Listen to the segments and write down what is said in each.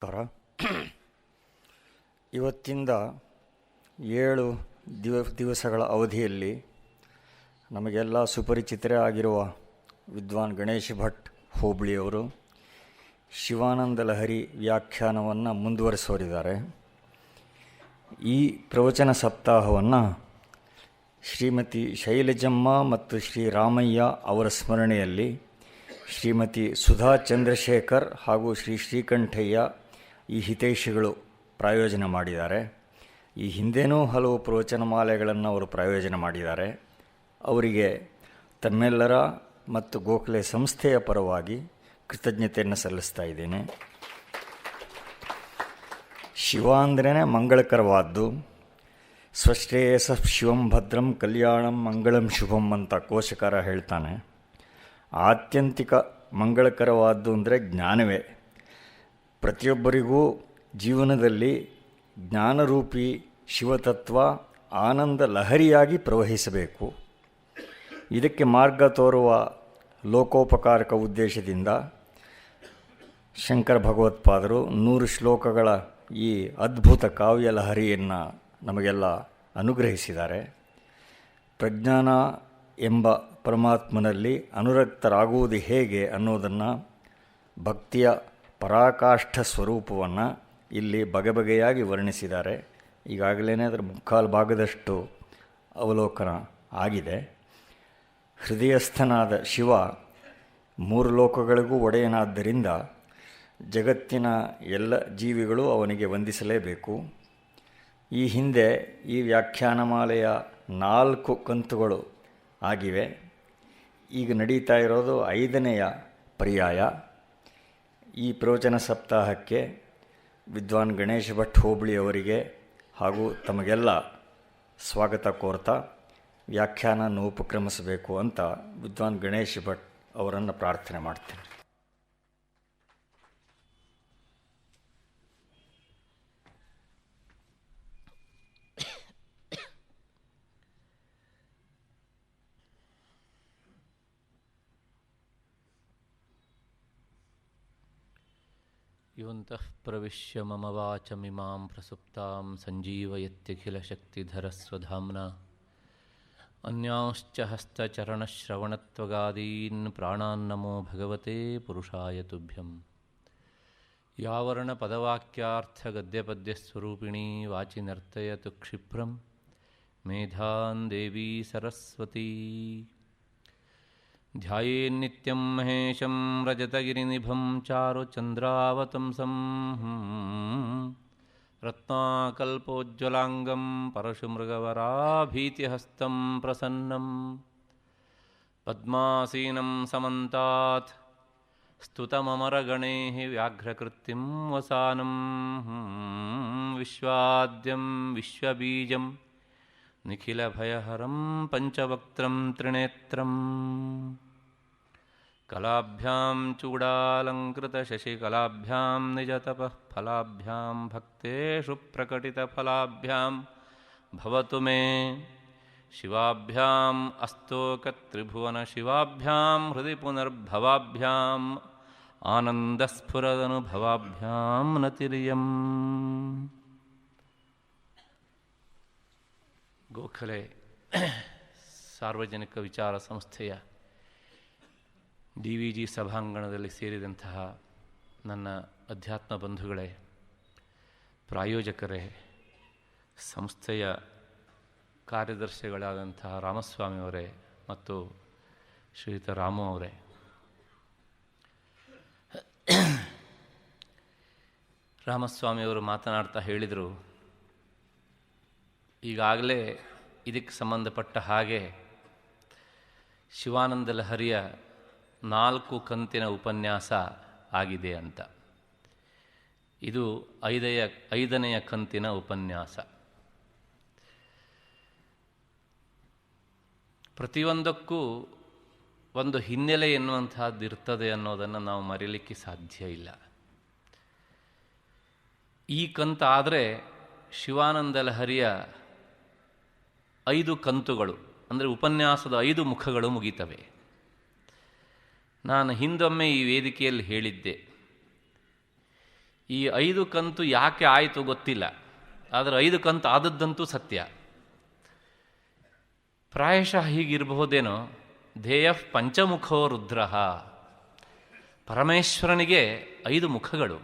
ನಮಸ್ಕಾರ. ಇವತ್ತಿಂದ 7 ದಿವಸಗಳ ಅವಧಿಯಲ್ಲಿ ನಮಗೆಲ್ಲ ಸುಪರಿಚಿತರೇ ಆಗಿರುವ ವಿದ್ವಾನ್ ಗಣೇಶ್ ಭಟ್ ಹೋಬಳಿಯವರು ಶಿವಾನಂದ ಲಹರಿ ವ್ಯಾಖ್ಯಾನವನ್ನು ಮುಂದುವರಿಸೋರಿದ್ದಾರೆ. ಈ ಪ್ರವಚನ ಸಪ್ತಾಹವನ್ನು ಶ್ರೀಮತಿ ಶೈಲಜಮ್ಮ ಮತ್ತು ಶ್ರೀ ರಾಮಯ್ಯ ಅವರ ಸ್ಮರಣೆಯಲ್ಲಿ ಶ್ರೀಮತಿ ಸುಧಾ ಚಂದ್ರಶೇಖರ್ ಹಾಗೂ ಶ್ರೀ ಶ್ರೀಕಂಠಯ್ಯ ಈ ಹಿತೈಷಿಗಳು ಪ್ರಾಯೋಜನೆ ಮಾಡಿದ್ದಾರೆ. ಈ ಹಿಂದೆನೂ ಹಲವು ಪ್ರವಚನ ಮಾಲೆಗಳನ್ನು ಅವರು ಪ್ರಾಯೋಜನೆ ಮಾಡಿದ್ದಾರೆ. ಅವರಿಗೆ ತಮ್ಮೆಲ್ಲರ ಮತ್ತು ಗೋಖಲೆ ಸಂಸ್ಥೆಯ ಪರವಾಗಿ ಕೃತಜ್ಞತೆಯನ್ನು ಸಲ್ಲಿಸ್ತಾ ಇದ್ದೇನೆ. ಶಿವ ಅಂದ್ರೇ ಮಂಗಳಕರವಾದ್ದು. ಸ್ವಶ್ರೇಯಸ ಶಿವಂ ಭದ್ರಂ ಕಲ್ಯಾಣಂ ಮಂಗಳಂ ಶುಭಂ ಅಂತ ಕೋಶಕಾರ ಹೇಳ್ತಾನೆ. ಆತ್ಯಂತಿಕ ಮಂಗಳಕರವಾದ್ದು ಅಂದರೆ ಜ್ಞಾನವೇ. ಪ್ರತಿಯೊಬ್ಬರಿಗೂ ಜೀವನದಲ್ಲಿ ಜ್ಞಾನರೂಪಿ ಶಿವತತ್ವ ಆನಂದ ಲಹರಿಯಾಗಿ ಪ್ರವಹಿಸಬೇಕು. ಇದಕ್ಕೆ ಮಾರ್ಗ ತೋರುವ ಲೋಕೋಪಕಾರಕ ಉದ್ದೇಶದಿಂದ ಶಂಕರ ಭಗವತ್ಪಾದರು 100 ಶ್ಲೋಕಗಳ ಈ ಅದ್ಭುತ ಕಾವ್ಯ ಲಹರಿಯನ್ನು ನಮಗೆಲ್ಲ ಅನುಗ್ರಹಿಸಿದ್ದಾರೆ. ಪ್ರಜ್ಞಾನ ಎಂಬ ಪರಮಾತ್ಮನಲ್ಲಿ ಅನುರಕ್ತರಾಗುವುದು ಹೇಗೆ ಅನ್ನೋದನ್ನು, ಭಕ್ತಿಯ ಪರಾಕಾಷ್ಠ ಸ್ವರೂಪವನ್ನು ಇಲ್ಲಿ ಬಗೆಬಗೆಯಾಗಿ ವರ್ಣಿಸಿದ್ದಾರೆ. ಈಗಾಗಲೇ ಅದರ ಮುಕ್ಕಾಲು ಭಾಗದಷ್ಟು ಅವಲೋಕನ ಆಗಿದೆ. ಹೃದಯಸ್ಥನಾದ ಶಿವ 3 ಲೋಕಗಳಿಗೂ ಒಡೆಯನಾದ್ದರಿಂದ ಜಗತ್ತಿನ ಎಲ್ಲ ಜೀವಿಗಳು ಅವನಿಗೆ ವಂದಿಸಲೇಬೇಕು. ಈ ಹಿಂದೆ ಈ ವ್ಯಾಖ್ಯಾನಮಾಲೆಯ 4 ಕಂತುಗಳು ಆಗಿವೆ. ಈಗ ನಡೀತಾ ಇರೋದು 5ನೆಯ ಪರ್ಯಾಯ. ಈ ಪ್ರವಚನ ಸಪ್ತಾಹಕ್ಕೆ ವಿದ್ವಾನ್ ಗಣೇಶ್ ಭಟ್ ಹೋಬಳಿಯವರಿಗೆ ಹಾಗೂ ತಮಗೆಲ್ಲ ಸ್ವಾಗತ ಕೋರ್ತಾ ವ್ಯಾಖ್ಯಾನವನ್ನು ಉಪಕ್ರಮಿಸಬೇಕು ಅಂತ ವಿದ್ವಾನ್ ಗಣೇಶ್ ಭಟ್ ಅವರನ್ನು ಪ್ರಾರ್ಥನೆ ಮಾಡ್ತೇನೆ. ಯೋಂತಃ ಪ್ರವಿಶ್ಯ ಮಮ ವಾಚಮಿಮಾಂ ಪ್ರಸುಪ್ತಾಂ ಸಂಜೀವಯತ್ಯಖಿಲಶಕ್ತಿಧರಸ್ವಧಾಮ್ನಾ ಅನ್ಯಾಂಶ್ಚ ಹಸ್ತಚರಣಶ್ರವಣತ್ವಗಾದೀನ್ ಪ್ರಾಣಾನ್ನಮೋ ಭಗವತೆ ಪುರುಷಾಯ ತುಭ್ಯಂ. ಯಾವರ್ಣಪದವಾಕ್ಯಾರ್ಥಗದ್ಯಪದ್ಯಸ್ವರೂಪಿಣೀ ವಾಚಿ ನರ್ತಯತು ಕ್ಷಿಪ್ರಂ ಮೇಧಾನ್ ದೇವಿ ಸರಸ್ವತೀ. ಧ್ಯಾಯೇನ್ನಿತ್ಯಂ ಮಹೇಶಂ ರಜತಗಿರಿನಿಭಂ ಚಾರುಚಂದ್ರಾವತಂಸಂ ರತ್ನಾಕಲ್ಪೋಜ್ವಲಾಂಗಂ ಪರಶುಮೃಗವರಾಭೀತಿಹಸ್तं ಪ್ರಸನ್ನಂ ಪದ್ಮಾಸೀನಂ ಸಮಂತಾತ್ ಸ್ತುತಮಮರಗಣೈಃ ವ್ಯಾಘ್ರಕೃತ್ತಿಂ ವಸಾನಂ ವಿಶ್ವಾದ್ಯಂ ವಿಶ್ವಬೀಜಂ ನಿಖಿಲಭಯಹರಂ ಪಂಚವಕ್ತ್ರಂ ತ್ರಿನೇತ್ರಂ. ಕಲಾಭ್ಯಾಂ ಚೂಡಾಲಂಕೃತಶಶಿಕಲಾಭ್ಯಾಂ ನಿಜತಪಃ ಫಲಾಭ್ಯಾಂ ಭಕ್ತೇಷು ಪ್ರಕಟಿತಫಲಾಭ್ಯಾಂ ಭವತು ಮೇ. ಶಿವಾಭ್ಯಾಂ ಅಸ್ತೋಕತ್ರಿಭುವನಶಿವಾಭ್ಯಾಂ ಹೃದಯ ಪುನರ್ಭವಾಭ್ಯಾಂ ಆನಂದಸ್ಫುರದನುಭವಾಭ್ಯಾಂ ನತಿರ್ಯಂ. ಗೋಖಲೆ ಸಾರ್ವಜನಿಕ ವಿಚಾರ ಸಂಸ್ಥೆಯ DVG ಸಭಾಂಗಣದಲ್ಲಿ ಸೇರಿದಂತಹ ನನ್ನ ಅಧ್ಯಾತ್ಮ ಬಂಧುಗಳೇ, ಪ್ರಾಯೋಜಕರೇ, ಸಂಸ್ಥೆಯ ಕಾರ್ಯದರ್ಶಿಗಳಾದಂತಹ ರಾಮಸ್ವಾಮಿಯವರೇ ಮತ್ತು ಶ್ರೀಯುತ ರಾಮು ಅವರೇ, ರಾಮಸ್ವಾಮಿಯವರು ಮಾತನಾಡ್ತಾ ಹೇಳಿದರು, ಈಗಾಗಲೇ ಇದಕ್ಕೆ ಸಂಬಂಧಪಟ್ಟ ಹಾಗೆ ಶಿವಾನಂದ ಲಹರಿಯ 4 ಕಂತಿನ ಉಪನ್ಯಾಸ ಆಗಿದೆ ಅಂತ. ಇದು 5ನೆಯ ಕಂತಿನ ಉಪನ್ಯಾಸ. ಪ್ರತಿಯೊಂದಕ್ಕೂ ಒಂದು ಹಿನ್ನೆಲೆ ಎನ್ನುವಂತಹದ್ದು ಇರ್ತದೆ ಅನ್ನೋದನ್ನು ನಾವು ಮರೀಲಿಕ್ಕೆ ಸಾಧ್ಯ ಇಲ್ಲ. ಈ ಕಂತಾದರೆ ಶಿವಾನಂದ ಲಹರಿಯ 5 ಕಂತುಗಳು ಅಂದರೆ ಉಪನ್ಯಾಸದ 5 ಮುಖಗಳು ಮುಗಿತವೆ. ನಾನು ಹಿಂದೊಮ್ಮೆ ಈ ವೇದಿಕೆಯಲ್ಲಿ ಹೇಳಿದ್ದೆ, ಈ 5 ಕಂತು ಯಾಕೆ ಆಯಿತು ಗೊತ್ತಿಲ್ಲ, ಆದರೆ 5 ಕಂತು ಆದದ್ದಂತೂ ಸತ್ಯ. ಪ್ರಾಯಶಃ ಹೀಗಿರಬಹುದೇನೋ, ಧ್ಯೇಯ ಪಂಚಮುಖೋ ರುದ್ರ, ಪರಮೇಶ್ವರನಿಗೆ 5 ಮುಖಗಳು.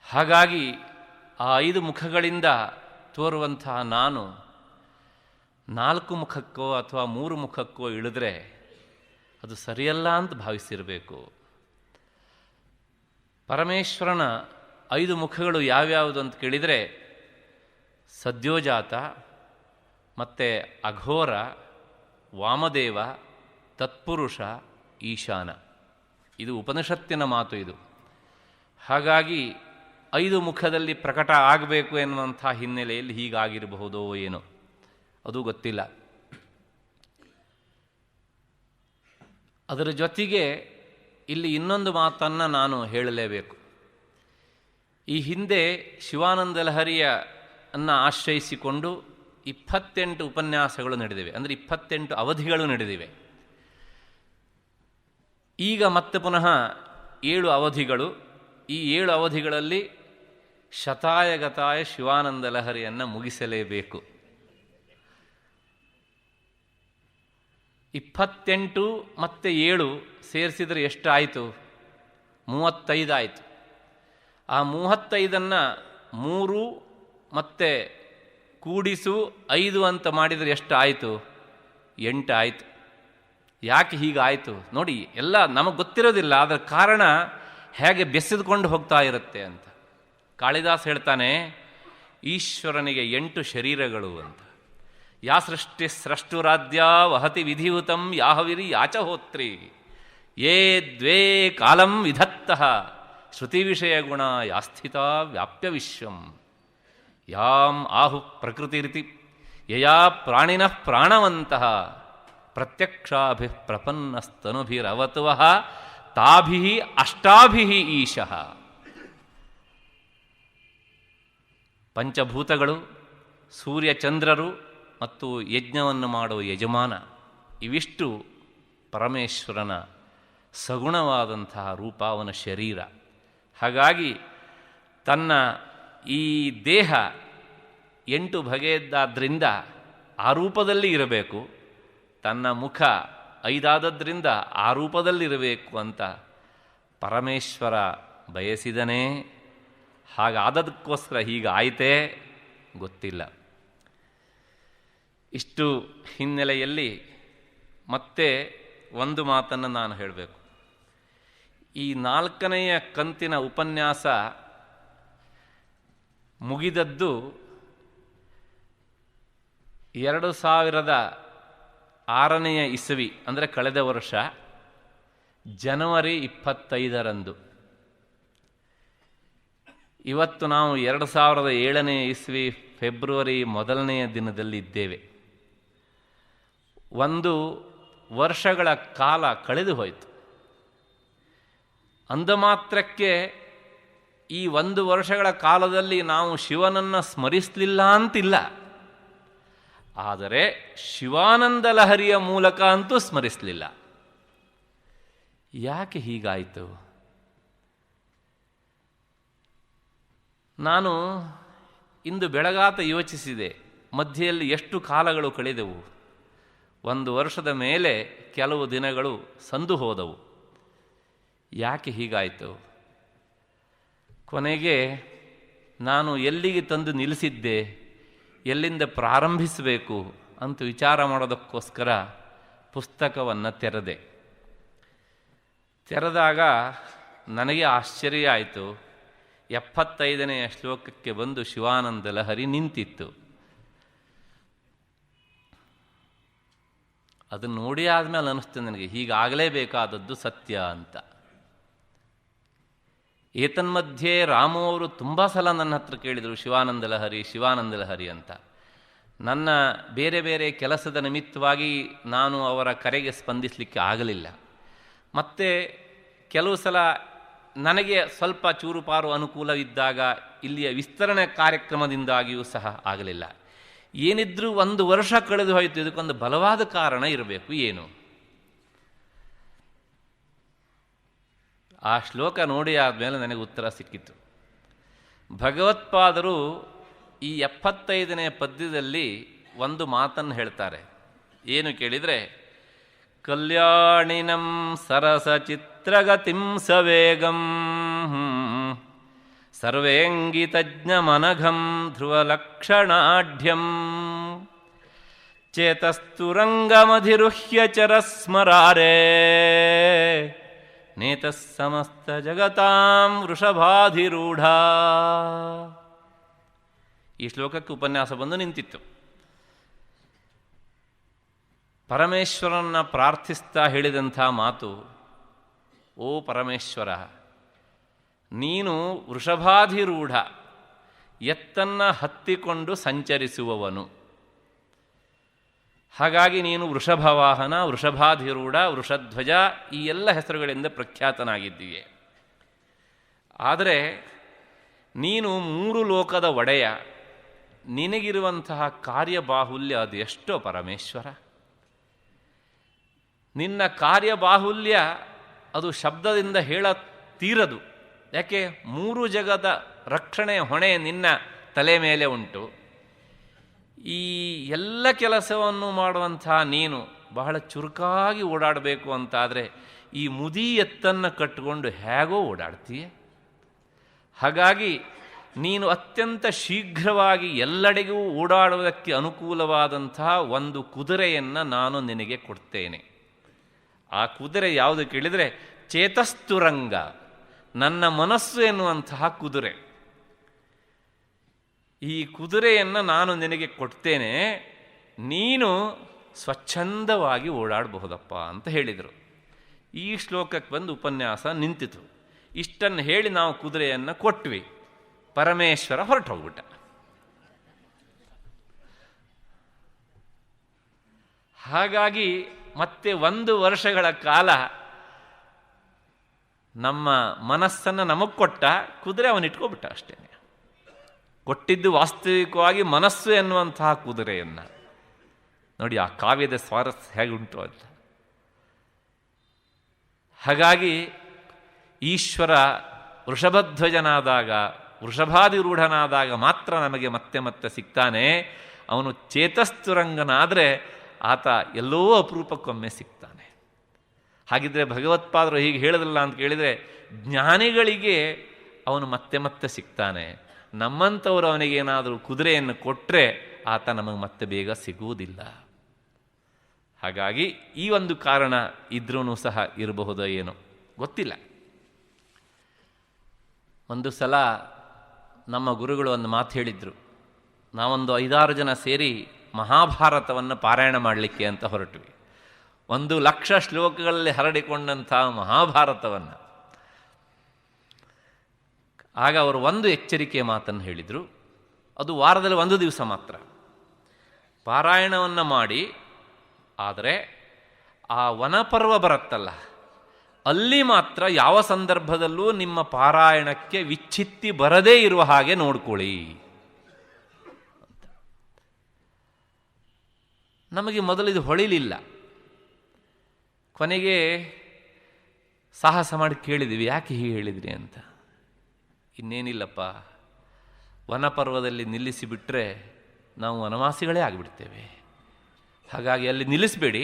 ಹಾಗಾಗಿ ಆ 5 ಮುಖಗಳಿಂದ ತೋರುವಂತಹ ನಾನು 4 ಮುಖಕ್ಕೋ ಅಥವಾ 3 ಮುಖಕ್ಕೋ ಇಳಿದ್ರೆ ಅದು ಸರಿಯಲ್ಲ ಅಂತ ಭಾವಿಸಿರಬೇಕು. ಪರಮೇಶ್ವರನ 5 ಮುಖಗಳು ಯಾವ್ಯಾವುದು ಅಂತ ಕೇಳಿದರೆ ಸದ್ಯೋಜಾತ, ಮತ್ತು ಅಘೋರ, ವಾಮದೇವ, ತತ್ಪುರುಷ, ಈಶಾನ. ಇದು ಉಪನಿಷತ್ತಿನ ಮಾತು ಇದು. ಹಾಗಾಗಿ 5 ಮುಖದಲ್ಲಿ ಪ್ರಕಟ ಆಗಬೇಕು ಎನ್ನುವಂಥ ಹಿನ್ನೆಲೆಯಲ್ಲಿ ಹೀಗಾಗಿರಬಹುದೋ ಏನೋ, ಅದು ಗೊತ್ತಿಲ್ಲ. ಅದರ ಜೊತೆಗೆ ಇಲ್ಲಿ ಇನ್ನೊಂದು ಮಾತನ್ನು ನಾನು ಹೇಳಲೇಬೇಕು. ಈ ಹಿಂದೆ ಶಿವಾನಂದ ಲಹರಿಯನ್ನು ಆಶ್ರಯಿಸಿಕೊಂಡು 28 ಉಪನ್ಯಾಸಗಳು ನಡೆದಿವೆ, ಅಂದರೆ 28 ಅವಧಿಗಳು ನಡೆದಿವೆ. ಈಗ ಮತ್ತೆ ಪುನಃ 7 ಅವಧಿಗಳು. ಈ 7 ಅವಧಿಗಳಲ್ಲಿ ಶತಾಯಗತಾಯ ಶಿವಾನಂದ ಲಹರಿಯನ್ನು ಮುಗಿಸಲೇಬೇಕು. 28 ಮತ್ತು 7 ಸೇರಿಸಿದರೆ ಎಷ್ಟು ಆಯಿತು? 35 ಆಯಿತು. ಆ 35ಅನ್ನು 3 ಮತ್ತು ಕೂಡಿಸು 5 ಅಂತ ಮಾಡಿದರೆ ಎಷ್ಟು ಆಯಿತು? 8 ಆಯಿತು. ಯಾಕೆ ಹೀಗಾಯಿತು ನೋಡಿ, ಎಲ್ಲ ನಮಗೆ ಗೊತ್ತಿರೋದಿಲ್ಲ, ಅದರ ಕಾರಣ ಹೇಗೆ ಬೆಸೆದುಕೊಂಡು ಹೋಗ್ತಾ ಇರುತ್ತೆ ಅಂತ. ಕಾಳಿದಾಸ್ ಹೇಳ್ತಾನೆ, ಈಶ್ವರನಿಗೆ 8 ಶರೀರಗಳು ಅಂತ. ಯಾ ಸೃಷ್ಟಿ ಸ್ರಷ್ಟುರಾಧ್ಯ ವಹತಿ ವಿಧಿಯುತಂ ಯಾಹವಿರಿ ಯಾಚಹೋತ್ರಿ ಯೇ ದ್ವೇ ಕಾಲಂ ವಿಧತ್ತಃ ಶ್ರುತಿ ವಿಷಯ ಗುಣ ಯಾಸ್ಥಿತ ವ್ಯಾಪ್ಯ ವಿಶ್ವಂ ಯಾಂ ಆಹು ಪ್ರಕೃತಿರಿತಿ ಯಯಾ ಪ್ರಾಣಿನಃ ಪ್ರಾಣವಂತಃ ಪ್ರತ್ಯಕ್ಷಾಭಿ ಪ್ರಪನ್ನಸ್ತನುಭಿರವತುವಃ ತಾಭಿ ಅಷ್ಟಾಭಿ ಈಶಃ. ಪಂಚಭೂತಗಳು, ಸೂರ್ಯಚಂದ್ರರು ಮತ್ತು ಯಜ್ಞವನ್ನು ಮಾಡುವ ಯಜಮಾನ, ಇವಿಷ್ಟು ಪರಮೇಶ್ವರನ ಸಗುಣವಾದಂತಹ ರೂಪ, ಅವನ ಶರೀರ. ಹಾಗಾಗಿ ತನ್ನ ಈ ದೇಹ 8 ಬಗೆಯದ್ದಾದ್ದರಿಂದ ಆ ರೂಪದಲ್ಲಿ ಇರಬೇಕು, ತನ್ನ ಮುಖ 5 ಆದದ್ರಿಂದ ಆ ರೂಪದಲ್ಲಿರಬೇಕು ಅಂತ ಪರಮೇಶ್ವರ ಬಯಸಿದನೇ. ಹಾಗಾದದಕ್ಕೋಸ್ಕರ ಹೀಗಾಯಿತೇ ಗೊತ್ತಿಲ್ಲ. ಇಷ್ಟು ಹಿನ್ನೆಲೆಯಲ್ಲಿ ಮತ್ತೆ ಒಂದು ಮಾತನ್ನು ನಾನು ಹೇಳಬೇಕು. ಈ 4ನೆಯ ಕಂತಿನ ಉಪನ್ಯಾಸ ಮುಗಿದದ್ದು 2006ನೇ ಇಸವಿ, ಅಂದರೆ ಕಳೆದ ವರ್ಷ ಜನವರಿ 25ರಂದು. ಇವತ್ತು ನಾವು 2007ನೇ ಇಸವಿ ಫೆಬ್ರವರಿ 1ನೇ ದಿನದಲ್ಲಿ ಇದ್ದೇವೆ. 1 ವರ್ಷಗಳ ಕಾಲ ಕಳೆದು ಹೋಯಿತು. ಅಂದ ಮಾತ್ರಕ್ಕೆ ಈ 1 ವರ್ಷಗಳ ಕಾಲದಲ್ಲಿ ನಾವು ಶಿವನನ್ನು ಸ್ಮರಿಸಲಿಲ್ಲ ಅಂತಿಲ್ಲ, ಆದರೆ ಶಿವಾನಂದ ಲಹರಿಯ ಮೂಲಕ ಅಂತೂ ಸ್ಮರಿಸಲಿಲ್ಲ. ಯಾಕೆ ಹೀಗಾಯಿತು? ನಾನು ಇಂದು ಬೆಳಗಾತ ಯೋಚಿಸಿದೆ, ಮಧ್ಯೆಯಲ್ಲಿ ಎಷ್ಟು ಕಾಲಗಳು ಕಳೆದವು. 1 ವರ್ಷದ ಮೇಲೆ ಕೆಲವು ದಿನಗಳು ಸಂದು ಹೋದವು. ಯಾಕೆ ಹೀಗಾಯಿತು? ಕೊನೆಗೆ ನಾನು ಎಲ್ಲಿಗೆ ತಂದು ನಿಲ್ಲಿಸಿದ್ದೆ, ಎಲ್ಲಿಂದ ಪ್ರಾರಂಭಿಸಬೇಕು ಅಂತ ವಿಚಾರ ಮಾಡೋದಕ್ಕೋಸ್ಕರ ಪುಸ್ತಕವನ್ನು ತೆರೆದಾಗ ನನಗೆ ಆಶ್ಚರ್ಯ ಆಯಿತು. 75ನೇ ಶ್ಲೋಕಕ್ಕೆ ಬಂದು ಶಿವಾನಂದ ಲಹರಿ ನಿಂತಿತ್ತು. ಅದನ್ನು ನೋಡಿ ಆದಮೇಲೆ ಅನ್ನಿಸ್ತು ನನಗೆ, ಹೀಗಾಗಲೇಬೇಕಾದದ್ದು ಸತ್ಯ ಅಂತ. ಏತನ್ಮಧ್ಯೆ ರಾಮು ಅವರು ತುಂಬ ಸಲ ನನ್ನ ಹತ್ರ ಕೇಳಿದರು, ಶಿವಾನಂದ ಲಹರಿ ಅಂತ. ನನ್ನ ಬೇರೆ ಬೇರೆ ಕೆಲಸದ ನಿಮಿತ್ತವಾಗಿ ನಾನು ಅವರ ಕರೆಗೆ ಸ್ಪಂದಿಸಲಿಕ್ಕೆ ಆಗಲಿಲ್ಲ. ಮತ್ತು ಕೆಲವು ಸಲ ನನಗೆ ಸ್ವಲ್ಪ ಚೂರುಪಾರು ಅನುಕೂಲವಿದ್ದಾಗ ಇಲ್ಲಿಯ ವಿಸ್ತರಣೆ ಕಾರ್ಯಕ್ರಮದಿಂದಾಗಿಯೂ ಸಹ ಆಗಲಿಲ್ಲ. ಏನಿದ್ರೂ 1 ವರ್ಷ ಕಳೆದು ಹೋಯಿತು. ಇದಕ್ಕೊಂದು ಬಲವಾದ ಕಾರಣ ಇರಬೇಕು. ಏನು? ಆ ಶ್ಲೋಕ ನೋಡಿ ಆದಮೇಲೆ ನನಗೆ ಉತ್ತರ ಸಿಕ್ಕಿತು. ಭಗವತ್ಪಾದರು ಈ 75ನೇ ಪದ್ಯದಲ್ಲಿ ಒಂದು ಮಾತನ್ನು ಹೇಳ್ತಾರೆ. ಏನು ಕೇಳಿದರೆ, ಕಲ್ಯಾಣಿನಂ ಸರಸಚಿತ್ರಗತಿಂ ಸವೇಗಂ ಸರ್ವೇಂಗಿತಜ್ಞಮನಘಂ ಧ್ರುವಲಕ್ಷಣಾಢ್ಯಂ ಚೇತಸ್ತುರಂಗಮಧಿರುಹ್ಯ ಚರಸ್ಮರಾರೇ ನೇತಃ ಸಮಸ್ತ ಜಗತಾಂ ವೃಷಭಾಧಿರೂಢ. ಈ ಶ್ಲೋಕಕ್ಕೆ ಉಪನ್ಯಾಸ ಬಂದು ನಿಂತಿತ್ತು. ಪರಮೇಶ್ವರನ್ನ ಪ್ರಾರ್ಥಿಸ್ತಾ ಹೇಳಿದಂಥ ಮಾತು, ಓ ಪರಮೇಶ್ವರ, ನೀನು ವೃಷಭಾಧಿರೂಢ, ಎತ್ತನ್ನು ಹತ್ತಿಕೊಂಡು ಸಂಚರಿಸುವವನು. ಹಾಗಾಗಿ ನೀನು ವೃಷಭವಾಹನ, ವೃಷಭಾಧಿರೂಢ, ವೃಷಧ್ವಜ ಈ ಎಲ್ಲ ಹೆಸರುಗಳಿಂದ ಪ್ರಖ್ಯಾತನಾಗಿದ್ದೀಯೆ. ಆದರೆ ನೀನು 3 ಲೋಕದ ಒಡೆಯ. ನಿನಗಿರುವಂತಹ ಕಾರ್ಯಬಾಹುಲ್ಯ ಅದು ಎಷ್ಟೋ ಪರಮೇಶ್ವರ. ನಿನ್ನ ಕಾರ್ಯಬಾಹುಲ್ಯ ಅದು ಶಬ್ದದಿಂದ ತೀರದು. ಯಾಕೆ? 3 ಜಗದ ರಕ್ಷಣೆಯ ಹೊಣೆ ನಿನ್ನ ತಲೆ ಮೇಲೆ ಉಂಟು. ಈ ಎಲ್ಲ ಕೆಲಸವನ್ನು ಮಾಡುವಂಥ ನೀನು ಬಹಳ ಚುರುಕಾಗಿ ಓಡಾಡಬೇಕು ಅಂತಾದರೆ ಈ ಮುದಿ ಎತ್ತನ್ನು ಕಟ್ಟಿಕೊಂಡು ಹೇಗೋ ಓಡಾಡ್ತೀಯ. ಹಾಗಾಗಿ ನೀನು ಅತ್ಯಂತ ಶೀಘ್ರವಾಗಿ ಎಲ್ಲೆಡೆಗೂ ಓಡಾಡುವುದಕ್ಕೆ ಅನುಕೂಲವಾದಂತಹ ಒಂದು ಕುದುರೆಯನ್ನು ನಾನು ನಿನಗೆ ಕೊಡ್ತೇನೆ. ಆ ಕುದುರೆ ಯಾವುದು ಕೇಳಿದರೆ ಚೇತಸ್ತುರಂಗ, ನನ್ನ ಮನಸ್ಸು ಎನ್ನುವಂತಹ ಕುದುರೆ. ಈ ಕುದುರೆಯನ್ನು ನಾನು ನಿನಗೆ ಕೊಡ್ತೇನೆ, ನೀನು ಸ್ವಚ್ಛಂದವಾಗಿ ಓಡಾಡಬಹುದಪ್ಪ ಅಂತ ಹೇಳಿದರು. ಈ ಶ್ಲೋಕಕ್ಕೆ ಬಂದು ಉಪನ್ಯಾಸ ನಿಂತಿತು. ಇಷ್ಟನ್ನು ಹೇಳಿ ನಾವು ಕುದುರೆಯನ್ನು ಕೊಟ್ವಿ. ಪರಮೇಶ್ವರ ಹೊರಟು ಹೋಗ್ಬಿಟ್ಟ. ಹಾಗಾಗಿ ಮತ್ತೆ 1 ವರ್ಷಗಳ ಕಾಲ ನಮ್ಮ ಮನಸ್ಸನ್ನು ನಮಗೆ ಕೊಟ್ಟ, ಕುದುರೆ ಅವನಿಟ್ಕೊಬಿಟ್ಟ ಅಷ್ಟೇ. ಕೊಟ್ಟಿದ್ದು ವಾಸ್ತವಿಕವಾಗಿ ಮನಸ್ಸು ಎನ್ನುವಂತಹ ಕುದುರೆಯನ್ನು. ನೋಡಿ ಆ ಕಾವ್ಯದ ಸ್ವಾರಸ್ಯ ಹೇಗುಂಟು ಅಂತ. ಹಾಗಾಗಿ ಈಶ್ವರ ವೃಷಭಧ್ವಜನಾದಾಗ, ವೃಷಭಾಧಿರೂಢನಾದಾಗ ಮಾತ್ರ ನಮಗೆ ಮತ್ತೆ ಮತ್ತೆ ಸಿಗ್ತಾನೆ. ಅವನು ಚೇತಸ್ತುರಂಗನಾದರೆ ಆತ ಎಲ್ಲೋ ಅಪರೂಪಕ್ಕೊಮ್ಮೆ ಸಿಗ್ತಾನೆ. ಹಾಗಿದ್ರೆ ಭಗವತ್ಪಾದರು ಹೀಗೆ ಹೇಳಿದ್ರಲ್ಲ ಅಂತ ಕೇಳಿದರೆ, ಜ್ಞಾನಿಗಳಿಗೆ ಅವನು ಮತ್ತೆ ಮತ್ತೆ ಸಿಗ್ತಾನೆ. ನಮ್ಮಂಥವರು ಅವನಿಗೇನಾದರೂ ಕುದುರೆಯನ್ನು ಕೊಟ್ಟರೆ ಆತ ನಮಗೆ ಮತ್ತೆ ಬೇಗ ಸಿಗುವುದಿಲ್ಲ. ಹಾಗಾಗಿ ಈ ಒಂದು ಕಾರಣ ಇದ್ರೂ ಸಹ ಇರಬಹುದೋ ಏನೋ ಗೊತ್ತಿಲ್ಲ. ಒಂದು ಸಲ ನಮ್ಮ ಗುರುಗಳು ಒಂದು ಮಾತು ಹೇಳಿದರು. ನಾವೊಂದು 5-6 ಜನ ಸೇರಿ ಮಹಾಭಾರತವನ್ನು ಪಾರಾಯಣ ಮಾಡಲಿಕ್ಕೆ ಅಂತ ಹೊರಟ್ವಿ. 1,00,000 ಶ್ಲೋಕಗಳಲ್ಲಿ ಹರಡಿಕೊಂಡಂಥ ಮಹಾಭಾರತವನ್ನು. ಆಗ ಅವರು ಒಂದು ಎಚ್ಚರಿಕೆಯ ಮಾತನ್ನು ಹೇಳಿದರು. ಅದು ವಾರದಲ್ಲಿ 1 ದಿವಸ ಮಾತ್ರ ಪಾರಾಯಣವನ್ನು ಮಾಡಿ, ಆದರೆ ಆ ವನಪರ್ವ ಬರುತ್ತಲ್ಲ, ಅಲ್ಲಿ ಮಾತ್ರ ಯಾವ ಸಂದರ್ಭದಲ್ಲೂ ನಿಮ್ಮ ಪಾರಾಯಣಕ್ಕೆ ವಿಚ್ಛಿತ್ತಿ ಬರದೇ ಇರುವ ಹಾಗೆ ನೋಡ್ಕೊಳ್ಳಿ. ನಮಗೆ ಮೊದಲಿದು ಹೊಳಿಲಿಲ್ಲ. ಕೊನೆಗೆ ಸಾಹಸ ಮಾಡಿ ಕೇಳಿದ್ವಿ, ಯಾಕೆ ಹೀಗೆ ಹೇಳಿದ್ರಿ ಅಂತ. ಇನ್ನೇನಿಲ್ಲಪ್ಪ, ವನಪರ್ವದಲ್ಲಿ ನಿಲ್ಲಿಸಿಬಿಟ್ರೆ ನಾವು ವನವಾಸಿಗಳೇ ಆಗಿಬಿಡ್ತೇವೆ. ಹಾಗಾಗಿ ಅಲ್ಲಿ ನಿಲ್ಲಿಸಬೇಡಿ.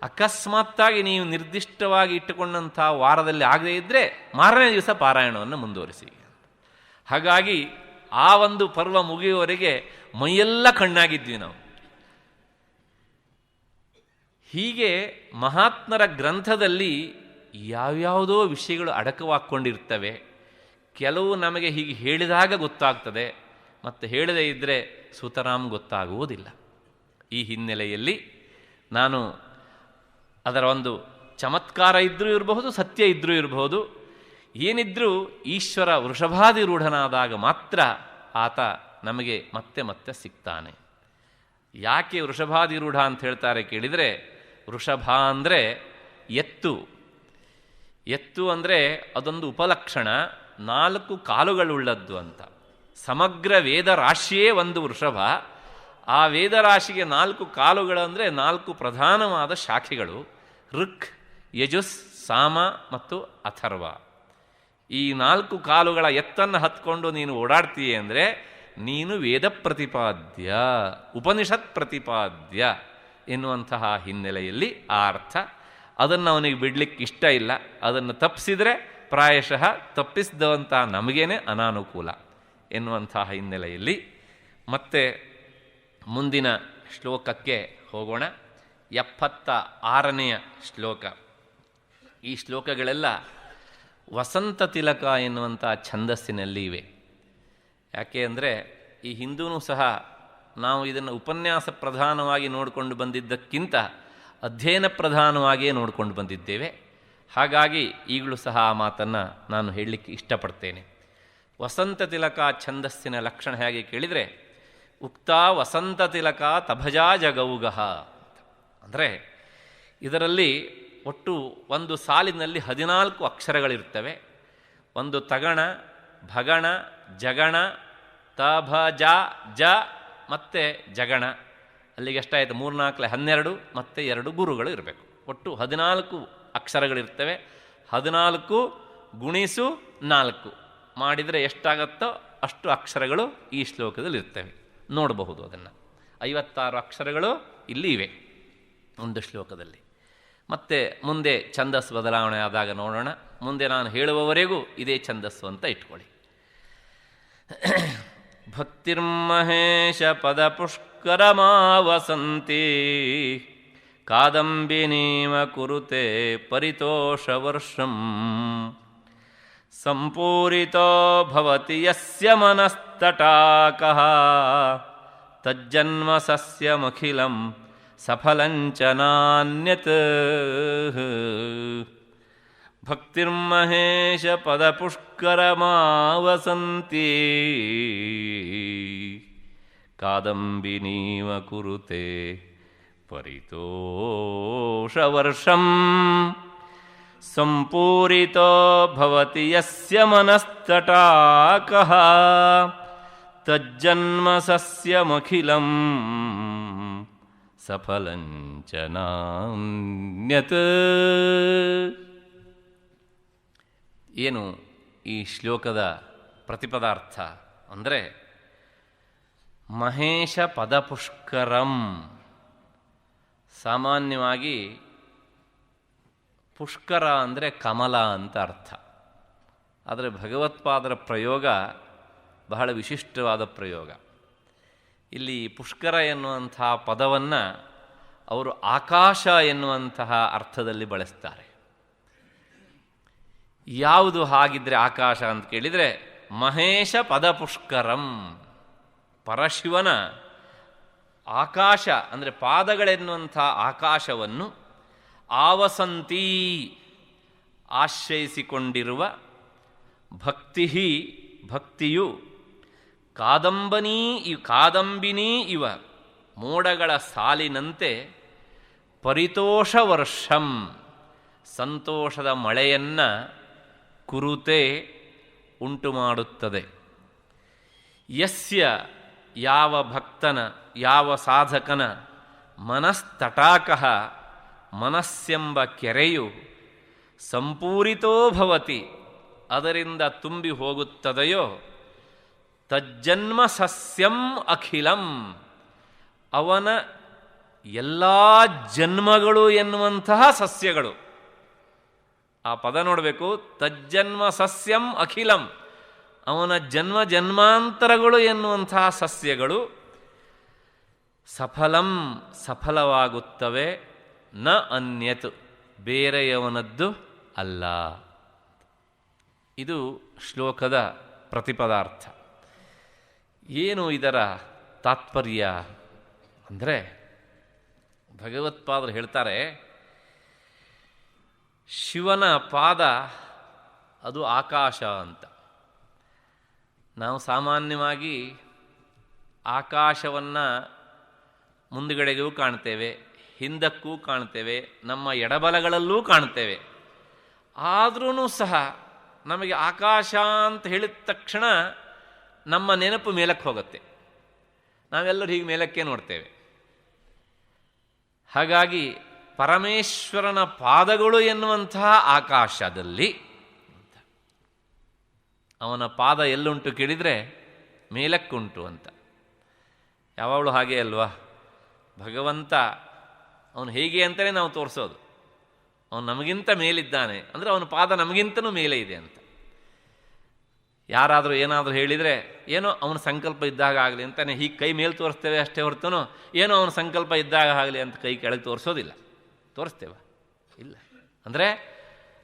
ಅಕಸ್ಮಾತ್ತಾಗಿ ನೀವು ನಿರ್ದಿಷ್ಟವಾಗಿ ಇಟ್ಟುಕೊಂಡಂಥ ವಾರದಲ್ಲಿ ಆಗದೇ ಇದ್ದರೆ ಮಾರನೇ ದಿವಸ ಪಾರಾಯಣವನ್ನು ಮುಂದುವರಿಸಿ. ಹಾಗಾಗಿ ಆ ಒಂದು ಪರ್ವ ಮುಗಿಯುವವರೆಗೆ ಮೈಯೆಲ್ಲ ಕಣ್ಣಾಗಿದ್ವಿ ನಾವು. ಹೀಗೆ ಮಹಾತ್ಮರ ಗ್ರಂಥದಲ್ಲಿ ಯಾವ್ಯಾವುದೋ ವಿಷಯಗಳು ಅಡಕವಾಕ್ಕೊಂಡಿರ್ತವೆ. ಕೆಲವು ನಮಗೆ ಹೀಗೆ ಹೇಳಿದಾಗ ಗೊತ್ತಾಗ್ತದೆ, ಮತ್ತು ಹೇಳದೇ ಇದ್ದರೆ ಸುತರಾಮ್ ಗೊತ್ತಾಗುವುದಿಲ್ಲ. ಈ ಹಿನ್ನೆಲೆಯಲ್ಲಿ ನಾನು ಅದರ ಒಂದು ಚಮತ್ಕಾರ ಇದ್ದರೂ ಇರಬಹುದು, ಸತ್ಯ ಇದ್ದರೂ ಇರಬಹುದು, ಏನಿದ್ರೂ ಈಶ್ವರ ವೃಷಭಾಧಿರೂಢನಾದಾಗ ಮಾತ್ರ ಆತ ನಮಗೆ ಮತ್ತೆ ಮತ್ತೆ ಸಿಗ್ತಾನೆ. ಯಾಕೆ ವೃಷಭಾಧಿರೂಢ ಅಂತ ಹೇಳ್ತಾರೆ ಕೇಳಿದರೆ, ವೃಷಭ ಅಂದರೆ ಎತ್ತು. ಎತ್ತು ಅಂದರೆ ಅದೊಂದು ಉಪಲಕ್ಷಣ, 4 ಕಾಲುಗಳುಳ್ಳದ್ದು ಅಂತ. ಸಮಗ್ರ ವೇದ ರಾಶಿಯೇ ಒಂದು ವೃಷಭ. ಆ ವೇದರಾಶಿಗೆ 4 ಕಾಲುಗಳು ಅಂದರೆ 4 ಪ್ರಧಾನವಾದ ಶಾಖೆಗಳು: ಋಕ್, ಯಜುಸ್, ಸಾಮ ಮತ್ತು ಅಥರ್ವ. ಈ 4 ಕಾಲುಗಳ ಎತ್ತನ್ನು ಹತ್ಕೊಂಡು ನೀನು ಓಡಾಡ್ತೀಯ ಅಂದರೆ ನೀನು ವೇದ ಪ್ರತಿಪಾದ್ಯ, ಉಪನಿಷತ್ ಪ್ರತಿಪಾದ್ಯ ಎನ್ನುವಂತಹ ಹಿನ್ನೆಲೆಯಲ್ಲಿ ಆ ಅರ್ಥ. ಅದನ್ನು ಅವನಿಗೆ ಬಿಡಲಿಕ್ಕೆ ಇಷ್ಟ ಇಲ್ಲ. ಅದನ್ನು ತಪ್ಪಿಸಿದರೆ ಪ್ರಾಯಶಃ ತಪ್ಪಿಸಿದವಂಥ ನಮಗೇನೆ ಅನಾನುಕೂಲ ಎನ್ನುವಂತಹ ಹಿನ್ನೆಲೆಯಲ್ಲಿ ಮತ್ತೆ ಮುಂದಿನ ಶ್ಲೋಕಕ್ಕೆ ಹೋಗೋಣ. 76ನೆಯ ಶ್ಲೋಕ. ಈ ಶ್ಲೋಕಗಳೆಲ್ಲ ವಸಂತ ತಿಲಕ ಎನ್ನುವಂಥ ಛಂದಸ್ಸಿನಲ್ಲಿ ಇವೆ. ಯಾಕೆ ಅಂದರೆ ಈ ಹಿಂದೂನೂ ಸಹ ನಾವು ಇದನ್ನು ಉಪನ್ಯಾಸ ಪ್ರಧಾನವಾಗಿ ನೋಡಿಕೊಂಡು ಬಂದಿದ್ದಕ್ಕಿಂತ ಅಧ್ಯಯನ ಪ್ರಧಾನವಾಗಿಯೇ ನೋಡಿಕೊಂಡು ಬಂದಿದ್ದೇವೆ. ಹಾಗಾಗಿ ಈಗಲೂ ಸಹ ಆ ಮಾತನ್ನು ನಾನು ಹೇಳಲಿಕ್ಕೆ ಇಷ್ಟಪಡ್ತೇನೆ. ವಸಂತ ತಿಲಕ ಛಂದಸ್ಸಿನ ಲಕ್ಷಣ ಹೇಗೆ ಕೇಳಿದರೆ, ಉಕ್ತ ವಸಂತ ತಿಲಕ ತಭಜಾ ಜಗೌಗಃ. ಅಂದರೆ ಇದರಲ್ಲಿ ಒಟ್ಟು ಒಂದು ಸಾಲಿನಲ್ಲಿ 14 ಅಕ್ಷರಗಳಿರ್ತವೆ. ಒಂದು ತಗಣ, ಭಗಣ, ಜಗಣ, ತಭಜ, ಜ ಮತ್ತು ಜಗಣ. ಅಲ್ಲಿಗೆ ಎಷ್ಟಾಯಿತು? 3 4 12 ಮತ್ತು 2 ಗುರುಗಳು ಇರಬೇಕು. ಒಟ್ಟು 14 ಅಕ್ಷರಗಳಿರ್ತವೆ. 14 ಗುಣಿಸು 4 ಮಾಡಿದರೆ ಎಷ್ಟಾಗತ್ತೋ ಅಷ್ಟು ಅಕ್ಷರಗಳು ಈ ಶ್ಲೋಕದಲ್ಲಿ ಇರ್ತವೆ. ನೋಡಬಹುದು ಅದನ್ನು. 56 ಅಕ್ಷರಗಳು ಇಲ್ಲಿ ಇವೆ ಒಂದು ಶ್ಲೋಕದಲ್ಲಿ. ಮತ್ತೆ ಮುಂದೆ ಛಂದಸ್ಸು ಬದಲಾವಣೆ ಆದಾಗ ನೋಡೋಣ. ಮುಂದೆ ನಾನು ಹೇಳುವವರೆಗೂ ಇದೇ ಛಂದಸ್ಸು ಅಂತ ಇಟ್ಕೊಳ್ಳಿ. ಭಕ್ತಿರ್ಮಹೇಶ ಪದ ಪುಷ್ಕರಮಾವಸಂತಿ ಕಾದಂಬಿನೀವ ಕುರುತೆ ಪರಿತೋಷವರ್ಷಂ ಸಂಪೂರಿತೋ ಭವತಿ ಯಸ್ಯ ಮನಸ್ತಟಾಕಃ ತಜ್ಜನ್ಮ ಸಸ್ಯಮಖಿಲಂ ಸಫಲಂಚ ನಾನ್ಯತ್. ಭಕ್ತಿರ್ಮಹೇಶ ಪದ ಪುಷ್ಕರಮಾವಸಂತಿ ಕಾದಂಬಿನೀವ ಕುರುತೆ ಪರಿತೋಷವರ್ಷಂ ಸಂಪೂರಿತೋ ಭವತಿ ಯಸ್ಯ ಮನಸ್ತಟಾಕಃ ತಜ್ಜನ್ಮ ಸಸ್ಯಮಖಿಲಂ ಸಫಲಂಚ ನಾನ್ಯತ್. ಏನು ಈ ಶ್ಲೋಕದ ಪ್ರತಿಪದಾರ್ಥ ಅಂದರೆ, ಮಹೇಶ ಪದಪುಷ್ಕರಂ. ಸಾಮಾನ್ಯವಾಗಿ ಪುಷ್ಕರ ಅಂದರೆ ಕಮಲ ಅಂತ ಅರ್ಥ. ಆದರೆ ಭಗವತ್ಪಾದರ ಪ್ರಯೋಗ ಬಹಳ ವಿಶಿಷ್ಟವಾದ ಪ್ರಯೋಗ. ಇಲ್ಲಿ ಪುಷ್ಕರ ಎನ್ನುವಂಥ ಪದವನ್ನು ಅವರು ಆಕಾಶ ಎನ್ನುವಂತಹ ಅರ್ಥದಲ್ಲಿ ಬಳಸ್ತಾರೆ. ಯಾವುದು ಹಾಗಿದ್ರೆ ಆಕಾಶ ಅಂತ ಕೇಳಿದರೆ, ಮಹೇಶ ಪದಪುಷ್ಕರಂ, ಪರಶಿವನ ಆಕಾಶ ಅಂದರೆ ಪಾದಗಳೆನ್ನುವಂಥ ಆಕಾಶವನ್ನು ಆವಸಂತಿ ಆಶ್ರಯಿಸಿಕೊಂಡಿರುವ ಭಕ್ತಿಯು ಕಾದಂಬಿನಿ ಇವ ಮೋಡಗಳ ಸಾಲಿನಂತೆ ಪರಿತೋಷ ವರ್ಷಂ ಸಂತೋಷದ ಮಳೆಯನ್ನು ಕುರುತೆ ಉಂಟು ಮಾಡುತ್ತದೆ. ಯಸ್ಯ ಯಾವ ಭಕ್ತನ ಯಾವ ಸಾಧಕನ ಮನಸ್ತಟಾಕಃ ಮನಸ್ಸೆಂಬ ಕೆರೆಯು ಸಂಪೂರಿತೋ ಭವತಿ ಅದರಿಂದ ತುಂಬಿ ಹೋಗುತ್ತದೆಯೋ ತಜ್ಜನ್ಮ ಸಸ್ಯಂ ಅಖಿಲಂ ಅವನ ಎಲ್ಲ ಜನ್ಮಗಳು ಎನ್ನುವಂತಹ ಸಸ್ಯಗಳು. ಆ ಪದ ನೋಡಬೇಕು, ತಜ್ಜನ್ಮ ಸಸ್ಯಂ ಅಖಿಲಂ, ಅವನ ಜನ್ಮ ಜನ್ಮಾಂತರಗಳು ಎನ್ನುವಂತಹ ಸಸ್ಯಗಳು ಸಫಲವಾಗುತ್ತವೆ, ನ ಅನ್ಯತ್ ಬೇರೆಯವನದ್ದು ಅಲ್ಲ. ಇದು ಶ್ಲೋಕದ ಪ್ರತಿಪದಾರ್ಥ. ಏನು ಇದರ ತಾತ್ಪರ್ಯ ಅಂದರೆ, ಭಗವತ್ಪಾದರು ಹೇಳ್ತಾರೆ, ಶಿವನ ಪಾದ ಅದು ಆಕಾಶ ಅಂತ. ನಾವು ಸಾಮಾನ್ಯವಾಗಿ ಆಕಾಶವನ್ನು ಮುಂದುಗಡೆಗೂ ಕಾಣ್ತೇವೆ, ಹಿಂದಕ್ಕೂ ಕಾಣ್ತೇವೆ, ನಮ್ಮ ಎಡಬಲಗಳಲ್ಲೂ ಕಾಣ್ತೇವೆ. ಆದ್ರೂ ಸಹ ನಮಗೆ ಆಕಾಶ ಅಂತ ಹೇಳಿದ ತಕ್ಷಣ ನಮ್ಮ ನೆನಪು ಮೇಲಕ್ಕೆ ಹೋಗುತ್ತೆ. ನಾವೆಲ್ಲರೂ ಹೀಗೆ ಮೇಲಕ್ಕೆ ನೋಡ್ತೇವೆ. ಹಾಗಾಗಿ ಪರಮೇಶ್ವರನ ಪಾದಗಳು ಎನ್ನುವಂತಹ ಆಕಾಶದಲ್ಲಿ. ಅವನ ಪಾದ ಎಲ್ಲುಂಟು ಕೇಳಿದರೆ ಮೇಲಕ್ಕುಂಟು ಅಂತ. ಯಾವಾಗಲೂ ಹಾಗೆ ಅಲ್ವಾ? ಭಗವಂತ ಅವನು ಹೇಗೆ ಅಂತಲೇ ನಾವು ತೋರಿಸೋದು. ಅವನು ನಮಗಿಂತ ಮೇಲಿದ್ದಾನೆ ಅಂದರೆ ಅವನ ಪಾದ ನಮಗಿಂತನೂ ಮೇಲೆ ಇದೆ ಅಂತ. ಯಾರಾದರೂ ಏನಾದರೂ ಹೇಳಿದರೆ ಏನೋ ಅವನ ಸಂಕಲ್ಪ ಇದ್ದಾಗ ಆಗಲಿ ಅಂತಾನೆ ಹೀಗೆ ಕೈ ಮೇಲೆ ತೋರಿಸ್ತೇವೆ ಅಷ್ಟೇ ಹೊರತುನೋ ಏನೋ ಅವನ ಸಂಕಲ್ಪ ಇದ್ದಾಗ ಆಗಲಿ ಅಂತ ಕೈ ಕೆಳಗೆ ತೋರಿಸೋದಿಲ್ಲ. ತೋರಿಸ್ತೇವ? ಇಲ್ಲ. ಅಂದರೆ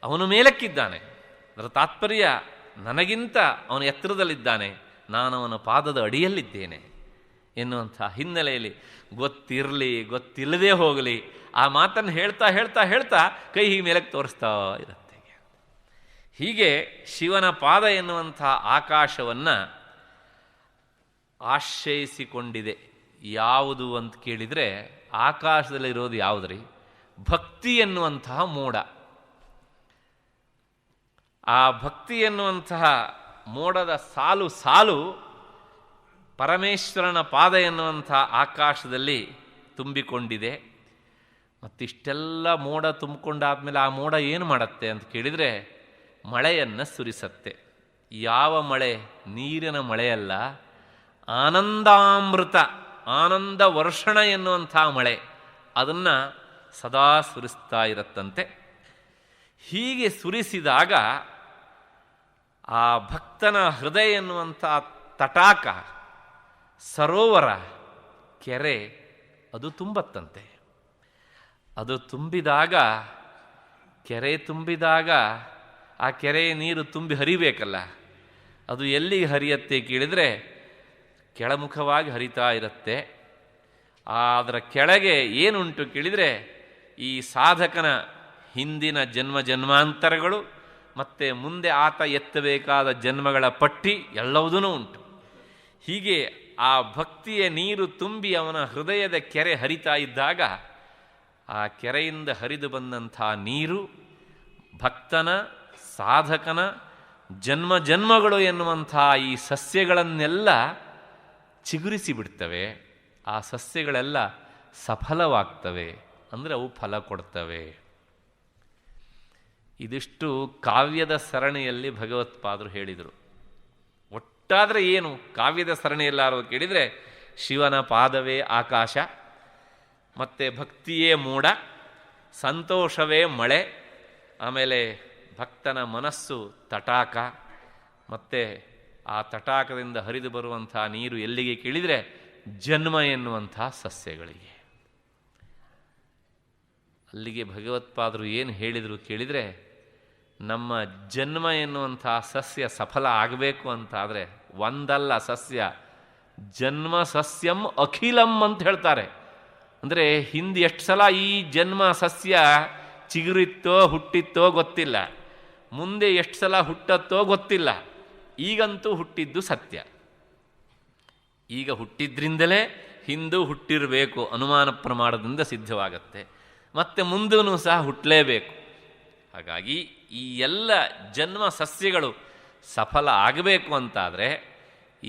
ಅವನು ಮೇಲಕ್ಕಿದ್ದಾನೆ. ಅದರ ತಾತ್ಪರ್ಯ ನನಗಿಂತ ಅವನು ಎತ್ತರದಲ್ಲಿದ್ದಾನೆ, ನಾನು ಅವನ ಪಾದದ ಅಡಿಯಲ್ಲಿದ್ದೇನೆ ಎನ್ನುವಂಥ ಹಿನ್ನೆಲೆಯಲ್ಲಿ ಗೊತ್ತಿರಲಿ ಗೊತ್ತಿಲ್ಲದೆ ಹೋಗಲಿ ಆ ಮಾತನ್ನು ಹೇಳ್ತಾ ಹೇಳ್ತಾ ಹೇಳ್ತಾ ಕೈ ಹೀಗೆ ಮೇಲಕ್ಕೆ ತೋರಿಸ್ತಾ ಇರುತ್ತೆ. ಹೀಗೆ ಶಿವನ ಪಾದ ಎನ್ನುವಂಥ ಆಕಾಶವನ್ನು ಆಶ್ರಯಿಸಿಕೊಂಡಿದೆ. ಯಾವುದು ಅಂತ ಕೇಳಿದರೆ ಆಕಾಶದಲ್ಲಿರೋದು ಯಾವುದ್ರಿ? ಭಕ್ತಿ ಎನ್ನುವಂತಹ ಮೋಡ. ಆ ಭಕ್ತಿ ಎನ್ನುವಂತಹ ಮೋಡದ ಸಾಲು ಸಾಲು ಪರಮೇಶ್ವರನ ಪಾದ ಎನ್ನುವಂಥ ಆಕಾಶದಲ್ಲಿ ತುಂಬಿಕೊಂಡಿದೆ. ಮತ್ತಿಷ್ಟೆಲ್ಲ ಮೋಡ ತುಂಬಿಕೊಂಡಾದ್ಮೇಲೆ ಆ ಮೋಡ ಏನು ಮಾಡುತ್ತೆ ಅಂತ ಕೇಳಿದರೆ ಮಳೆಯನ್ನು ಸುರಿಸತ್ತೆ. ಯಾವ ಮಳೆ? ನೀರಿನ ಮಳೆಯಲ್ಲ, ಆನಂದಾಮೃತ, ಆನಂದ ವರ್ಷಣ ಎನ್ನುವಂಥ ಮಳೆ. ಅದನ್ನು ಸದಾ ಸುರಿಸ್ತಾ ಇರತ್ತಂತೆ. ಹೀಗೆ ಸುರಿಸಿದಾಗ ಆ ಭಕ್ತನ ಹೃದಯ ಎನ್ನುವಂಥ ತಟಾಕ, ಸರೋವರ, ಕೆರೆ ಅದು ತುಂಬತ್ತಂತೆ. ಅದು ತುಂಬಿದಾಗ, ಕೆರೆ ತುಂಬಿದಾಗ ಆ ಕೆರೆಯ ನೀರು ತುಂಬಿ ಹರಿಬೇಕಲ್ಲ, ಅದು ಎಲ್ಲಿಗೆ ಹರಿಯತ್ತೆ ಕೇಳಿದರೆ ಕೆಳಮುಖವಾಗಿ ಹರಿತಾ ಇರುತ್ತೆ. ಅದರ ಕೆಳಗೆ ಏನುಂಟು ಕೇಳಿದರೆ ಈ ಸಾಧಕನ ಹಿಂದಿನ ಜನ್ಮ ಜನ್ಮಾಂತರಗಳು ಮತ್ತು ಮುಂದೆ ಆತ ಎತ್ತಬೇಕಾದ ಜನ್ಮಗಳ ಪಟ್ಟಿ ಎಲ್ಲವುದೂ ಉಂಟು. ಹೀಗೆ ಆ ಭಕ್ತಿಯ ನೀರು ತುಂಬಿ ಅವನ ಹೃದಯದ ಕೆರೆ ಹರಿತಾ ಇದ್ದಾಗ ಆ ಕೆರೆಯಿಂದ ಹರಿದು ಬಂದಂಥ ನೀರು ಭಕ್ತನ, ಸಾಧಕನ ಜನ್ಮ ಜನ್ಮಗಳು ಎನ್ನುವಂಥ ಈ ಸಸ್ಯಗಳನ್ನೆಲ್ಲ ಚಿಗುರಿಸಿ ಬಿಡ್ತವೆ. ಆ ಸಸ್ಯಗಳೆಲ್ಲ ಸಫಲವಾಗ್ತವೆ, ಅಂದರೆ ಅವು ಫಲ ಕೊಡ್ತವೆ. ಇದಿಷ್ಟು ಕಾವ್ಯದ ಸರಣಿಯಲ್ಲಿ ಭಗವತ್ಪಾದರು ಹೇಳಿದರು. ಒಟ್ಟಾದರೆ ಏನು ಕಾವ್ಯದ ಸರಣಿಯಲ್ಲಾರು ಕೇಳಿದರೆ ಶಿವನ ಪಾದವೇ ಆಕಾಶ, ಮತ್ತು ಭಕ್ತಿಯೇ ಮೋಡ, ಸಂತೋಷವೇ ಮಳೆ, ಆಮೇಲೆ ಭಕ್ತನ ಮನಸ್ಸು ತಟಾಕ, ಮತ್ತು ಆ ತಟಾಕದಿಂದ ಹರಿದು ಬರುವಂಥ ನೀರು ಎಲ್ಲಿಗೆ ಕೇಳಿದರೆ ಜನ್ಮ ಎನ್ನುವಂಥ ಸಸ್ಯಗಳಿಗೆ. ಅಲ್ಲಿಗೆ ಭಗವತ್ಪಾದರು ಏನು ಹೇಳಿದರು ಕೇಳಿದರೆ, ನಮ್ಮ ಜನ್ಮ ಎನ್ನುವಂಥ ಸಸ್ಯ ಸಫಲ ಆಗಬೇಕು ಅಂತಾದರೆ ಒಂದಲ್ಲ ಸಸ್ಯ, ಜನ್ಮ ಸಸ್ಯಂ ಅಖಿಲಂ ಅಂತ ಹೇಳ್ತಾರೆ. ಅಂದರೆ ಹಿಂದೆ ಎಷ್ಟು ಸಲ ಈ ಜನ್ಮ ಸಸ್ಯ ಚಿಗುರಿತ್ತೋ ಹುಟ್ಟಿತ್ತೋ ಗೊತ್ತಿಲ್ಲ, ಮುಂದೆ ಎಷ್ಟು ಸಲ ಹುಟ್ಟತ್ತೋ ಗೊತ್ತಿಲ್ಲ, ಈಗಂತೂ ಹುಟ್ಟಿದ್ದು ಸತ್ಯ. ಈಗ ಹುಟ್ಟಿದ್ರಿಂದಲೇ ಹಿಂದೂ ಹುಟ್ಟಿರಬೇಕು ಅನುಮಾನ ಪ್ರಮಾಣದಿಂದ ಸಿದ್ಧವಾಗತ್ತೆ, ಮತ್ತು ಮುಂದೂ ಸಹ ಹುಟ್ಟಲೇಬೇಕು. ಹಾಗಾಗಿ ಈ ಎಲ್ಲ ಜನ್ಮ ಸಸ್ಯಗಳು ಸಫಲ ಆಗಬೇಕು ಅಂತಾದರೆ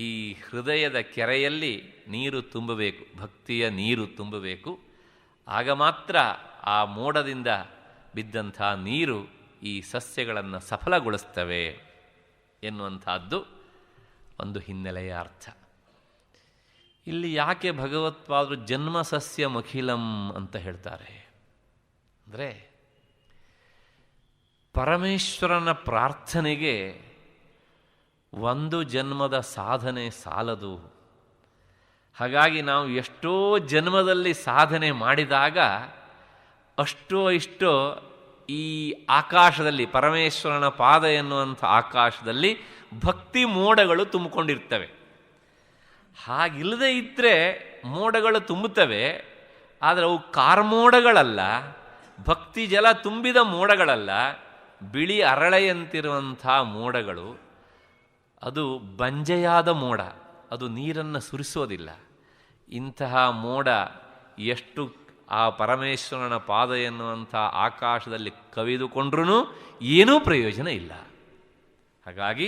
ಈ ಹೃದಯದ ಕೆರೆಯಲ್ಲಿ ನೀರು ತುಂಬಬೇಕು, ಭಕ್ತಿಯ ನೀರು ತುಂಬಬೇಕು. ಆಗ ಮಾತ್ರ ಆ ಮೋಡದಿಂದ ಬಿದ್ದಂಥ ನೀರು ಈ ಸಸ್ಯಗಳನ್ನು ಸಫಲಗೊಳಿಸ್ತವೆ ಎನ್ನುವಂಥದ್ದು ಒಂದು ಹಿನ್ನೆಲೆಯ ಅರ್ಥ. ಇಲ್ಲಿ ಯಾಕೆ ಭಗವತ್ಪಾದರು ಜನ್ಮ ಸಸ್ಯ ಮಖಿಲಂ ಅಂತ ಹೇಳ್ತಾರೆ ಅಂದರೆ, ಪರಮೇಶ್ವರನ ಪ್ರಾರ್ಥನೆಗೆ ಒಂದು ಜನ್ಮದ ಸಾಧನೆ ಸಾಲದು. ಹಾಗಾಗಿ ನಾವು ಎಷ್ಟೋ ಜನ್ಮದಲ್ಲಿ ಸಾಧನೆ ಮಾಡಿದಾಗ ಅಷ್ಟೋ ಇಷ್ಟೋ ಈ ಆಕಾಶದಲ್ಲಿ, ಪರಮೇಶ್ವರನ ಪಾದ ಎನ್ನುವಂಥ ಆಕಾಶದಲ್ಲಿ ಭಕ್ತಿ ಮೋಡಗಳು ತುಂಬಿಕೊಂಡಿರ್ತವೆ. ಹಾಗಿಲ್ಲದೆ ಇದ್ದರೆ ಮೋಡಗಳು ತುಂಬುತ್ತವೆ, ಆದರೆ ಅವು ಕಾರ್ಮೋಡಗಳಲ್ಲ, ಭಕ್ತಿ ಜಲ ತುಂಬಿದ ಮೋಡಗಳಲ್ಲ, ಬಿಳಿ ಅರಳೆಯಂತಿರುವಂಥ ಮೋಡಗಳು. ಅದು ಬಂಜೆಯಾದ ಮೋಡ, ಅದು ನೀರನ್ನು ಸುರಿಸೋದಿಲ್ಲ. ಇಂತಹ ಮೋಡ ಎಷ್ಟು ಆ ಪರಮೇಶ್ವರನ ಪಾದ ಎನ್ನುವಂಥ ಆಕಾಶದಲ್ಲಿ ಕವಿದುಕೊಂಡ್ರೂ ಏನೂ ಪ್ರಯೋಜನ ಇಲ್ಲ. ಹಾಗಾಗಿ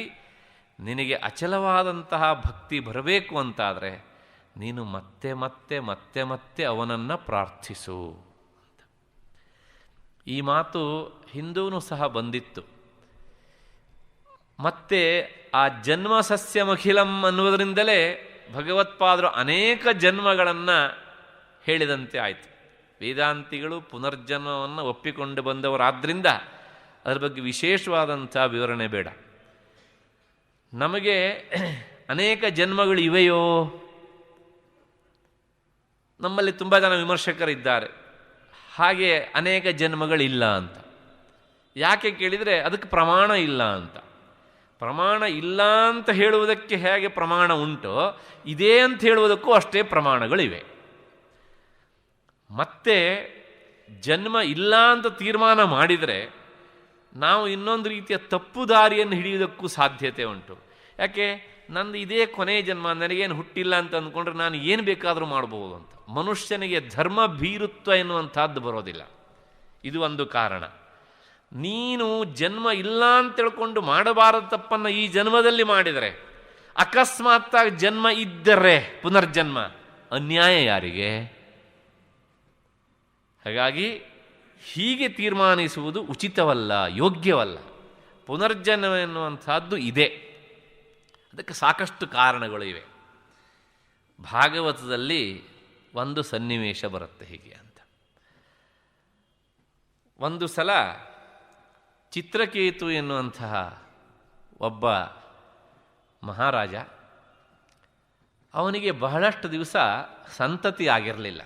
ನಿನಗೆ ಅಚಲವಾದಂತಹ ಭಕ್ತಿ ಬರಬೇಕು ಅಂತಾದರೆ ನೀನು ಮತ್ತೆ ಮತ್ತೆ ಮತ್ತೆ ಮತ್ತೆ ಅವನನ್ನು ಪ್ರಾರ್ಥಿಸು. ಈ ಮಾತು ಹಿಂದೂನೂ ಸಹ ಬಂದಿತ್ತು. ಮತ್ತೆ ಆ ಜನ್ಮ ಸಸ್ಯಮಖಿಲಂ ಅನ್ನುವುದರಿಂದಲೇ ಭಗವತ್ಪಾದರು ಅನೇಕ ಜನ್ಮಗಳನ್ನು ಹೇಳಿದಂತೆ ಆಯಿತು. ವೇದಾಂತಿಗಳು ಪುನರ್ಜನ್ಮವನ್ನು ಒಪ್ಪಿಕೊಂಡು ಬಂದವರಾದ್ದರಿಂದ ಅದರ ಬಗ್ಗೆ ವಿಶೇಷವಾದಂಥ ವಿವರಣೆ ಬೇಡ. ನಮಗೆ ಅನೇಕ ಜನ್ಮಗಳು ಇವೆಯೋ? ನಮ್ಮಲ್ಲಿ ತುಂಬ ಜನ ವಿಮರ್ಶಕರಿದ್ದಾರೆ ಹಾಗೆ ಅನೇಕ ಜನ್ಮಗಳಿಲ್ಲ ಅಂತ. ಯಾಕೆ ಕೇಳಿದರೆ ಅದಕ್ಕೆ ಪ್ರಮಾಣ ಇಲ್ಲ ಅಂತ. ಪ್ರಮಾಣ ಇಲ್ಲ ಅಂತ ಹೇಳುವುದಕ್ಕೆ ಹೇಗೆ ಪ್ರಮಾಣ ಉಂಟೋ, ಇದೇ ಅಂತ ಹೇಳುವುದಕ್ಕೂ ಅಷ್ಟೇ ಪ್ರಮಾಣಗಳಿವೆ. ಮತ್ತೆ ಜನ್ಮ ಇಲ್ಲ ಅಂತ ತೀರ್ಮಾನ ಮಾಡಿದರೆ ನಾವು ಇನ್ನೊಂದು ರೀತಿಯ ತಪ್ಪು ದಾರಿಯನ್ನು ಹಿಡಿಯುವುದಕ್ಕೂ ಸಾಧ್ಯತೆ ಉಂಟು. ಯಾಕೆ, ನಂದು ಇದೇ ಕೊನೆಯ ಜನ್ಮ, ನನಗೇನು ಹುಟ್ಟಿಲ್ಲ ಅಂತ ಅಂದ್ಕೊಂಡ್ರೆ ನಾನು ಏನು ಬೇಕಾದರೂ ಮಾಡ್ಬೋದು ಅಂತ. ಮನುಷ್ಯನಿಗೆ ಧರ್ಮ ಭೀರುತ್ವ ಎನ್ನುವಂಥದ್ದು ಬರೋದಿಲ್ಲ. ಇದು ಒಂದು ಕಾರಣ. ನೀನು ಜನ್ಮ ಇಲ್ಲ ಅಂತ ತಿಳ್ಕೊಂಡು ಮಾಡಬಾರದ ತಪ್ಪನ್ನು ಈ ಜನ್ಮದಲ್ಲಿ ಮಾಡಿದರೆ, ಅಕಸ್ಮಾತ್ತಾಗಿ ಜನ್ಮ ಇದ್ದರೆ ಪುನರ್ಜನ್ಮ, ಅನ್ಯಾಯ ಯಾರಿಗೆ? ಹಾಗಾಗಿ ಹೀಗೆ ತೀರ್ಮಾನಿಸುವುದು ಉಚಿತವಲ್ಲ, ಯೋಗ್ಯವಲ್ಲ. ಪುನರ್ಜನ್ಮ ಎನ್ನುವಂಥದ್ದು ಇದೆ, ಅದಕ್ಕೆ ಸಾಕಷ್ಟು ಕಾರಣಗಳು ಇವೆ. ಭಾಗವತದಲ್ಲಿ ಒಂದು ಸನ್ನಿವೇಶ ಬರುತ್ತೆ ಹೀಗೆ ಅಂತ. ಒಂದು ಸಲ ಚಿತ್ರಕೇತು ಎನ್ನುವಂತಹ ಒಬ್ಬ ಮಹಾರಾಜ, ಅವನಿಗೆ ಬಹಳಷ್ಟು ದಿವಸ ಸಂತತಿ ಆಗಿರಲಿಲ್ಲ.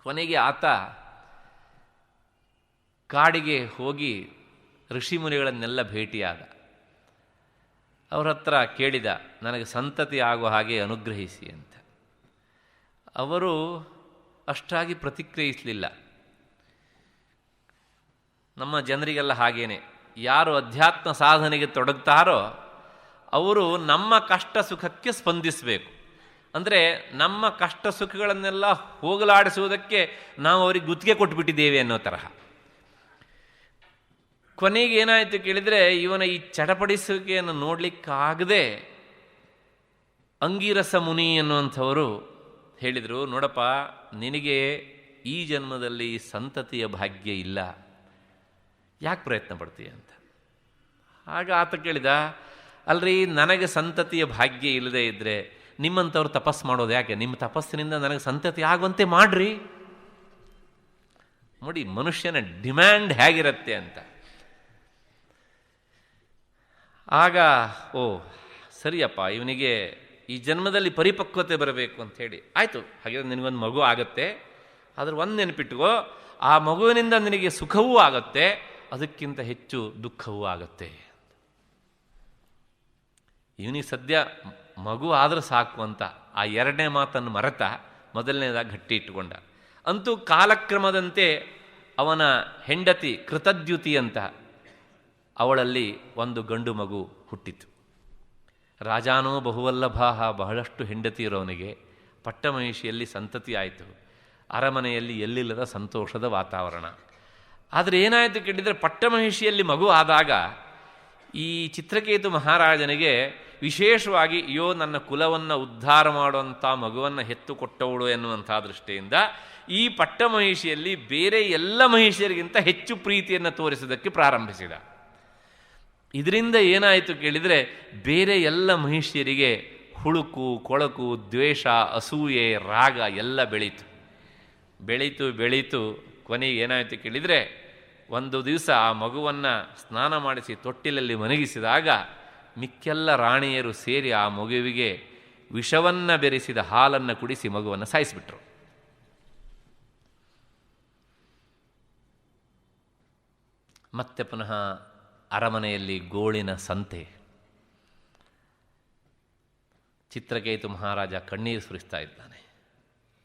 ಕೊನೆಗೆ ಆತ ಕಾಡಿಗೆ ಹೋಗಿ ಋಷಿಮುನಿಗಳನ್ನೆಲ್ಲ ಭೇಟಿಯಾದ. ಅವರ ಹತ್ರ ಕೇಳಿದ, ನನಗೆ ಸಂತತಿ ಆಗುವ ಹಾಗೆ ಅನುಗ್ರಹಿಸಿ ಅಂತ. ಅವರು ಅಷ್ಟಾಗಿ ಪ್ರತಿಕ್ರಿಯಿಸಲಿಲ್ಲ. ನಮ್ಮ ಜನರಿಗೆಲ್ಲ ಹಾಗೇನೆ, ಯಾರು ಅಧ್ಯಾತ್ಮ ಸಾಧನೆಗೆ ತೊಡಗ್ತಾರೋ ಅವರು ನಮ್ಮ ಕಷ್ಟ ಸುಖಕ್ಕೆ ಸ್ಪಂದಿಸಬೇಕು. ಅಂದರೆ ನಮ್ಮ ಕಷ್ಟ ಸುಖಗಳನ್ನೆಲ್ಲ ಹೋಗಲಾಡಿಸುವುದಕ್ಕೆ ನಾವು ಅವರಿಗೆ ಗುತ್ತಿಗೆ ಕೊಟ್ಟುಬಿಟ್ಟಿದ್ದೇವೆ ಅನ್ನೋ ತರಹ. ಕೊನೆಗೆ ಏನಾಯಿತು ಕೇಳಿದರೆ, ಇವನ ಈ ಚಟಪಡಿಸುವಿಕೆಯನ್ನು ನೋಡಲಿಕ್ಕಾಗದೆ ಅಂಗೀರಸ ಮುನಿ ಎನ್ನುವಂಥವರು ಹೇಳಿದರು, ನೋಡಪ್ಪ, ನಿನಗೆ ಈ ಜನ್ಮದಲ್ಲಿ ಸಂತತಿಯ ಭಾಗ್ಯ ಇಲ್ಲ, ಯಾಕೆ ಪ್ರಯತ್ನ ಪಡ್ತೀಯ ಅಂತ. ಆಗ ಆತ ಕೇಳಿದ, ಅಲ್ರಿ, ನನಗೆ ಸಂತತಿಯ ಭಾಗ್ಯ ಇಲ್ಲದೆ ಇದ್ದರೆ ನಿಮ್ಮಂಥವ್ರು ತಪಸ್ಸು ಮಾಡೋದು ಯಾಕೆ? ನಿಮ್ಮ ತಪಸ್ಸಿನಿಂದ ನನಗೆ ಸಂತತಿ ಆಗುವಂತೆ ಮಾಡ್ರಿ. ನೋಡಿ ಮನುಷ್ಯನ ಡಿಮ್ಯಾಂಡ್ ಹೇಗಿರುತ್ತೆ ಅಂತ. ಆಗ ಓ ಸರಿಯಪ್ಪ, ಇವನಿಗೆ ಈ ಜನ್ಮದಲ್ಲಿ ಪರಿಪಕ್ವತೆ ಬರಬೇಕು ಅಂಥೇಳಿ, ಆಯಿತು, ಹಾಗೆ ನಿನಗೊಂದು ಮಗು ಆಗುತ್ತೆ, ಅದ್ರ ಒಂದು ನೆನಪಿಟ್ಟುಕೋ, ಆ ಮಗುವಿನಿಂದ ನಿನಗೆ ಸುಖವೂ ಆಗುತ್ತೆ, ಅದಕ್ಕಿಂತ ಹೆಚ್ಚು ದುಃಖವೂ ಆಗುತ್ತೆ. ಇವನಿಗೆ ಸದ್ಯ ಮಗು ಆದರೂ ಸಾಕು ಅಂತ ಆ ಎರಡನೇ ಮಾತನ್ನು ಮರೆತ ಮೊದಲನೇದಾಗಿ ಗಟ್ಟಿ ಇಟ್ಟುಕೊಂಡ. ಅಂತೂ ಕಾಲಕ್ರಮದಂತೆ ಅವನ ಹೆಂಡತಿ ಕೃತದ್ಯುತಿ ಅಂತ, ಅವಳಲ್ಲಿ ಒಂದು ಗಂಡು ಮಗು ಹುಟ್ಟಿತು. ರಾಜಾನೋ ಬಹುವಲ್ಲಭಾಹ, ಬಹಳಷ್ಟು ಹೆಂಡತಿ ಇರೋವನಿಗೆ ಪಟ್ಟಮಹಿಷಿಯಲ್ಲಿ ಸಂತತಿ ಆಯಿತು. ಅರಮನೆಯಲ್ಲಿ ಎಲ್ಲಿಲ್ಲದ ಸಂತೋಷದ ವಾತಾವರಣ. ಆದರೆ ಏನಾಯಿತು ಕೇಳಿದರೆ, ಪಟ್ಟಮಹಿಷಿಯಲ್ಲಿ ಮಗು ಆದಾಗ ಈ ಚಿತ್ರಕೇತು ಮಹಾರಾಜನಿಗೆ ವಿಶೇಷವಾಗಿ, ಅಯ್ಯೋ ನನ್ನ ಕುಲವನ್ನು ಉದ್ಧಾರ ಮಾಡುವಂಥ ಮಗುವನ್ನು ಹೆತ್ತು ಕೊಟ್ಟವಳು ಎನ್ನುವಂಥ ದೃಷ್ಟಿಯಿಂದ ಈ ಪಟ್ಟಮಹಿಷಿಯಲ್ಲಿ ಬೇರೆ ಎಲ್ಲ ಮಹಿಷಿಯರಿಗಿಂತ ಹೆಚ್ಚು ಪ್ರೀತಿಯನ್ನು ತೋರಿಸುವುದಕ್ಕೆ ಪ್ರಾರಂಭಿಸಿದ. ಇದರಿಂದ ಏನಾಯಿತು ಕೇಳಿದರೆ, ಬೇರೆ ಎಲ್ಲ ಮಹಿಷಿಯರಿಗೆ ಹುಳುಕು, ಕೊಳಕು, ದ್ವೇಷ, ಅಸೂಯೆ, ರಾಗ ಎಲ್ಲ ಬೆಳೀತು. ಕೊನೆಗೆ ಏನಾಯಿತು ಕೇಳಿದರೆ, ಒಂದು ದಿವಸ ಆ ಮಗುವನ್ನು ಸ್ನಾನ ಮಾಡಿಸಿ ತೊಟ್ಟಿಲಲ್ಲಿ ಮಲಗಿಸಿದಾಗ ಮಿಕ್ಕೆಲ್ಲ ರಾಣಿಯರು ಸೇರಿ ಆ ಮಗುವಿಗೆ ವಿಷವನ್ನು ಬೆರೆಸಿದ ಹಾಲನ್ನು ಕುಡಿಸಿ ಮಗುವನ್ನು ಸಾಯಿಸಿಬಿಟ್ರು. ಮತ್ತೆ ಪುನಃ ಅರಮನೆಯಲ್ಲಿ ಗೋಳಿನ ಸಂತೆ. ಚಿತ್ರಕೇತು ಮಹಾರಾಜ ಕಣ್ಣೀರು ಸುರಿಸ್ತಾ ಇದ್ದಾನೆ.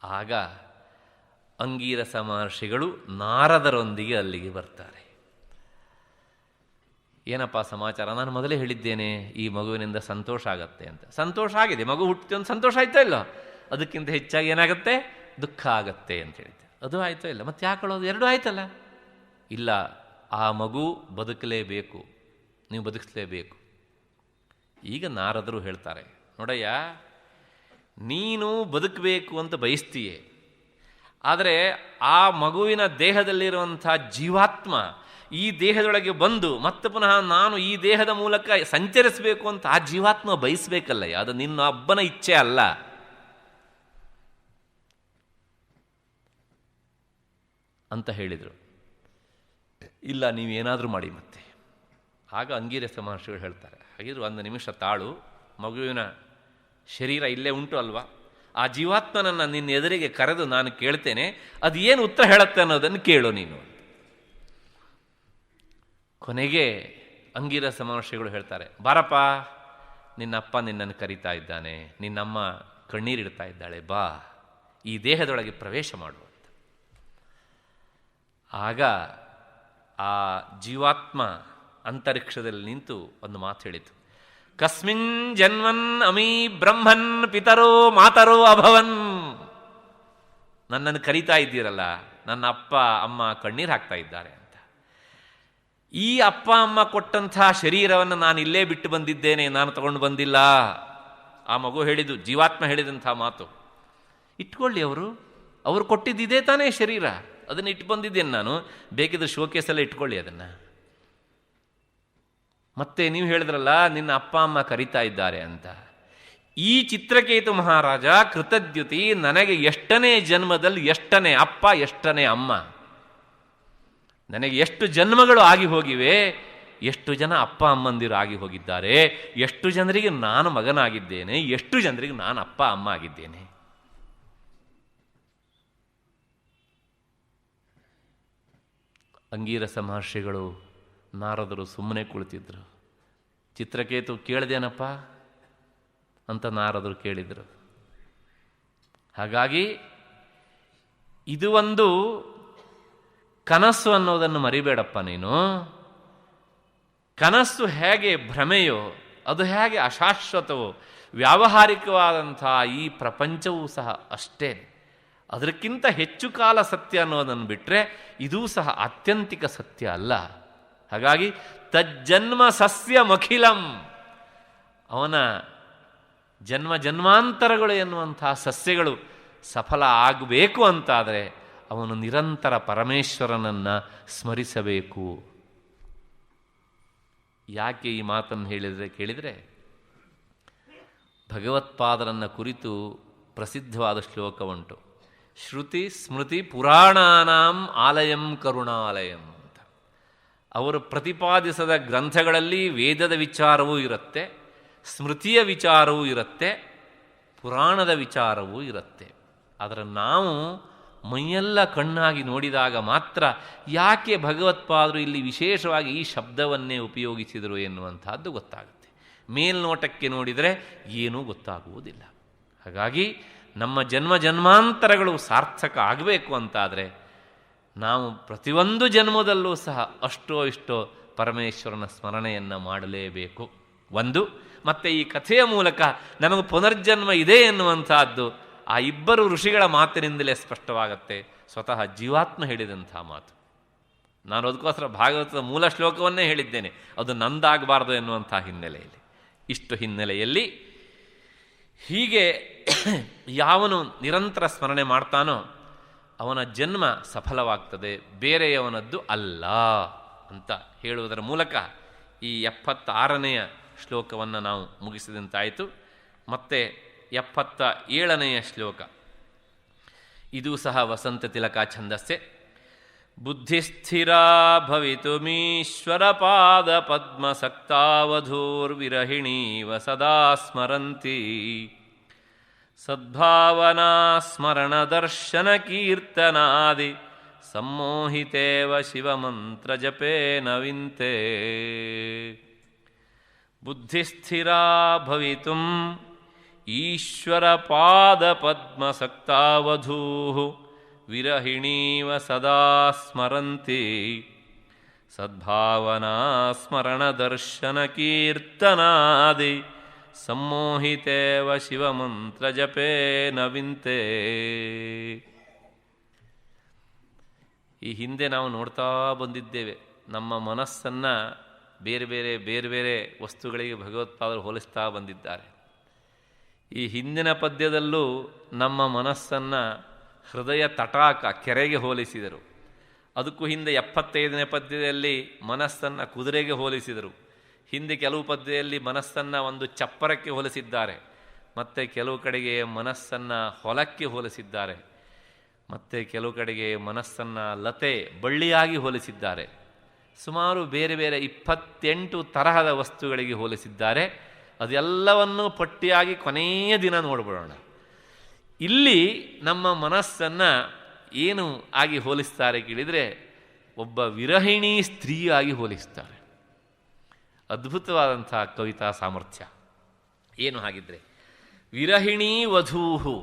ಆಗ ಅಂಗೀರಸ ಮಹರ್ಷಿಗಳು ನಾರದರೊಂದಿಗೆ ಅಲ್ಲಿಗೆ ಬರ್ತಾರೆ. ಏನಪ್ಪ ಸಮಾಚಾರ? ನಾನು ಮೊದಲೇ ಹೇಳಿದ್ದೇನೆ ಈ ಮಗುವಿನಿಂದ ಸಂತೋಷ ಆಗತ್ತೆ ಅಂತ. ಸಂತೋಷ ಆಗಿದೆ, ಮಗು ಹುಟ್ಟಿ ಒಂದು ಸಂತೋಷ ಆಯ್ತಾ ಇಲ್ಲ, ಅದಕ್ಕಿಂತ ಹೆಚ್ಚಾಗಿ ಏನಾಗುತ್ತೆ, ದುಃಖ ಆಗತ್ತೆ ಅಂತ ಹೇಳಿದ್ದೆ. ಅದು ಆಯ್ತೋ ಇಲ್ಲ, ಮತ್ತೆ ಯಾಕೆ ಹೇಳೋದು? ಎರಡೂ ಆಯ್ತಲ್ಲ. ಇಲ್ಲ, ಆ ಮಗು ಬದುಕಲೇಬೇಕು, ನೀವು ಬದುಕಿಸಲೇಬೇಕು. ಈಗ ನಾರದರು ಹೇಳ್ತಾರೆ, ನೋಡಯ್ಯ, ನೀನು ಬದುಕಬೇಕು ಅಂತ ಬಯಸ್ತೀಯೇ, ಆದರೆ ಆ ಮಗುವಿನ ದೇಹದಲ್ಲಿರುವಂಥ ಜೀವಾತ್ಮ ಈ ದೇಹದೊಳಗೆ ಬಂದು ಮತ್ತೆ ಪುನಃ ನಾನು ಈ ದೇಹದ ಮೂಲಕ ಸಂಚರಿಸಬೇಕು ಅಂತ ಆ ಜೀವಾತ್ಮ ಬಯಸಬೇಕಲ್ಲ, ಅದು ನಿನ್ನ ಒಬ್ಬನ ಇಚ್ಛೆ ಅಲ್ಲ. ಅಂತ ಹೇಳಿದರು. ಇಲ್ಲ, ನೀವೇನಾದರೂ ಮಾಡಿ ಮತ್ತೆ. ಆಗ ಅಂಗೀರಸ ಮಹರ್ಷಿಗಳು ಹೇಳ್ತಾರೆ, ಹಾಗಿದ್ರು ಒಂದು ನಿಮಿಷ ತಾಳು, ಮಗುವಿನ ಶರೀರ ಇಲ್ಲೇ ಉಂಟು ಅಲ್ವಾ, ಆ ಜೀವಾತ್ಮನನ್ನು ನಿನ್ನ ಎದುರಿಗೆ ಕರೆದು ನಾನು ಕೇಳ್ತೇನೆ, ಅದು ಏನು ಉತ್ತರ ಹೇಳುತ್ತೆ ಅನ್ನೋದನ್ನು ಕೇಳು ನೀನು. ಕೊನೆಗೆ ಅಂಗೀರಸ ಮಹರ್ಷಿಗಳು ಹೇಳ್ತಾರೆ, ಬಾರಪ್ಪ, ನಿನ್ನಪ್ಪ ನಿನ್ನನ್ನು ಕರೀತಾ ಇದ್ದಾನೆ, ನಿನ್ನಮ್ಮ ಕಣ್ಣೀರಿಡ್ತಾ ಇದ್ದಾಳೆ, ಬಾ ಈ ದೇಹದೊಳಗೆ ಪ್ರವೇಶ ಮಾಡು ಅಂತ. ಆಗ ಆ ಜೀವಾತ್ಮ ಅಂತರಿಕ್ಷದಲ್ಲಿ ನಿಂತು ಒಂದು ಮಾತು ಹೇಳಿತು, ಕಸ್ಮಿನ್ ಜನ್ಮನ್ ಅಮೀ ಬ್ರಹ್ಮನ್ ಪಿತರೋ ಮಾತರೋ ಅಭವನ್. ನನ್ನನ್ನು ಕರೀತಾ ಇದ್ದೀರಲ್ಲ, ನನ್ನ ಅಪ್ಪ ಅಮ್ಮ ಕಣ್ಣೀರು ಹಾಕ್ತಾ ಇದ್ದಾರೆ ಅಂತ. ಈ ಅಪ್ಪ ಅಮ್ಮ ಕೊಟ್ಟಂಥ ಶರೀರವನ್ನು ನಾನು ಇಲ್ಲೇ ಬಿಟ್ಟು ಬಂದಿದ್ದೇನೆ, ನಾನು ತಗೊಂಡು ಬಂದಿಲ್ಲ. ಆ ಮಗು ಹೇಳಿದ್ದು, ಜೀವಾತ್ಮ ಹೇಳಿದಂಥ ಮಾತು. ಇಟ್ಕೊಳ್ಳಿ, ಅವರು ಕೊಟ್ಟಿದ್ದಿದೆ ತಾನೇ ಶರೀರ, ಅದನ್ನು ಇಟ್ಟು ಬಂದಿದ್ದೇನೆ ನಾನು, ಬೇಕಿದ್ರೆ ಶೋಕೇಸೆಲ್ಲ ಇಟ್ಕೊಳ್ಳಿ ಅದನ್ನು. ಮತ್ತೆ ನೀವು ಹೇಳಿದ್ರಲ್ಲ ನಿನ್ನ ಅಪ್ಪ ಅಮ್ಮ ಕರೀತಾ ಇದ್ದಾರೆ ಅಂತ. ಈ ಚಿತ್ರಕೇತು ಮಹಾರಾಜ ಕೃತದ್ಯುತಿ ನನಗೆ ಎಷ್ಟನೇ ಜನ್ಮದಲ್ಲಿ ಎಷ್ಟನೇ ಅಪ್ಪ ಎಷ್ಟನೇ ಅಮ್ಮ, ನನಗೆ ಎಷ್ಟು ಜನ್ಮಗಳು ಆಗಿ ಹೋಗಿವೆ, ಎಷ್ಟು ಜನ ಅಪ್ಪ ಅಮ್ಮಂದಿರು ಆಗಿ ಹೋಗಿದ್ದಾರೆ, ಎಷ್ಟು ಜನರಿಗೆ ನಾನು ಮಗನಾಗಿದ್ದೇನೆ, ಎಷ್ಟು ಜನರಿಗೆ ನಾನು ಅಪ್ಪ ಅಮ್ಮ ಆಗಿದ್ದೇನೆ. ಅಂಗೀರಸ ಮಹರ್ಷಿಗಳು ನಾರದರು ಸುಮ್ಮನೆ ಕುಳಿತಿದ್ರು. ಚಿತ್ರಕೇತು ಕೇಳಿದೇನಪ್ಪ ಅಂತ ನಾರದರು ಕೇಳಿದರು. ಹಾಗಾಗಿ ಇದು ಒಂದು ಕನಸು ಅನ್ನೋದನ್ನು ಮರಿಬೇಡಪ್ಪ ನೀನು. ಕನಸು ಹೇಗೆ ಭ್ರಮೆಯೋ, ಅದು ಹೇಗೆ ಅಶಾಶ್ವತವೋ, ವ್ಯಾವಹಾರಿಕವಾದಂಥ ಈ ಪ್ರಪಂಚವೂ ಸಹ ಅಷ್ಟೇ. ಅದಕ್ಕಿಂತ ಹೆಚ್ಚು ಕಾಲ ಸತ್ಯ ಅನ್ನೋದನ್ನು ಬಿಟ್ಟರೆ ಇದೂ ಸಹ ಆತ್ಯಂತಿಕ ಸತ್ಯ ಅಲ್ಲ. ಹಾಗಾಗಿ ತಜ್ಜನ್ಮ ಸಸ್ಯಮಖಿಲಂ, ಅವನ ಜನ್ಮ ಜನ್ಮಾಂತರಗಳು ಎನ್ನುವಂಥ ಸಸ್ಯಗಳು ಸಫಲ ಆಗಬೇಕು ಅಂತಾದರೆ ಅವನು ನಿರಂತರ ಪರಮೇಶ್ವರನನ್ನು ಸ್ಮರಿಸಬೇಕು. ಯಾಕೆ ಈ ಮಾತನ್ನು ಕೇಳಿದರೆ ಭಗವತ್ಪಾದರನ್ನು ಕುರಿತು ಪ್ರಸಿದ್ಧವಾದ ಶ್ಲೋಕ ಉಂಟು, ಶ್ರುತಿ ಸ್ಮೃತಿ ಪುರಾಣಾನಾಂ ಆಲಯಂ ಕರುಣಾಲಯಂ ಅಂತ. ಅವರು ಪ್ರತಿಪಾದಿಸದ ಗ್ರಂಥಗಳಲ್ಲಿ ವೇದದ ವಿಚಾರವೂ ಇರುತ್ತೆ, ಸ್ಮೃತಿಯ ವಿಚಾರವೂ ಇರುತ್ತೆ, ಪುರಾಣದ ವಿಚಾರವೂ ಇರುತ್ತೆ. ಆದರೆ ನಾವು ಮೈಯೆಲ್ಲ ಕಣ್ಣಾಗಿ ನೋಡಿದಾಗ ಮಾತ್ರ ಯಾಕೆ ಭಗವತ್ಪಾದರು ಇಲ್ಲಿ ವಿಶೇಷವಾಗಿ ಈ ಶಬ್ದವನ್ನೇ ಉಪಯೋಗಿಸಿದರು ಎನ್ನುವಂಥದ್ದು ಗೊತ್ತಾಗುತ್ತೆ. ಮೇಲ್ನೋಟಕ್ಕೆ ನೋಡಿದರೆ ಏನೂ ಗೊತ್ತಾಗುವುದಿಲ್ಲ. ಹಾಗಾಗಿ ನಮ್ಮ ಜನ್ಮ ಜನ್ಮಾಂತರಗಳು ಸಾರ್ಥಕ ಆಗಬೇಕು ಅಂತಾದರೆ ನಾವು ಪ್ರತಿಯೊಂದು ಜನ್ಮದಲ್ಲೂ ಸಹ ಅಷ್ಟೋ ಇಷ್ಟೋ ಪರಮೇಶ್ವರನ ಸ್ಮರಣೆಯನ್ನು ಮಾಡಲೇಬೇಕು. ಒಂದು, ಮತ್ತು ಈ ಕಥೆಯ ಮೂಲಕ ನಮಗೆ ಪುನರ್ಜನ್ಮ ಇದೆ ಎನ್ನುವಂಥದ್ದು ಆ ಇಬ್ಬರು ಋಷಿಗಳ ಮಾತಿನಿಂದಲೇ ಸ್ಪಷ್ಟವಾಗತ್ತೆ, ಸ್ವತಃ ಜೀವಾತ್ಮ ಹೇಳಿದಂಥ ಮಾತು. ನಾನು ಅದಕ್ಕೋಸ್ಕರ ಭಾಗವತದ ಮೂಲ ಶ್ಲೋಕವನ್ನೇ ಹೇಳಿದ್ದೇನೆ, ಅದು ನಂದಾಗಬಾರ್ದು ಎನ್ನುವಂಥ ಹಿನ್ನೆಲೆಯಲ್ಲಿ. ಇಷ್ಟು ಹಿನ್ನೆಲೆಯಲ್ಲಿ ಹೀಗೆ ಯಾವನು ನಿರಂತರ ಸ್ಮರಣೆ ಮಾಡ್ತಾನೋ ಅವನ ಜನ್ಮ ಸಫಲವಾಗ್ತದೆ, ಬೇರೆಯವನದ್ದು ಅಲ್ಲ ಅಂತ ಹೇಳುವುದರ ಮೂಲಕ ಈ 76ನೆಯ ಶ್ಲೋಕವನ್ನು ನಾವು ಮುಗಿಸಿದಂತಾಯಿತು. ಮತ್ತೆ 77ನೆಯ ಶ್ಲೋಕ, ಇದೂ ಸಹ ವಸಂತ ತಿಲಕ ಛಂದಸ್ಸೆ. ಬುದ್ಧಿಸ್ಥಿರಾ ಭವಿತುಮೀಶ್ವರ ಪಾದ ಪದ್ಮಸಕ್ತಾವಧೂರ್ವಿರಹಿಣೀವ ಸದಾ ಸ್ಮರಂತಿ ಸದ್ಭಾವನಾ ಸ್ಮರಣ ದರ್ಶನ ಕೀರ್ತನಾದಿ ಸಮ್ಮೋಹಿತೇವ ಶಿವಮಂತ್ರ ಜಪೇನ ವಿಂತೆ. ಬುದ್ಧಿಸ್ಥಿರಾ ಭವಿತುಂ ಈಶ್ವರ ಪಾದ ಪದ್ಮಸಕ್ತಾವಧೂ ವಿರಹಿಣೀವ ಸದಾ ಸ್ಮರಂತಿ ಸದ್ಭಾವನಾ ಸ್ಮರಣ ದರ್ಶನ ಕೀರ್ತನಾದಿ ಸಮ್ಮೋಹಿತೇವ ಶಿವಮಂತ್ರ ಜಪೇನ ವಿಂತೆ. ಈ ಹಿಂದೆ ನಾವು ನೋಡ್ತಾ ಬಂದಿದ್ದೇವೆ, ನಮ್ಮ ಮನಸ್ಸನ್ನು ಬೇರೆ ಬೇರೆ ವಸ್ತುಗಳಿಗೆ ಭಗವತ್ಪಾದರು ಹೋಲಿಸ್ತಾ ಬಂದಿದ್ದಾರೆ. ಈ ಹಿಂದಿನ ಪದ್ಯದಲ್ಲೂ ನಮ್ಮ ಮನಸ್ಸನ್ನು ಹೃದಯ ತಟಾಕ ಕೆರೆಗೆ ಹೋಲಿಸಿದರು. ಅದಕ್ಕೂ ಹಿಂದೆ 75ನೇ ಪದ್ಯದಲ್ಲಿ ಮನಸ್ಸನ್ನು ಕುದುರೆಗೆ ಹೋಲಿಸಿದರು. ಹಿಂದೆ ಕೆಲವು ಪದ್ಯದಲ್ಲಿ ಮನಸ್ಸನ್ನು ಒಂದು ಚಪ್ಪರಕ್ಕೆ ಹೋಲಿಸಿದ್ದಾರೆ, ಮತ್ತು ಕೆಲವು ಕಡೆಗೆ ಮನಸ್ಸನ್ನು ಹೊಲಕ್ಕೆ ಹೋಲಿಸಿದ್ದಾರೆ, ಮತ್ತು ಕೆಲವು ಕಡೆಗೆ ಮನಸ್ಸನ್ನು ಲತೆ ಬಳ್ಳಿಯಾಗಿ ಹೋಲಿಸಿದ್ದಾರೆ. ಸುಮಾರು ಬೇರೆ ಬೇರೆ 28 ತರಹದ ವಸ್ತುಗಳಿಗೆ ಹೋಲಿಸಿದ್ದಾರೆ. ಅದೆಲ್ಲವನ್ನೂ ಪಟ್ಟಿಯಾಗಿ ಕೊನೆಯ ದಿನ ನೋಡ್ಬಿಡೋಣ. ಇಲ್ಲಿ ನಮ್ಮ ಮನಸ್ಸನ್ನು ಏನು ಆಗಿ ಹೋಲಿಸ್ತಾರೆ ಕೇಳಿದರೆ, ಒಬ್ಬ ವಿರಹಿಣಿ ಸ್ತ್ರೀಯಾಗಿ ಹೋಲಿಸ್ತಾರೆ. ಅದ್ಭುತವಾದಂಥ ಕವಿತಾ ಸಾಮರ್ಥ್ಯ. ಏನು ಹಾಗಿದ್ರೆ, ವಿರಹಿಣೀ ವಧೂಹು,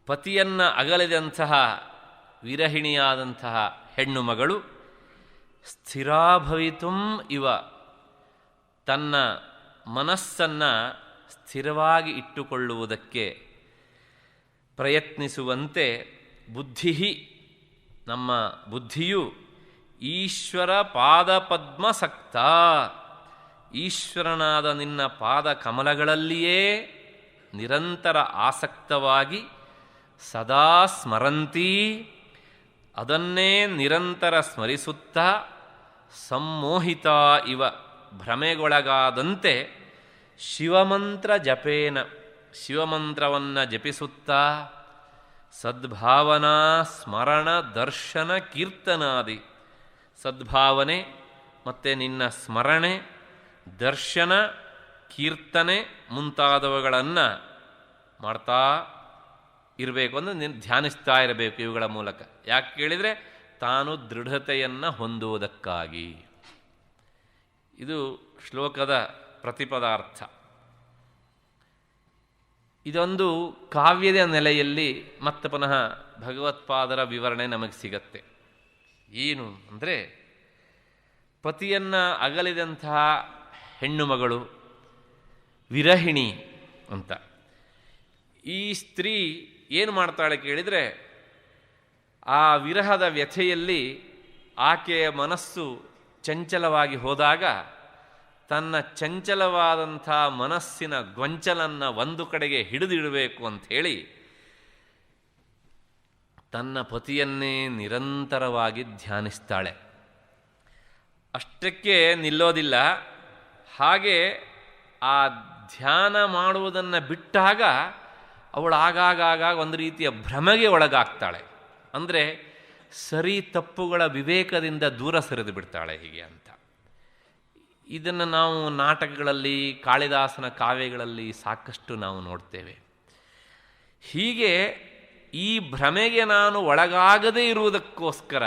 ಪತಿಯನ್ನು ಅಗಲಿದಂತಹ ವಿರಹಿಣಿಯಾದಂತಹ ಹೆಣ್ಣು ಮಗಳು, ಸ್ಥಿರಾಭವಿತುಂ ಇವ, ತನ್ನ ಮನಸ್ಸನ್ನು ಸ್ಥಿರವಾಗಿ ಇಟ್ಟುಕೊಳ್ಳುವುದಕ್ಕೆ ಪ್ರಯತ್ನಿಸುವಂತೆ ಬುದ್ಧಿ, ನಮ್ಮ ಬುದ್ಧಿಯು ಈಶ್ವರ ಪಾದಪದ್ಮಸಕ್ತ, ಈಶ್ವರನಾದ ನಿನ್ನ ಪಾದ ಕಮಲಗಳಲ್ಲಿಯೇ ನಿರಂತರ ಆಸಕ್ತವಾಗಿ ಸದಾ ಸ್ಮರಂತಿ, ಅದನ್ನೇ ನಿರಂತರ ಸ್ಮರಿಸುತ್ತಾ ಸಮ್ಮೋಹಿತ ಇವ, ಭ್ರಮೆಗೊಳಗಾದಂತೆ ಶಿವಮಂತ್ರ ಜಪೇನ, ಶಿವಮಂತ್ರವನ್ನು ಜಪಿಸುತ್ತಾ ಸದ್ಭಾವನಾ ಸ್ಮರಣ ದರ್ಶನ ಕೀರ್ತನಾದಿ, ಸದ್ಭಾವನೆ ಮತ್ತು ನಿನ್ನ ಸ್ಮರಣೆ, ದರ್ಶನ, ಕೀರ್ತನೆ ಮುಂತಾದವುಗಳನ್ನು ಮಾಡ್ತಾ ಇರಬೇಕು, ಅಂದರೆ ಧ್ಯಾನಿಸ್ತಾ ಇರಬೇಕು ಇವುಗಳ ಮೂಲಕ. ಯಾಕೆ ಕೇಳಿದರೆ, ತಾನು ದೃಢತೆಯನ್ನು ಹೊಂದುವುದಕ್ಕಾಗಿ. ಇದು ಶ್ಲೋಕದ ಪ್ರತಿಪದಾರ್ಥ. ಇದೊಂದು ಕಾವ್ಯದ ನೆಲೆಯಲ್ಲಿ ಮತ್ತೆ ಪುನಃ ಭಗವತ್ಪಾದರ ವಿವರಣೆ ನಮಗೆ ಸಿಗತ್ತೆ. ಏನು ಅಂದರೆ, ಪತಿಯನ್ನು ಅಗಲಿದಂತಹ ಹೆಣ್ಣು ಮಗಳು ವಿರಹಿಣಿ ಅಂತ. ಈ ಸ್ತ್ರೀ ಏನು ಮಾಡ್ತಾಳೆ ಕೇಳಿದರೆ, ಆ ವಿರಹದ ವ್ಯಥೆಯಲ್ಲಿ ಆಕೆಯ ಮನಸ್ಸು ಚಂಚಲವಾಗಿ ಹೋದಾಗ ತನ್ನ ಚಂಚಲವಾದಂಥ ಮನಸ್ಸಿನ ಗೊಂಚಲನ್ನು ಒಂದು ಕಡೆಗೆ ಹಿಡಿದಿಡಬೇಕು ಅಂಥೇಳಿ ತನ್ನ ಪತಿಯನ್ನೇ ನಿರಂತರವಾಗಿ ಧ್ಯಾನಿಸ್ತಾಳೆ. ಅಷ್ಟಕ್ಕೆ ನಿಲ್ಲೋದಿಲ್ಲ. ಹಾಗೆ ಆ ಧ್ಯಾನ ಮಾಡುವುದನ್ನು ಬಿಟ್ಟಾಗ ಅವಳು ಆಗಾಗ ಒಂದು ರೀತಿಯ ಭ್ರಮೆಗೆ ಒಳಗಾಗ್ತಾಳೆ. ಅಂದರೆ ಸರಿ ತಪ್ಪುಗಳ ವಿವೇಕದಿಂದ ದೂರ ಸರಿದು ಬಿಡ್ತಾಳೆ ಹೀಗೆ ಅಂತ. ಇದನ್ನು ನಾವು ನಾಟಕಗಳಲ್ಲಿ, ಕಾಳಿದಾಸನ ಕಾವ್ಯಗಳಲ್ಲಿ ಸಾಕಷ್ಟು ನಾವು ನೋಡ್ತೇವೆ. ಹೀಗೆ ಈ ಭ್ರಮೆಗೆ ನಾನು ಒಳಗಾಗದೇ ಇರುವುದಕ್ಕೋಸ್ಕರ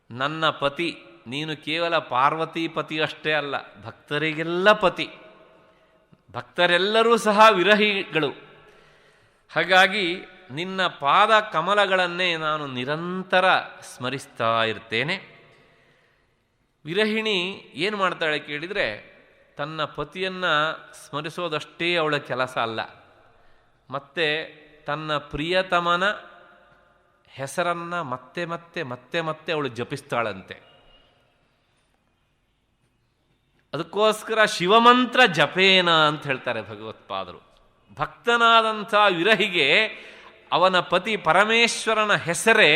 ನನ್ನ ಪತಿ, ನೀನು ಕೇವಲ ಪಾರ್ವತಿ ಪತಿ ಅಷ್ಟೇ ಅಲ್ಲ, ಭಕ್ತರಿಗೆಲ್ಲ ಪತಿ, ಭಕ್ತರೆಲ್ಲರೂ ಸಹ ವಿರಹಿಗಳು. ಹಾಗಾಗಿ ನಿನ್ನ ಪಾದ ಕಮಲಗಳನ್ನೇ ನಾನು ನಿರಂತರ ಸ್ಮರಿಸ್ತಾ ಇರ್ತೇನೆ. ವಿರಹಿಣಿ ಏನು ಮಾಡ್ತಾಳೆ ಕೇಳಿದರೆ, ತನ್ನ ಪತಿಯನ್ನು ಸ್ಮರಿಸೋದಷ್ಟೇ ಅವಳ ಕೆಲಸ ಅಲ್ಲ, ಮತ್ತೆ ತನ್ನ ಪ್ರಿಯತಮನ ಹೆಸರನ್ನು ಮತ್ತೆ ಮತ್ತೆ ಮತ್ತೆ ಮತ್ತೆ ಅವಳು ಜಪಿಸ್ತಾಳಂತೆ. ಅದಕ್ಕೋಸ್ಕರ ಶಿವಮಂತ್ರ ಜಪೇನ ಅಂತ ಹೇಳ್ತಾರೆ ಭಗವತ್ಪಾದರು. ಭಕ್ತನಾದಂಥ ವಿರಹಿಗೆ ಅವನ ಪತಿ ಪರಮೇಶ್ವರನ ಹೆಸರೇ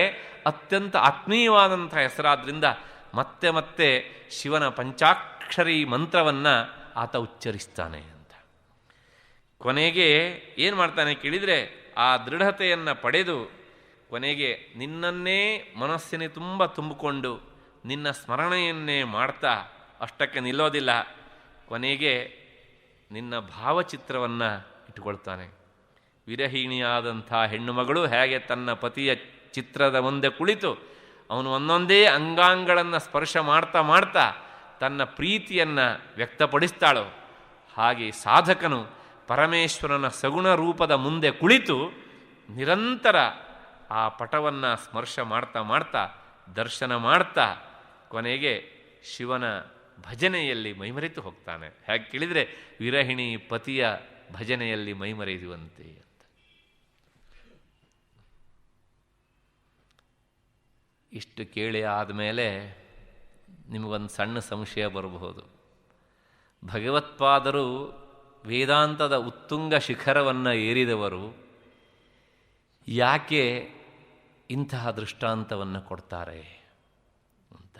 ಅತ್ಯಂತ ಆತ್ಮೀಯವಾದಂಥ ಹೆಸರಾದ್ರಿಂದ ಮತ್ತೆ ಮತ್ತೆ ಶಿವನ ಪಂಚಾಕ್ಷರಿ ಮಂತ್ರವನ್ನು ಆತ ಉಚ್ಚರಿಸ್ತಾನೆ ಅಂತ. ಕೊನೆಗೆ ಏನು ಮಾಡ್ತಾನೆ ಕೇಳಿದರೆ, ಆ ದೃಢತೆಯನ್ನು ಪಡೆದು ಕೊನೆಗೆ ನಿನ್ನನ್ನೇ ಮನಸ್ಸಿನ ತುಂಬ ತುಂಬಿಕೊಂಡು ನಿನ್ನ ಸ್ಮರಣೆಯನ್ನೇ ಮಾಡ್ತಾ ಅಷ್ಟಕ್ಕೆ ನಿಲ್ಲೋದಿಲ್ಲ. ಕೊನೆಗೆ ನಿನ್ನ ಭಾವಚಿತ್ರವನ್ನು ಇಟ್ಟುಕೊಳ್ತಾನೆ. ವಿರಹಿಣಿಯಾದಂಥ ಹೆಣ್ಣು ಮಗಳು ಹೇಗೆ ತನ್ನ ಪತಿಯ ಚಿತ್ರದ ಮುಂದೆ ಕುಳಿತು ಅವನು ಒಂದೊಂದೇ ಅಂಗಾಂಗಗಳನ್ನು ಸ್ಪರ್ಶ ಮಾಡ್ತಾ ಮಾಡ್ತಾ ತನ್ನ ಪ್ರೀತಿಯನ್ನು ವ್ಯಕ್ತಪಡಿಸ್ತಾಳೋ, ಹಾಗೆ ಸಾಧಕನು ಪರಮೇಶ್ವರನ ಸಗುಣ ರೂಪದ ಮುಂದೆ ಕುಳಿತು ನಿರಂತರ ಆ ಪಟವನ್ನು ಸ್ಪರ್ಶ ಮಾಡ್ತಾ ಮಾಡ್ತಾ ದರ್ಶನ ಮಾಡ್ತಾ ಕೊನೆಗೆ ಶಿವನ ಭಜನೆಯಲ್ಲಿ ಮೈಮರೆತು ಹೋಗ್ತಾನೆ. ಹೇಗೆ ಕೇಳಿದರೆ, ವಿರಹಿಣಿ ಪತಿಯ ಭಜನೆಯಲ್ಲಿ ಮೈಮರೆಯುವಂತೆ ಅಂತ. ಇಷ್ಟು ಕೇಳಿ ಆದಮೇಲೆ ನಿಮಗೊಂದು ಸಣ್ಣ ಸಂಶಯ ಬರಬಹುದು. ಭಗವತ್ಪಾದರು ವೇದಾಂತದ ಉತ್ತುಂಗ ಶಿಖರವನ್ನು ಏರಿದವರು, ಯಾಕೆ ಇಂತಹ ದೃಷ್ಟಾಂತವನ್ನು ಕೊಡ್ತಾರೆ ಅಂತ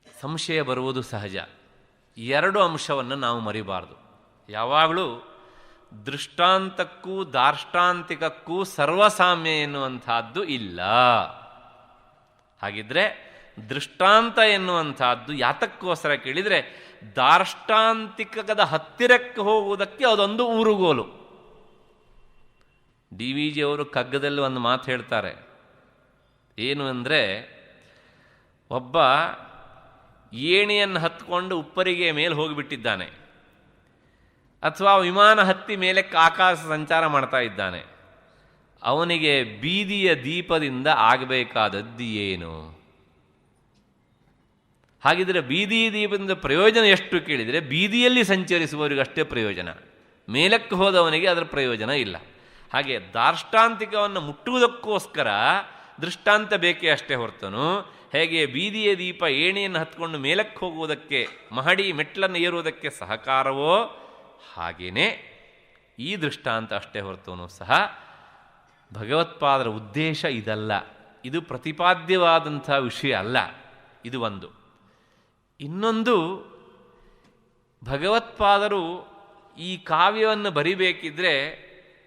ಸಂಶಯ ಬರುವುದು ಸಹಜ. ಎರಡು ಅಂಶವನ್ನು ನಾವು ಮರಿಬಾರ್ದು. ಯಾವಾಗಲೂ ದೃಷ್ಟಾಂತಕ್ಕೂ ದಾರ್ಷ್ಟಾಂತಿಕಕ್ಕೂ ಸರ್ವಸಾಮ್ಯ ಎನ್ನುವಂಥದ್ದು ಇಲ್ಲ. ಹಾಗಿದ್ರೆ ದೃಷ್ಟಾಂತ ಎನ್ನುವಂಥದ್ದು ಯಾತಕ್ಕೋಸ್ಕರ ಕೇಳಿದರೆ, ದಾರ್ಷ್ಟಾಂತಿಕದ ಹತ್ತಿರಕ್ಕೆ ಹೋಗುವುದಕ್ಕೆ ಅದೊಂದು ಊರುಗೋಲು. ಡಿ ವಿ ಜಿಯವರು ಕಗ್ಗದಲ್ಲಿ ಒಂದು ಮಾತು ಹೇಳ್ತಾರೆ. ಏನು ಅಂದರೆ, ಒಬ್ಬ ಏಣಿಯನ್ನು ಹತ್ಕೊಂಡು ಉಪ್ಪರಿಗೆ ಮೇಲೆ ಹೋಗಿಬಿಟ್ಟಿದ್ದಾನೆ, ಅಥವಾ ವಿಮಾನ ಹತ್ತಿ ಮೇಲೆ ಆಕಾಶ ಸಂಚಾರ ಮಾಡ್ತಾ ಇದ್ದಾನೆ. ಅವನಿಗೆ ಬೀದಿಯ ದೀಪದಿಂದ ಆಗಬೇಕಾದದ್ದು ಏನು? ಹಾಗಿದ್ರೆ ಬೀದಿ ದೀಪದಿಂದ ಪ್ರಯೋಜನ ಎಷ್ಟು ಕೇಳಿದರೆ, ಬೀದಿಯಲ್ಲಿ ಸಂಚರಿಸುವವರಿಗಷ್ಟೇ ಪ್ರಯೋಜನ, ಮೇಲಕ್ಕೆ ಹೋದವನಿಗೆ ಅದರ ಪ್ರಯೋಜನ ಇಲ್ಲ. ಹಾಗೆ ದಾರ್ಷ್ಟಾಂತಿಕವನ್ನು ಮುಟ್ಟುವುದಕ್ಕೋಸ್ಕರ ದೃಷ್ಟಾಂತ ಬೇಕೇ ಅಷ್ಟೇ ಹೊರತನು, ಹೇಗೆ ಬೀದಿಯ ದೀಪ ಏಣಿಯನ್ನು ಹತ್ಕೊಂಡು ಮೇಲಕ್ಕೆ ಹೋಗುವುದಕ್ಕೆ, ಮಹಡಿ ಮೆಟ್ಲನ್ನು ಏರುವುದಕ್ಕೆ ಸಹಕಾರವೋ, ಹಾಗೆಯೇ ಈ ದೃಷ್ಟಾಂತ ಅಷ್ಟೇ ಹೊರತನು ಸಹ ಭಗವತ್ಪಾದರ ಉದ್ದೇಶ ಇದಲ್ಲ. ಇದು ಪ್ರತಿಪಾದ್ಯವಾದಂಥ ವಿಷಯ ಅಲ್ಲ. ಇದು ಒಂದು. ಇನ್ನೊಂದು, ಭಗವತ್ಪಾದರು ಈ ಕಾವ್ಯವನ್ನು ಬರಿಬೇಕಿದ್ರೆ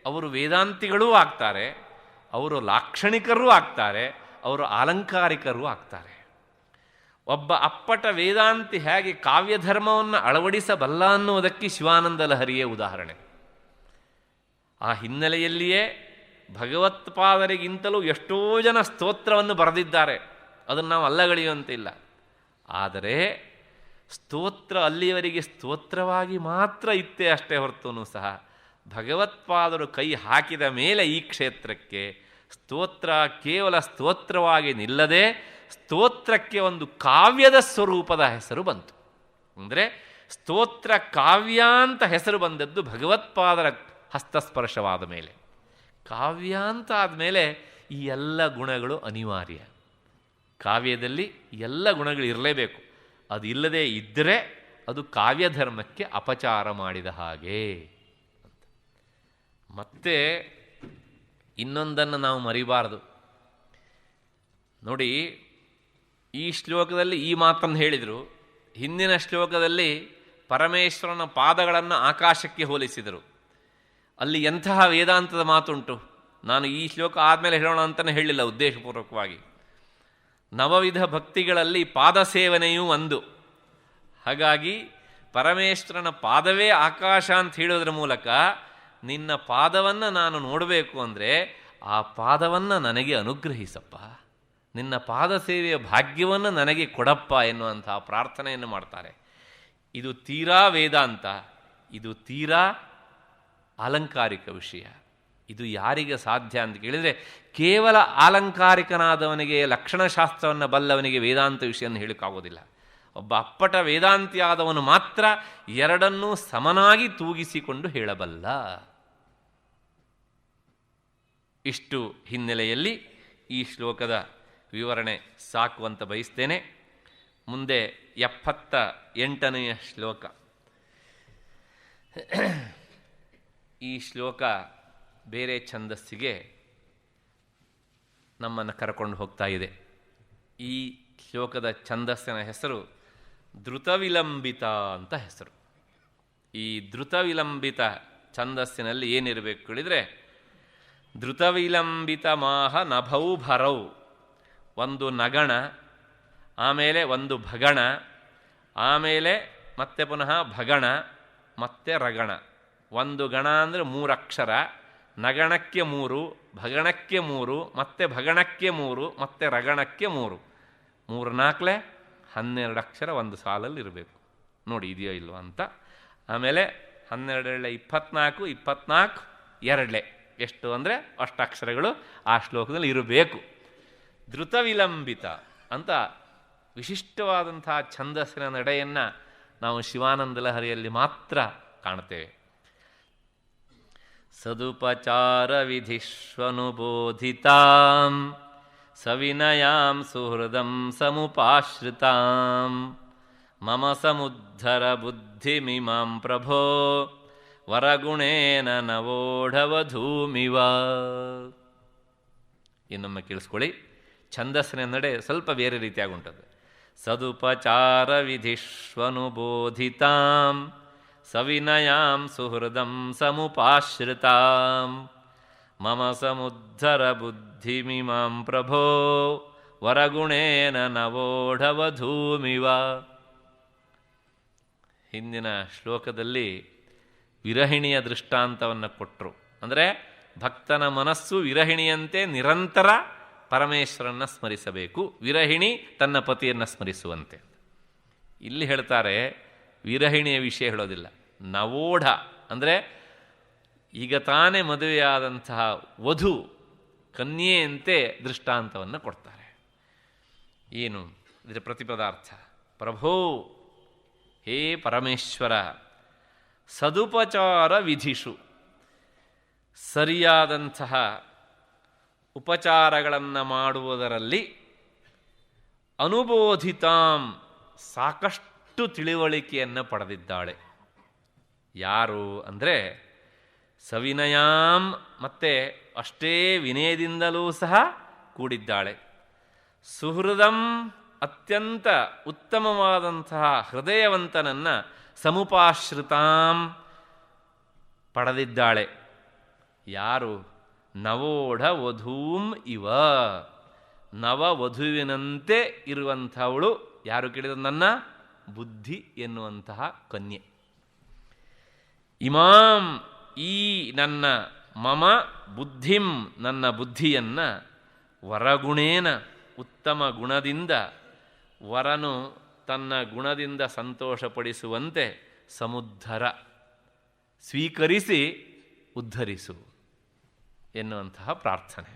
ಅವರು ವೇದಾಂತಿಗಳೂ ಆಗ್ತಾರೆ, ಅವರು ಲಾಕ್ಷಣಿಕರೂ ಆಗ್ತಾರೆ, ಅವರು ಆಲಂಕಾರಿಕರೂ ಆಗ್ತಾರೆ. ಒಬ್ಬ ಅಪ್ಪಟ ವೇದಾಂತಿ ಹೇಗೆ ಕಾವ್ಯಧರ್ಮವನ್ನು ಅಳವಡಿಸಬಲ್ಲ ಅನ್ನುವುದಕ್ಕೆ ಶಿವಾನಂದ ಲಹರಿಯೇ ಉದಾಹರಣೆ. ಆ ಹಿನ್ನೆಲೆಯಲ್ಲಿಯೇ ಭಗವತ್ಪಾದರಿಗಿಂತಲೂ ಎಷ್ಟೋ ಜನ ಸ್ತೋತ್ರವನ್ನು ಬರೆದಿದ್ದಾರೆ, ಅದನ್ನು ನಾವು ಅಲ್ಲಗಳೆಯುವಂತಿಲ್ಲ. ಆದರೆ ಸ್ತೋತ್ರ ಅಲ್ಲಿಯವರೆಗೆ ಸ್ತೋತ್ರವಾಗಿ ಮಾತ್ರ ಇತ್ತೇ ಅಷ್ಟೇ ಹೊರತೂ ಸಹ ಭಗವತ್ಪಾದರು ಕೈ ಹಾಕಿದ ಮೇಲೆ ಈ ಕ್ಷೇತ್ರಕ್ಕೆ ಸ್ತೋತ್ರ ಕೇವಲ ಸ್ತೋತ್ರವಾಗಿ ನಿಲ್ಲದೆ ಸ್ತೋತ್ರಕ್ಕೆ ಒಂದು ಕಾವ್ಯದ ಸ್ವರೂಪದ ಹೆಸರು ಬಂತು. ಅಂದರೆ ಸ್ತೋತ್ರ ಕಾವ್ಯ ಅಂತ ಹೆಸರು ಬಂದದ್ದು ಭಗವತ್ಪಾದರ ಹಸ್ತಸ್ಪರ್ಶವಾದ ಮೇಲೆ. ಕಾವ್ಯ ಅಂತ ಆದಮೇಲೆ ಈ ಎಲ್ಲ ಗುಣಗಳು ಅನಿವಾರ್ಯ. ಕಾವ್ಯದಲ್ಲಿ ಎಲ್ಲ ಗುಣಗಳು ಇರಲೇಬೇಕು. ಅದು ಇಲ್ಲದೆ ಇದ್ದರೆ ಅದು ಕಾವ್ಯಧರ್ಮಕ್ಕೆ ಅಪಚಾರ ಮಾಡಿದ ಹಾಗೆ. ಮತ್ತೆ ಇನ್ನೊಂದನ್ನು ನಾವು ಮರಿಬಾರದು. ನೋಡಿ, ಈ ಶ್ಲೋಕದಲ್ಲಿ ಈ ಮಾತನ್ನು ಹೇಳಿದರು, ಹಿಂದಿನ ಶ್ಲೋಕದಲ್ಲಿ ಪರಮೇಶ್ವರನ ಪಾದಗಳನ್ನು ಆಕಾಶಕ್ಕೆ ಹೋಲಿಸಿದರು. ಅಲ್ಲಿ ಎಂತಹ ವೇದಾಂತದ ಮಾತುಂಟು. ನಾನು ಈ ಶ್ಲೋಕ ಆದಮೇಲೆ ಹೇಳೋಣ ಅಂತಲೇ ಹೇಳಿಲ್ಲ ಉದ್ದೇಶಪೂರ್ವಕವಾಗಿ. ನವವಿಧ ಭಕ್ತಿಗಳಲ್ಲಿ ಪಾದ ಸೇವನೆಯೂ ಒಂದು. ಹಾಗಾಗಿ ಪರಮೇಶ್ವರನ ಪಾದವೇ ಆಕಾಶ ಅಂತ ಹೇಳೋದ್ರ ಮೂಲಕ ನಿನ್ನ ಪಾದವನ್ನು ನಾನು ನೋಡಬೇಕು ಅಂದರೆ ಆ ಪಾದವನ್ನು ನನಗೆ ಅನುಗ್ರಹಿಸಪ್ಪ, ನಿನ್ನ ಪಾದ ಸೇವೆಯ ಭಾಗ್ಯವನ್ನು ನನಗೆ ಕೊಡಪ್ಪ ಎನ್ನುವಂತಹ ಪ್ರಾರ್ಥನೆಯನ್ನು ಮಾಡ್ತಾರೆ. ಇದು ತೀರಾ ವೇದಾಂತ, ಇದು ತೀರಾ ಆಲಂಕಾರಿಕ ವಿಷಯ. ಇದು ಯಾರಿಗೆ ಸಾಧ್ಯ ಅಂತ ಕೇಳಿದರೆ, ಕೇವಲ ಆಲಂಕಾರಿಕನಾದವನಿಗೆ, ಲಕ್ಷಣಶಾಸ್ತ್ರವನ್ನು ಬಲ್ಲವನಿಗೆ ವೇದಾಂತ ವಿಷಯವನ್ನು ಹೇಳೋಕ್ಕಾಗೋದಿಲ್ಲ. ಒಬ್ಬ ಅಪ್ಪಟ ವೇದಾಂತಿಯಾದವನು ಮಾತ್ರ ಎರಡನ್ನೂ ಸಮನಾಗಿ ತೂಗಿಸಿಕೊಂಡು ಹೇಳಬಲ್ಲ. ಇಷ್ಟು ಹಿನ್ನೆಲೆಯಲ್ಲಿ ಈ ಶ್ಲೋಕದ ವಿವರಣೆ ಸಾಕು ಅಂತ ಬಯಸ್ತೇನೆ. ಮುಂದೆ 78ನೆಯ ಶ್ಲೋಕ. ಈ ಶ್ಲೋಕ ಬೇರೆ ಛಂದಸ್ಸಿಗೆ ನಮ್ಮನ್ನು ಕರ್ಕೊಂಡು ಹೋಗ್ತಾ ಇದೆ. ಈ ಶ್ಲೋಕದ ಛಂದಸ್ಸಿನ ಹೆಸರು ಧೃತವಿಲಂಬಿತ ಅಂತ ಹೆಸರು. ಈ ಧೃತವಿಲಂಬಿತ ಛಂದಸ್ಸಿನಲ್ಲಿ ಏನಿರಬೇಕು ಹೇಳಿದರೆ, ಧೃತವಿಲಂಬಿತ ಮಾಹ ನಭೌ ಭರೌ, ಒಂದು ನಗಣ, ಆಮೇಲೆ ಒಂದು ಭಗಣ, ಆಮೇಲೆ ಮತ್ತೆ ಪುನಃ ಭಗಣ, ಮತ್ತೆ ರಗಣ. ಒಂದು ಗಣ ಅಂದರೆ 3 ಅಕ್ಷರ, ನಗಣಕ್ಕೆ 3, ಭಗಣಕ್ಕೆ 3, ಮತ್ತೆ ಭಗಣಕ್ಕೆ 3, ಮತ್ತೆ ರಗಣಕ್ಕೆ 3, 3 4 12 ಅಕ್ಷರ ಒಂದು ಸಾಲಲ್ಲಿ ಇರಬೇಕು. ನೋಡಿ ಇದೆಯೋ ಇಲ್ವ ಅಂತ. ಆಮೇಲೆ 12 24, 24 2 ಎಷ್ಟು ಅಂದರೆ ಅಷ್ಟು ಅಕ್ಷರಗಳು ಆ ಶ್ಲೋಕದಲ್ಲಿ ಇರಬೇಕು. ಧೃತವಿಲಂಬಿತ ಅಂತ ವಿಶಿಷ್ಟವಾದಂಥ ಛಂದಸ್ಸಿನ ನಡೆಯನ್ನು ನಾವು ಶಿವಾನಂದ ಲಹರಿಯಲ್ಲಿ ಮಾತ್ರ ಕಾಣ್ತೇವೆ. ಸದುಪಚಾರ ವಿಧಿಷ್ವನುಬೋಧಿತಾಂ ಸವಿನಯಾಂ ಸುಹೃದಂ ಸಮುಪಾಶ್ರಿತಾಂ ಮಮ ಸಮುದ್ಧರ ಬುದ್ಧಿಮಿಮಾಂ ಪ್ರಭೋ ವರಗುಣೇನ ನವೋಢವಧೂಮಿವ. ಇನ್ನೊಮ್ಮೆ ಕೇಳಿಸ್ಕೊಳ್ಳಿ. ಛಂದಸ್ಸಿನ ನಡೆ ಸ್ವಲ್ಪ ಬೇರೆ ರೀತಿಯಾಗಿ ಉಂಟದು. ಸದುಪಚಾರ ವಿಧಿಷ್ವನುಬೋಧಿತಾಂ ಸವಿನಯಾಂ ಸುಹೃದಂ ಸಮುಪಾಶ್ರಿತಾಂ ಮಮ ಸಮುದ್ಧರ ಬುದ್ಧಿಮಿಮಾಂ ಪ್ರಭೋ ವರಗುಣೇನ ನವೋಢವಧೂಮಿವ. ಹಿಂದಿನ ಶ್ಲೋಕದಲ್ಲಿ ವಿರಹಿಣಿಯ ದೃಷ್ಟಾಂತವನ್ನು ಕೊಟ್ಟರು. ಅಂದರೆ ಭಕ್ತನ ಮನಸ್ಸು ವಿರಹಿಣಿಯಂತೆ ನಿರಂತರ ಪರಮೇಶ್ವರನ್ನ ಸ್ಮರಿಸಬೇಕು, ವಿರಹಿಣಿ ತನ್ನ ಪತಿಯನ್ನು ಸ್ಮರಿಸುವಂತೆ. ಇಲ್ಲಿ ಹೇಳ್ತಾರೆ ವಿರಹಿಣಿಯ ವಿಷಯ ಹೇಳೋದಿಲ್ಲ, ನವೋಢ ಅಂದರೆ ಈಗ ತಾನೇ ಮದುವೆಯಾದಂತಹ ವಧು ಕನ್ಯೆಯಂತೆ ದೃಷ್ಟಾಂತವನ್ನು ಕೊಡ್ತಾರೆ. ಏನು ಇದರ ಪ್ರತಿಪದಾರ್ಥ? ಪ್ರಭೋ, ಹೇ ಪರಮೇಶ್ವರ, ಸದುಪಚಾರ ವಿಧಿಷು, ಸರಿಯಾದಂತಹ ಉಪಚಾರಗಳನ್ನು ಮಾಡುವುದರಲ್ಲಿ ಅನುಬೋಧಿತಾಂ, ಸಾಕಷ್ಟು ತಿಳಿವಳಿಕೆಯನ್ನು ಪಡೆದಿದ್ದಾಳೆ. ಯಾರು ಅಂದರೆ ಸವಿನಯಾಂ, ಮತ್ತೆ ಅಷ್ಟೇ ವಿನಯದಿಂದಲೂ ಸಹ ಕೂಡಿದ್ದಾಳೆ. ಸುಹೃದಂ, ಅತ್ಯಂತ ಉತ್ತಮವಾದಂತಹ ಹೃದಯವಂತನನ್ನು ಸಮುಪಾಶ್ರಿತಾಂ ಪಡೆದಿದ್ದಾಳೆ. ಯಾರು? ನವೋಢ ವಧೂಂ ಇವ, ನವವಧುವಿನಂತೆ ಇರುವಂಥವಳು. ಯಾರು ಕೇಳಿದ? ನನ್ನ ಬುದ್ಧಿ ಎನ್ನುವಂತಹ ಕನ್ಯೆ. ಇಮಾಂ, ಈ ನನ್ನ ಮಮ ಬುದ್ಧಿಂ, ನನ್ನ ಬುದ್ಧಿಯನ್ನು ವರಗುಣೇನ, ಉತ್ತಮ ಗುಣದಿಂದ, ವರನು ತನ್ನ ಗುಣದಿಂದ ಸಂತೋಷಪಡಿಸುವಂತೆ ಸಮುದ್ಧರ, ಸ್ವೀಕರಿಸಿ ಉದ್ಧರಿಸು ಎನ್ನುವಂತಹ ಪ್ರಾರ್ಥನೆ.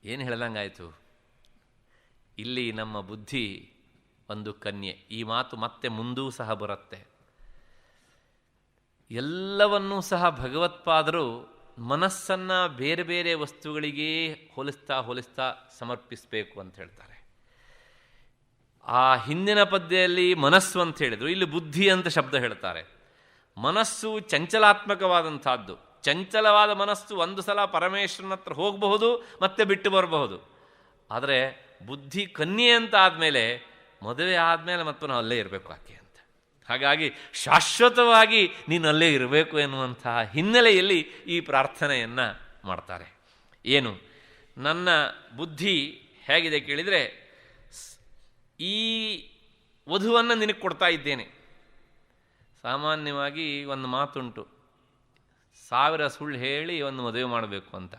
ಏನು ಹೇಳ್ದಂಗಾಯಿತು? ಇಲ್ಲಿ ನಮ್ಮ ಬುದ್ಧಿ ಒಂದು ಕನ್ಯೆ. ಈ ಮಾತು ಮತ್ತೆ ಮುಂದೂ ಸಹ ಬರುತ್ತೆ. ಎಲ್ಲವನ್ನೂ ಸಹ ಭಗವತ್ಪಾದರು ಮನಸ್ಸನ್ನು ಬೇರೆ ಬೇರೆ ವಸ್ತುಗಳಿಗೇ ಹೋಲಿಸ್ತಾ ಸಮರ್ಪಿಸಬೇಕು ಅಂತ ಹೇಳ್ತಾರೆ. ಆ ಹಿಂದಿನ ಪದ್ಯದಲ್ಲಿ ಮನಸ್ಸು ಅಂತ ಹೇಳಿದರು, ಇಲ್ಲಿ ಬುದ್ಧಿ ಅಂತ ಶಬ್ದ ಹೇಳ್ತಾರೆ. ಮನಸ್ಸು ಚಂಚಲಾತ್ಮಕವಾದಂಥದ್ದು. ಚಂಚಲವಾದ ಮನಸ್ಸು ಒಂದು ಸಲ ಪರಮೇಶ್ವರನ ಹತ್ರ ಹೋಗಬಹುದು, ಮತ್ತೆ ಬಿಟ್ಟು ಬರಬಹುದು. ಆದರೆ ಬುದ್ಧಿ ಕನ್ಯೆ ಅಂತ ಆದಮೇಲೆ, ಮದುವೆ ಆದಮೇಲೆ ಮತ್ತು ನಾವು ಅಲ್ಲೇ ಇರಬೇಕು ಆಕೆ ಅಂತ. ಹಾಗಾಗಿ ಶಾಶ್ವತವಾಗಿ ನೀನು ಅಲ್ಲೇ ಇರಬೇಕು ಎನ್ನುವಂತಹ ಹಿನ್ನೆಲೆಯಲ್ಲಿ ಈ ಪ್ರಾರ್ಥನೆಯನ್ನು ಮಾಡ್ತಾರೆ. ಏನು? ನನ್ನ ಬುದ್ಧಿ ಹೇಗಿದೆ ಕೇಳಿದರೆ, ಈ ವಧುವನ್ನು ನಿನಗೆ ಕೊಡ್ತಾ ಇದ್ದೇನೆ. ಸಾಮಾನ್ಯವಾಗಿ ಒಂದು ಮಾತುಂಟು, 1000 ಸುಳ್ಳು ಹೇಳಿ ಒಂದು ಮದುವೆ ಮಾಡಬೇಕು ಅಂತ.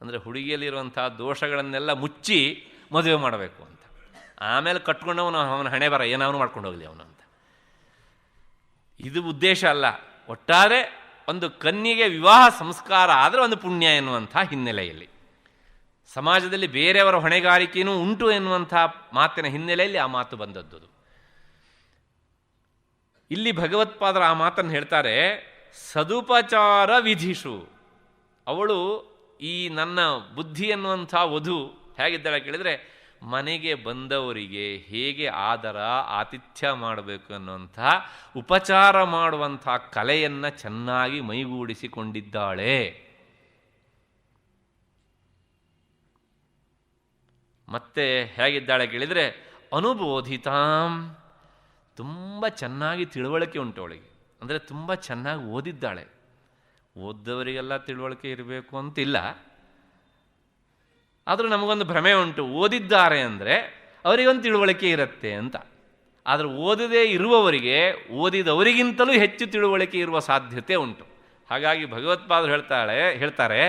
ಅಂದರೆ ಹುಡುಗಿಯಲ್ಲಿರುವಂಥ ದೋಷಗಳನ್ನೆಲ್ಲ ಮುಚ್ಚಿ ಮದುವೆ ಮಾಡಬೇಕು ಅಂತ. ಆಮೇಲೆ ಕಟ್ಕೊಂಡವನು ಅವನ ಹಣೆ ಬರ ಏನಾವನು ಮಾಡ್ಕೊಂಡು ಹೋಗಲಿ ಅವನು ಅಂತ. ಇದು ಉದ್ದೇಶ ಅಲ್ಲ. ಒಟ್ಟಾರೆ ಒಂದು ಕನ್ಯೆಗೆ ವಿವಾಹ ಸಂಸ್ಕಾರ ಆದರೆ ಒಂದು ಪುಣ್ಯ ಎನ್ನುವಂಥ ಹಿನ್ನೆಲೆಯಲ್ಲಿ, ಸಮಾಜದಲ್ಲಿ ಬೇರೆಯವರ ಹೊಣೆಗಾರಿಕೆಯೂ ಉಂಟು ಎನ್ನುವಂಥ ಮಾತಿನ ಹಿನ್ನೆಲೆಯಲ್ಲಿ ಆ ಮಾತು ಬಂದದ್ದು. ಇಲ್ಲಿ ಭಗವತ್ಪಾದರು ಆ ಮಾತನ್ನು ಹೇಳ್ತಾರೆ, ಸದುಪಚಾರ ವಿಧಿಷು. ಅವಳು, ಈ ನನ್ನ ಬುದ್ಧಿ ಎನ್ನುವಂಥ ವಧು ಹೇಗಿದ್ದಾಳೆ ಕೇಳಿದರೆ, ಮನೆಗೆ ಬಂದವರಿಗೆ ಹೇಗೆ ಆದರ ಆತಿಥ್ಯ ಮಾಡಬೇಕು ಅನ್ನುವಂಥ ಉಪಚಾರ ಮಾಡುವಂಥ ಕಲೆಯನ್ನು ಚೆನ್ನಾಗಿ ಮೈಗೂಡಿಸಿಕೊಂಡಿದ್ದಾಳೆ. ಮತ್ತೆ ಹೇಗಿದ್ದಾಳೆ ಕೇಳಿದರೆ, ಅನುಬೋಧಿತಾಂ, ತುಂಬ ಚೆನ್ನಾಗಿ ತಿಳುವಳಿಕೆ ಉಂಟು ಅವಳಿಗೆ. ಅಂದರೆ ತುಂಬ ಚೆನ್ನಾಗಿ ಓದಿದ್ದಾಳೆ. ಓದ್ದವರಿಗೆಲ್ಲ ತಿಳುವಳಿಕೆ ಇರಬೇಕು ಅಂತಿಲ್ಲ. ಆದರೂ ನಮಗೊಂದು ಭ್ರಮೆ ಉಂಟು, ಓದಿದ್ದಾರೆ ಅಂದರೆ ಅವರಿಗೊಂದು ತಿಳುವಳಿಕೆ ಇರುತ್ತೆ ಅಂತ. ಆದರೆ ಓದದೇ ಇರುವವರಿಗೆ ಓದಿದವರಿಗಿಂತಲೂ ಹೆಚ್ಚು ತಿಳುವಳಿಕೆ ಇರುವ ಸಾಧ್ಯತೆ ಉಂಟು. ಹಾಗಾಗಿ ಭಗವತ್ಪಾದರು ಹೇಳ್ತಾರೆ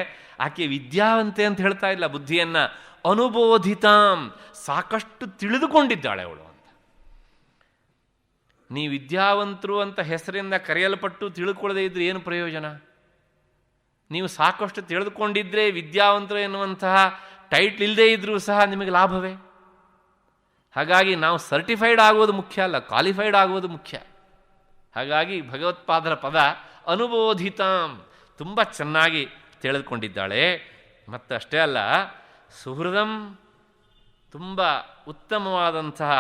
ಆಕೆ ವಿದ್ಯಾವಂತೆ ಅಂತ ಹೇಳ್ತಾ ಇಲ್ಲ ಬುದ್ಧಿಯನ್ನು, ಅನುಬೋಧಿತಾಂ, ಸಾಕಷ್ಟು ತಿಳಿದುಕೊಂಡಿದ್ದಾಳೆ ಅವಳು ಅಂತ. ನೀ ವಿದ್ಯಾವಂತರು ಅಂತ ಹೆಸರಿಂದ ಕರೆಯಲ್ಪಟ್ಟು ತಿಳ್ಕೊಳ್ಳದೇ ಇದ್ರೆ ಏನು ಪ್ರಯೋಜನ? ನೀವು ಸಾಕಷ್ಟು ತಿಳಿದುಕೊಂಡಿದ್ದರೆ ವಿದ್ಯಾವಂತರು ಎನ್ನುವಂತಹ ಟೈಟ್ಲ್ ಇಲ್ಲದೇ ಇದ್ದರೂ ಸಹ ನಿಮಗೆ ಲಾಭವೇ? ಹಾಗಾಗಿ ನಾವು ಸರ್ಟಿಫೈಡ್ ಆಗೋದು ಮುಖ್ಯ ಅಲ್ಲ, ಕ್ವಾಲಿಫೈಡ್ ಆಗೋದು ಮುಖ್ಯ. ಹಾಗಾಗಿ ಭಗವತ್ಪಾದರ ಪದ ಅನುಬೋಧಿತಾಂ, ತುಂಬ ಚೆನ್ನಾಗಿ ತಿಳಿದುಕೊಂಡಿದ್ದಾಳೆ. ಮತ್ತಷ್ಟೇ ಅಲ್ಲ, ಸುಹೃದಂ, ತುಂಬ ಉತ್ತಮವಾದಂತಹ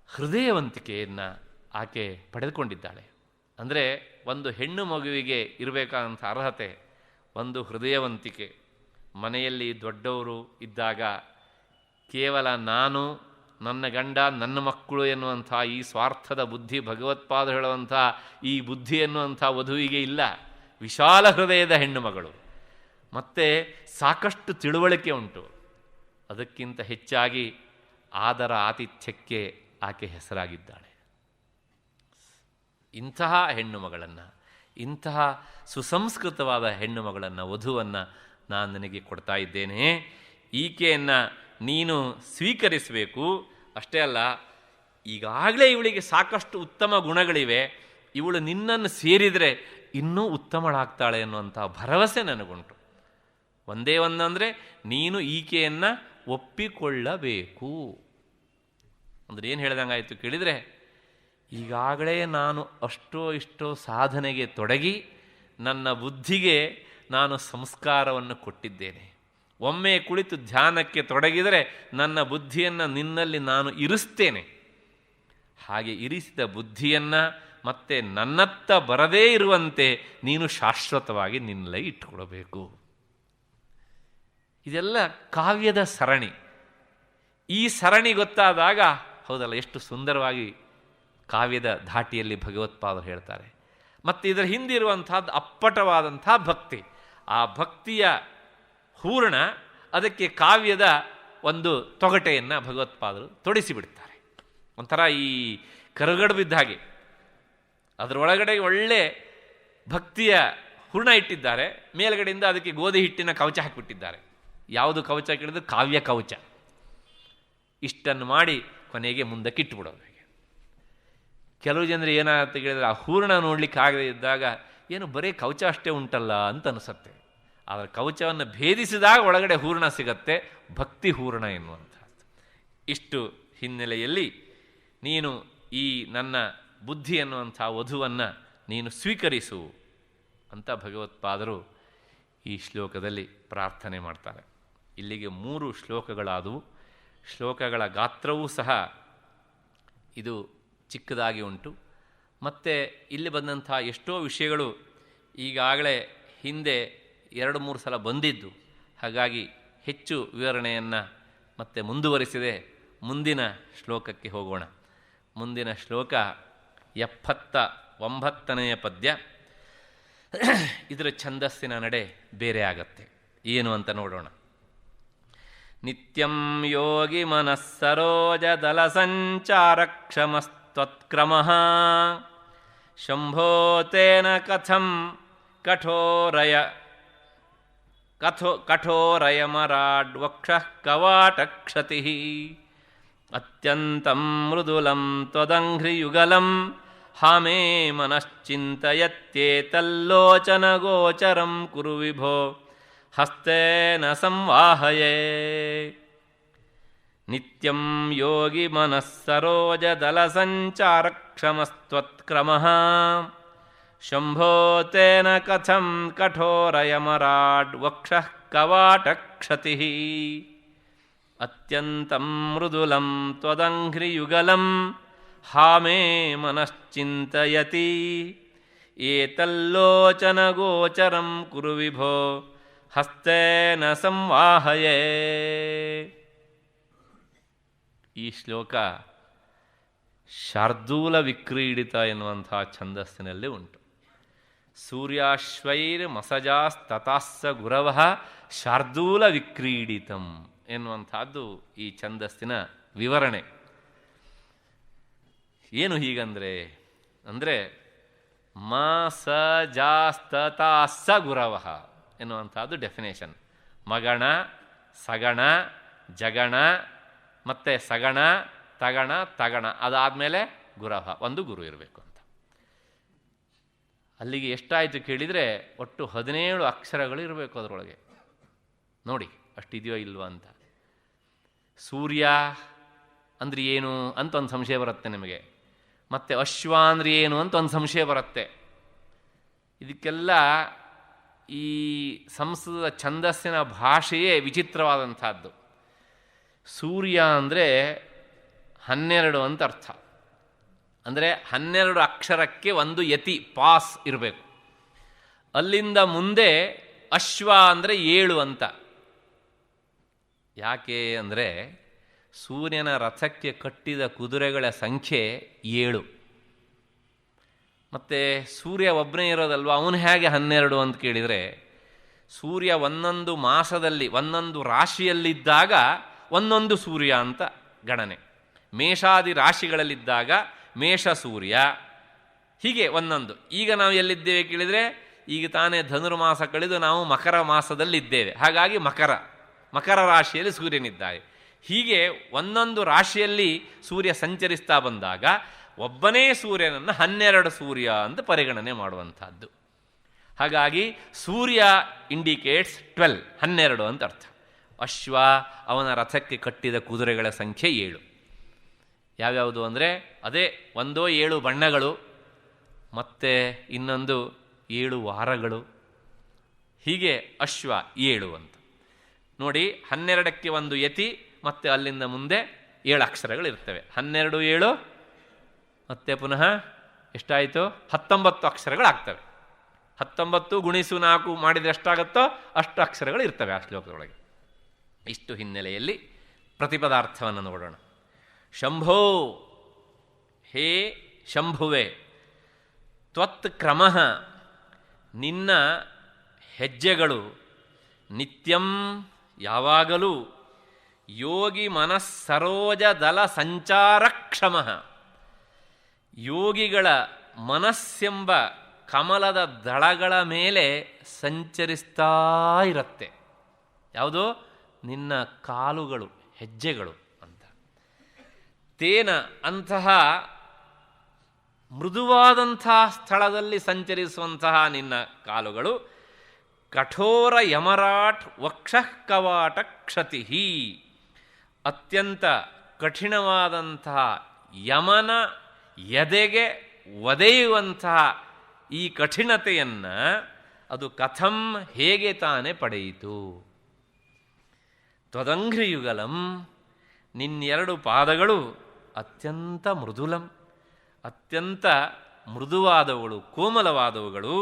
ಹೃದಯವಂತಿಕೆಯನ್ನು ಆಕೆ ಪಡೆದುಕೊಂಡಿದ್ದಾಳೆ. ಅಂದರೆ ಒಂದು ಹೆಣ್ಣು ಮಗುವಿಗೆ ಇರಬೇಕಾದಂಥ ಅರ್ಹತೆ ಒಂದು ಹೃದಯವಂತಿಕೆ. ಮನೆಯಲ್ಲಿ ದೊಡ್ಡವರು ಇದ್ದಾಗ ಕೇವಲ ನಾನು, ನನ್ನ ಗಂಡ, ನನ್ನ ಮಕ್ಕಳು ಎನ್ನುವಂಥ ಈ ಸ್ವಾರ್ಥದ ಬುದ್ಧಿ, ಭಗವತ್ಪಾದ ಹೇಳುವಂಥ ಈ ಬುದ್ಧಿ ಎನ್ನುವಂಥ ವಧುವಿಗೆ ಇಲ್ಲ. ವಿಶಾಲ ಹೃದಯದ ಹೆಣ್ಣು ಮಗಳು, ಮತ್ತು ಸಾಕಷ್ಟು ತಿಳುವಳಿಕೆ ಉಂಟು. ಅದಕ್ಕಿಂತ ಹೆಚ್ಚಾಗಿ ಆದರ ಆತಿಥ್ಯಕ್ಕೆ ಆಕೆ ಹೆಸರಾಗಿದ್ದಾಳೆ. ಇಂತಹ ಹೆಣ್ಣು ಮಗಳನ್ನು, ಇಂತಹ ಸುಸಂಸ್ಕೃತವಾದ ಹೆಣ್ಣು ಮಗಳನ್ನು, ವಧುವನ್ನು ನಾನು ನಿನಗೆ ಕೊಡ್ತಾ ಇದ್ದೇನೆ. ಈಕೆಯನ್ನು ನೀನು ಸ್ವೀಕರಿಸಬೇಕು. ಅಷ್ಟೇ ಅಲ್ಲ, ಈಗಾಗಲೇ ಇವಳಿಗೆ ಸಾಕಷ್ಟು ಉತ್ತಮ ಗುಣಗಳಿವೆ, ಇವಳು ನಿನ್ನನ್ನು ಸೇರಿದರೆ ಇನ್ನೂ ಉತ್ತಮಳಾಗ್ತಾಳೆ ಅನ್ನುವಂಥ ಭರವಸೆ ನನಗುಂಟು. ಒಂದೇ ಒಂದಂದರೆ ನೀನು ಈಕೆಯನ್ನು ಒಪ್ಪಿಕೊಳ್ಳಬೇಕು. ಅಂದರೆ ಏನು ಹೇಳ್ದಂಗಾಯಿತು ಕೇಳಿದರೆ, ಈಗಾಗಲೇ ನಾನು ಅಷ್ಟೋ ಇಷ್ಟೋ ಸಾಧನೆಗೆ ತೊಡಗಿ ನನ್ನ ಬುದ್ಧಿಗೆ ನಾನು ಸಂಸ್ಕಾರವನ್ನು ಕೊಟ್ಟಿದ್ದೇನೆ. ಒಮ್ಮೆ ಕುಳಿತು ಧ್ಯಾನಕ್ಕೆ ತೊಡಗಿದರೆ ನನ್ನ ಬುದ್ಧಿಯನ್ನು ನಿನ್ನಲ್ಲಿ ನಾನು ಇರಿಸ್ತೇನೆ. ಹಾಗೆ ಇರಿಸಿದ ಬುದ್ಧಿಯನ್ನು ಮತ್ತೆ ನನ್ನತ್ತ ಬರದೇ ಇರುವಂತೆ ನೀನು ಶಾಶ್ವತವಾಗಿ ನಿನ್ನಲ್ಲೇ ಇಟ್ಟುಕೊಡಬೇಕು. ಇದೆಲ್ಲ ಕಾವ್ಯದ ಸರಣಿ. ಈ ಸರಣಿ ಗೊತ್ತಾದಾಗ ಹೌದಲ್ಲ, ಎಷ್ಟು ಸುಂದರವಾಗಿ ಕಾವ್ಯದ ಧಾಟಿಯಲ್ಲಿ ಭಗವತ್ಪಾದರು ಹೇಳ್ತಾರೆ. ಮತ್ತು ಇದರ ಹಿಂದಿರುವಂಥದ್ದು ಅಪ್ಪಟವಾದಂಥ ಭಕ್ತಿ. ಆ ಭಕ್ತಿಯ ಹೂರಣ, ಅದಕ್ಕೆ ಕಾವ್ಯದ ಒಂದು ತೊಗಟೆಯನ್ನು ಭಗವತ್ಪಾದರು ತೊಡಿಸಿಬಿಡ್ತಾರೆ. ಒಂಥರ ಈ ಕರುಗಡು ಬಿದ್ದ ಹಾಗೆ ಅದರೊಳಗಡೆ ಒಳ್ಳೆ ಭಕ್ತಿಯ ಹೂರಣ ಇಟ್ಟಿದ್ದಾರೆ, ಮೇಲ್ಗಡೆಯಿಂದ ಅದಕ್ಕೆ ಗೋಧಿ ಹಿಟ್ಟಿನ ಕವಚ ಹಾಕಿಬಿಟ್ಟಿದ್ದಾರೆ. ಯಾವುದು ಕವಚ ಕೇಳಿದ್ರೆ ಕಾವ್ಯ ಕವಚ. ಇಷ್ಟನ್ನು ಮಾಡಿ ಕೊನೆಗೆ ಮುಂದಕ್ಕೆ ಇಟ್ಟುಬಿಡೋದು. ಕೆಲವು ಜನರು ಏನಾಗುತ್ತೆ ಕೇಳಿದ್ರೆ, ಆ ಹೂರಣ ನೋಡ್ಲಿಕ್ಕೆ ಆಗದೆ ಇದ್ದಾಗ ಏನು ಬರೀ ಕವಚ ಅಷ್ಟೇ ಉಂಟಲ್ಲ ಅಂತ ಅನಿಸುತ್ತೆ. ಆದರೆ ಕವಚವನ್ನು ಭೇದಿಸಿದಾಗ ಒಳಗಡೆ ಹೂರಣ ಸಿಗತ್ತೆ, ಭಕ್ತಿ ಹೂರಣ ಎನ್ನುವಂಥದ್ದು. ಇಷ್ಟು ಹಿನ್ನೆಲೆಯಲ್ಲಿ ನೀನು ಈ ನನ್ನ ಬುದ್ಧಿ ಎನ್ನುವಂಥ ವಧುವನ್ನು ನೀನು ಸ್ವೀಕರಿಸು ಅಂತ ಭಗವತ್ಪಾದರು ಈ ಶ್ಲೋಕದಲ್ಲಿ ಪ್ರಾರ್ಥನೆ ಮಾಡ್ತಾರೆ. ಇಲ್ಲಿಗೆ 3 ಶ್ಲೋಕಗಳಾದವು. ಶ್ಲೋಕಗಳ ಗಾತ್ರವೂ ಸಹ ಇದು ಚಿಕ್ಕದಾಗಿ ಉಂಟು. ಮತ್ತು ಇಲ್ಲಿ ಬಂದಂಥ ಎಷ್ಟೋ ವಿಷಯಗಳು ಈಗಾಗಲೇ ಹಿಂದೆ 2-3 ಸಲ ಬಂದಿದ್ದು, ಹಾಗಾಗಿ ಹೆಚ್ಚು ವಿವರಣೆಯನ್ನು ಮತ್ತೆ ಮುಂದುವರಿಸಿದೆ. ಮುಂದಿನ ಶ್ಲೋಕಕ್ಕೆ ಹೋಗೋಣ. ಮುಂದಿನ ಶ್ಲೋಕ 79ನೇ ಪದ್ಯ. ಇದರ ಛಂದಸ್ಸಿನ ನಡೆ ಬೇರೆ ಆಗತ್ತೆ. ಏನು ಅಂತ ನೋಡೋಣ. ನಿತ್ಯಂ ಯೋಗಿ ಮನಸ್ಸರೋಜದಲ ಸಂಚಾರಕ್ಷಮಸ್ತ್ವತ್ಕ್ರಮಃ ಶಂಭೋ ತೇನ ಕಥಂ ಕಠೋರಯಮರಾಡ್ವಕ್ಷಃ ಕವಾಟಕ್ಷತಿಃ ಅತ್ಯಂತಂ ಮೃದುಲಂ ತ್ವದಂಘ್ರಿಯುಗಲಂ ಹಾಮೇ ಮನಶ್ಚಿಂತಯತ್ಯೇತಲ್ಲೋಚನಗೋಚರಂ ಕುರು ವಿಭೋ ಹಸ್ತೇನ ಸಂವಾಹಯೇ. ನಿತ್ಯಂ ಯೋಗಿ ಮನಸ್ಸರೋಜದಲ ಸಂಚಾರಕ್ಷಮಸ್ತ್ವತ್ಕ್ರಮಃ ಶಂಭೋ ತೇನ ಕಥಂ ಕಠೋರಯಮರಾಡ್ವಕ್ಷಃ ಕವಾಟಕ್ಷತಿಃ ಅತ್ಯಂತಂ ಮೃದುಲಂ ತ್ವದಂಘ್ರಿಯುಗಲಂ ಹಾಮೇ ಮನಶ್ಚಿಂತಯತಿ ಏತಲ್ಲೋಚನಗೋಚರಂ ಕುರು ವಿಭೋ ಹಸ್ತೇನ ಸಂವಾಹಯೇ. ಈ ಶ್ಲೋಕ ಶಾರ್ದೂಲ ವಿಕ್ರೀಡಿತ ಎನ್ನುವಂಥ ಛಂದಸ್ಸಿನಲ್ಲಿ ಉಂಟು. ಸೂರ್ಯಾಶ್ವೈರ್ಮಸಜಾಸ್ತತಾಸ್ಸ ಗುರವಃ ಶಾರ್ದೂಲ ವಿಕ್ರೀಡಿತಂ ಎನ್ನುವಂಥದ್ದು ಈ ಛಂದಸ್ಸಿನ ವಿವರಣೆ. ಏನು ಹೀಗಂದರೆ ಅಂದರೆ ಮಸಜಾಸ್ತತಾಸ್ಸ ಗುರವಃ ಎನ್ನುವಂಥದ್ದು ಡೆಫಿನೇಷನ್. ಮಗಣ, ಸಗಣ, ಜಗಣ, ಮತ್ತು ಸಗಣ, ತಗಣ, ತಗಣ, ಅದಾದಮೇಲೆ ಗುರವ, ಒಂದು ಗುರು ಇರಬೇಕು ಅಂತ. ಅಲ್ಲಿಗೆ ಎಷ್ಟಾಯಿತು ಕೇಳಿದರೆ ಒಟ್ಟು 17 ಅಕ್ಷರಗಳು ಇರಬೇಕು ಅದರೊಳಗೆ. ನೋಡಿ ಅಷ್ಟಿದೆಯೋ ಇಲ್ವೋ ಅಂತ. ಸೂರ್ಯ ಅಂದ್ರೆ ಏನು ಅಂತ ಒಂದು ಸಂಶಯ ಬರುತ್ತೆ ನಿಮಗೆ. ಮತ್ತು ಅಶ್ವ ಅಂದ್ರೆ ಏನು ಅಂತ ಒಂದು ಸಂಶಯ ಬರುತ್ತೆ. ಇದಕ್ಕೆಲ್ಲ ಈ ಸಂಸ್ಕೃತದ ಛಂದಸ್ಸಿನ ಭಾಷೆಯೇ ವಿಚಿತ್ರವಾದಂಥದ್ದು. ಸೂರ್ಯ ಅಂದರೆ 12 ಅಂತ ಅರ್ಥ. ಅಂದರೆ 12 ಅಕ್ಷರಕ್ಕೆ ಒಂದು ಯತಿ ಪಾಸ್ ಇರಬೇಕು. ಅಲ್ಲಿಂದ ಮುಂದೆ ಅಶ್ವ ಅಂದರೆ 7 ಅಂತ. ಯಾಕೆ ಅಂದರೆ ಸೂರ್ಯನ ರಥಕ್ಕೆ ಕಟ್ಟಿದ ಕುದುರೆಗಳ ಸಂಖ್ಯೆ 7. ಮತ್ತು ಸೂರ್ಯ ಒಬ್ಬನೇ ಇರೋದಲ್ವ, ಅವನು ಹೇಗೆ 12 ಅಂತ ಕೇಳಿದರೆ, ಸೂರ್ಯ ಒಂದೊಂದು ಮಾಸದಲ್ಲಿ ಒಂದೊಂದು ರಾಶಿಯಲ್ಲಿದ್ದಾಗ ಒಂದೊಂದು ಸೂರ್ಯ ಅಂತ ಗಣನೆ. ಮೇಷಾದಿ ರಾಶಿಗಳಲ್ಲಿದ್ದಾಗ ಮೇಷ ಸೂರ್ಯ, ಹೀಗೆ ಒಂದೊಂದು. ಈಗ ನಾವು ಎಲ್ಲಿದ್ದೇವೆ ಕೇಳಿದರೆ, ಈಗ ತಾನೇ ಧನುರ್ಮಾಸ ಕಳೆದು ನಾವು ಮಕರ ಮಾಸದಲ್ಲಿದ್ದೇವೆ. ಹಾಗಾಗಿ ಮಕರ ರಾಶಿಯಲ್ಲಿ ಸೂರ್ಯನಿದ್ದಾನೆ. ಹೀಗೆ ಒಂದೊಂದು ರಾಶಿಯಲ್ಲಿ ಸೂರ್ಯ ಸಂಚರಿಸ್ತಾ ಬಂದಾಗ ಒಬ್ಬನೇ ಸೂರ್ಯನನ್ನು 12 ಸೂರ್ಯ ಅಂತ ಪರಿಗಣನೆ ಮಾಡುವಂಥದ್ದು. ಹಾಗಾಗಿ ಸೂರ್ಯ ಇಂಡಿಕೇಟ್ಸ್ 12 ಅಂತ ಅರ್ಥ. ಅಶ್ವ ಅವನ ರಥಕ್ಕೆ ಕಟ್ಟಿದ ಕುದುರೆಗಳ ಸಂಖ್ಯೆ 7. ಯಾವ್ಯಾವುದು ಅಂದರೆ ಅದೇ 7 ಬಣ್ಣಗಳು, ಮತ್ತು ಇನ್ನೊಂದು 7 ವಾರಗಳು, ಹೀಗೆ ಅಶ್ವ 7 ಅಂತ ನೋಡಿ. 12ಕ್ಕೆ ಒಂದು ಯತಿ, ಮತ್ತು ಅಲ್ಲಿಂದ ಮುಂದೆ 7 ಅಕ್ಷರಗಳಿರ್ತವೆ. 12 7 ಮತ್ತೆ ಪುನಃ ಎಷ್ಟಾಯಿತು? 19 ಅಕ್ಷರಗಳಾಗ್ತವೆ. 19 ಗುಣಿಸು 4 ಮಾಡಿದರೆ ಎಷ್ಟಾಗುತ್ತೋ ಅಷ್ಟು ಅಕ್ಷರಗಳು ಇರ್ತವೆ ಆ ಶ್ಲೋಕದೊಳಗೆ. ಇಷ್ಟು ಹಿನ್ನೆಲೆಯಲ್ಲಿ ಪ್ರತಿಪದಾರ್ಥವನ್ನು ನೋಡೋಣ. ಶಂಭೋ, ಹೇ ಶಂಭುವೆ, ತ್ವತ್ ಕ್ರಮಃ, ನಿನ್ನ ಹೆಜ್ಜೆಗಳು, ನಿತ್ಯಂ ಯಾವಾಗಲೂ, ಯೋಗಿ ಮನಸ್ಸರೋಜ ದಲ ಸಂಚಾರಕ್ಷಮಃ, ಯೋಗಿಗಳ ಮನಸ್ಸೆಂಬ ಕಮಲದ ದಳಗಳ ಮೇಲೆ ಸಂಚರಿಸ್ತಾ ಇರುತ್ತೆ. ಯಾವುದು? ನಿನ್ನ ಕಾಲುಗಳು, ಹೆಜ್ಜೆಗಳು ಅಂತ. ತೇನ, ಅಂತಹ ಮೃದುವಾದಂಥ ಸ್ಥಳದಲ್ಲಿ ಸಂಚರಿಸುವಂತಹ ನಿನ್ನ ಕಾಲುಗಳು, ಕಠೋರ ಯಮರಾಟ್ ವಕ್ಷಃ ಕವಾಟ ಕ್ಷತಿ, ಅತ್ಯಂತ ಕಠಿಣವಾದಂತಹ ಯಮನ ಎದೆಗೆ ಒದೆಯುವಂತಹ ಈ ಕಠಿಣತೆಯನ್ನು ಅದು ಕಥಂ, ಹೇಗೆ ತಾನೇ ಪಡೆಯಿತು? ತ್ವದಂಘ್ರಿಯುಗಲಂ, ನಿನ್ನೆರಡು ಪಾದಗಳು ಅತ್ಯಂತ ಮೃದುಲಂ, ಅತ್ಯಂತ ಮೃದುವಾದವುಗಳು, ಕೋಮಲವಾದವುಗಳು.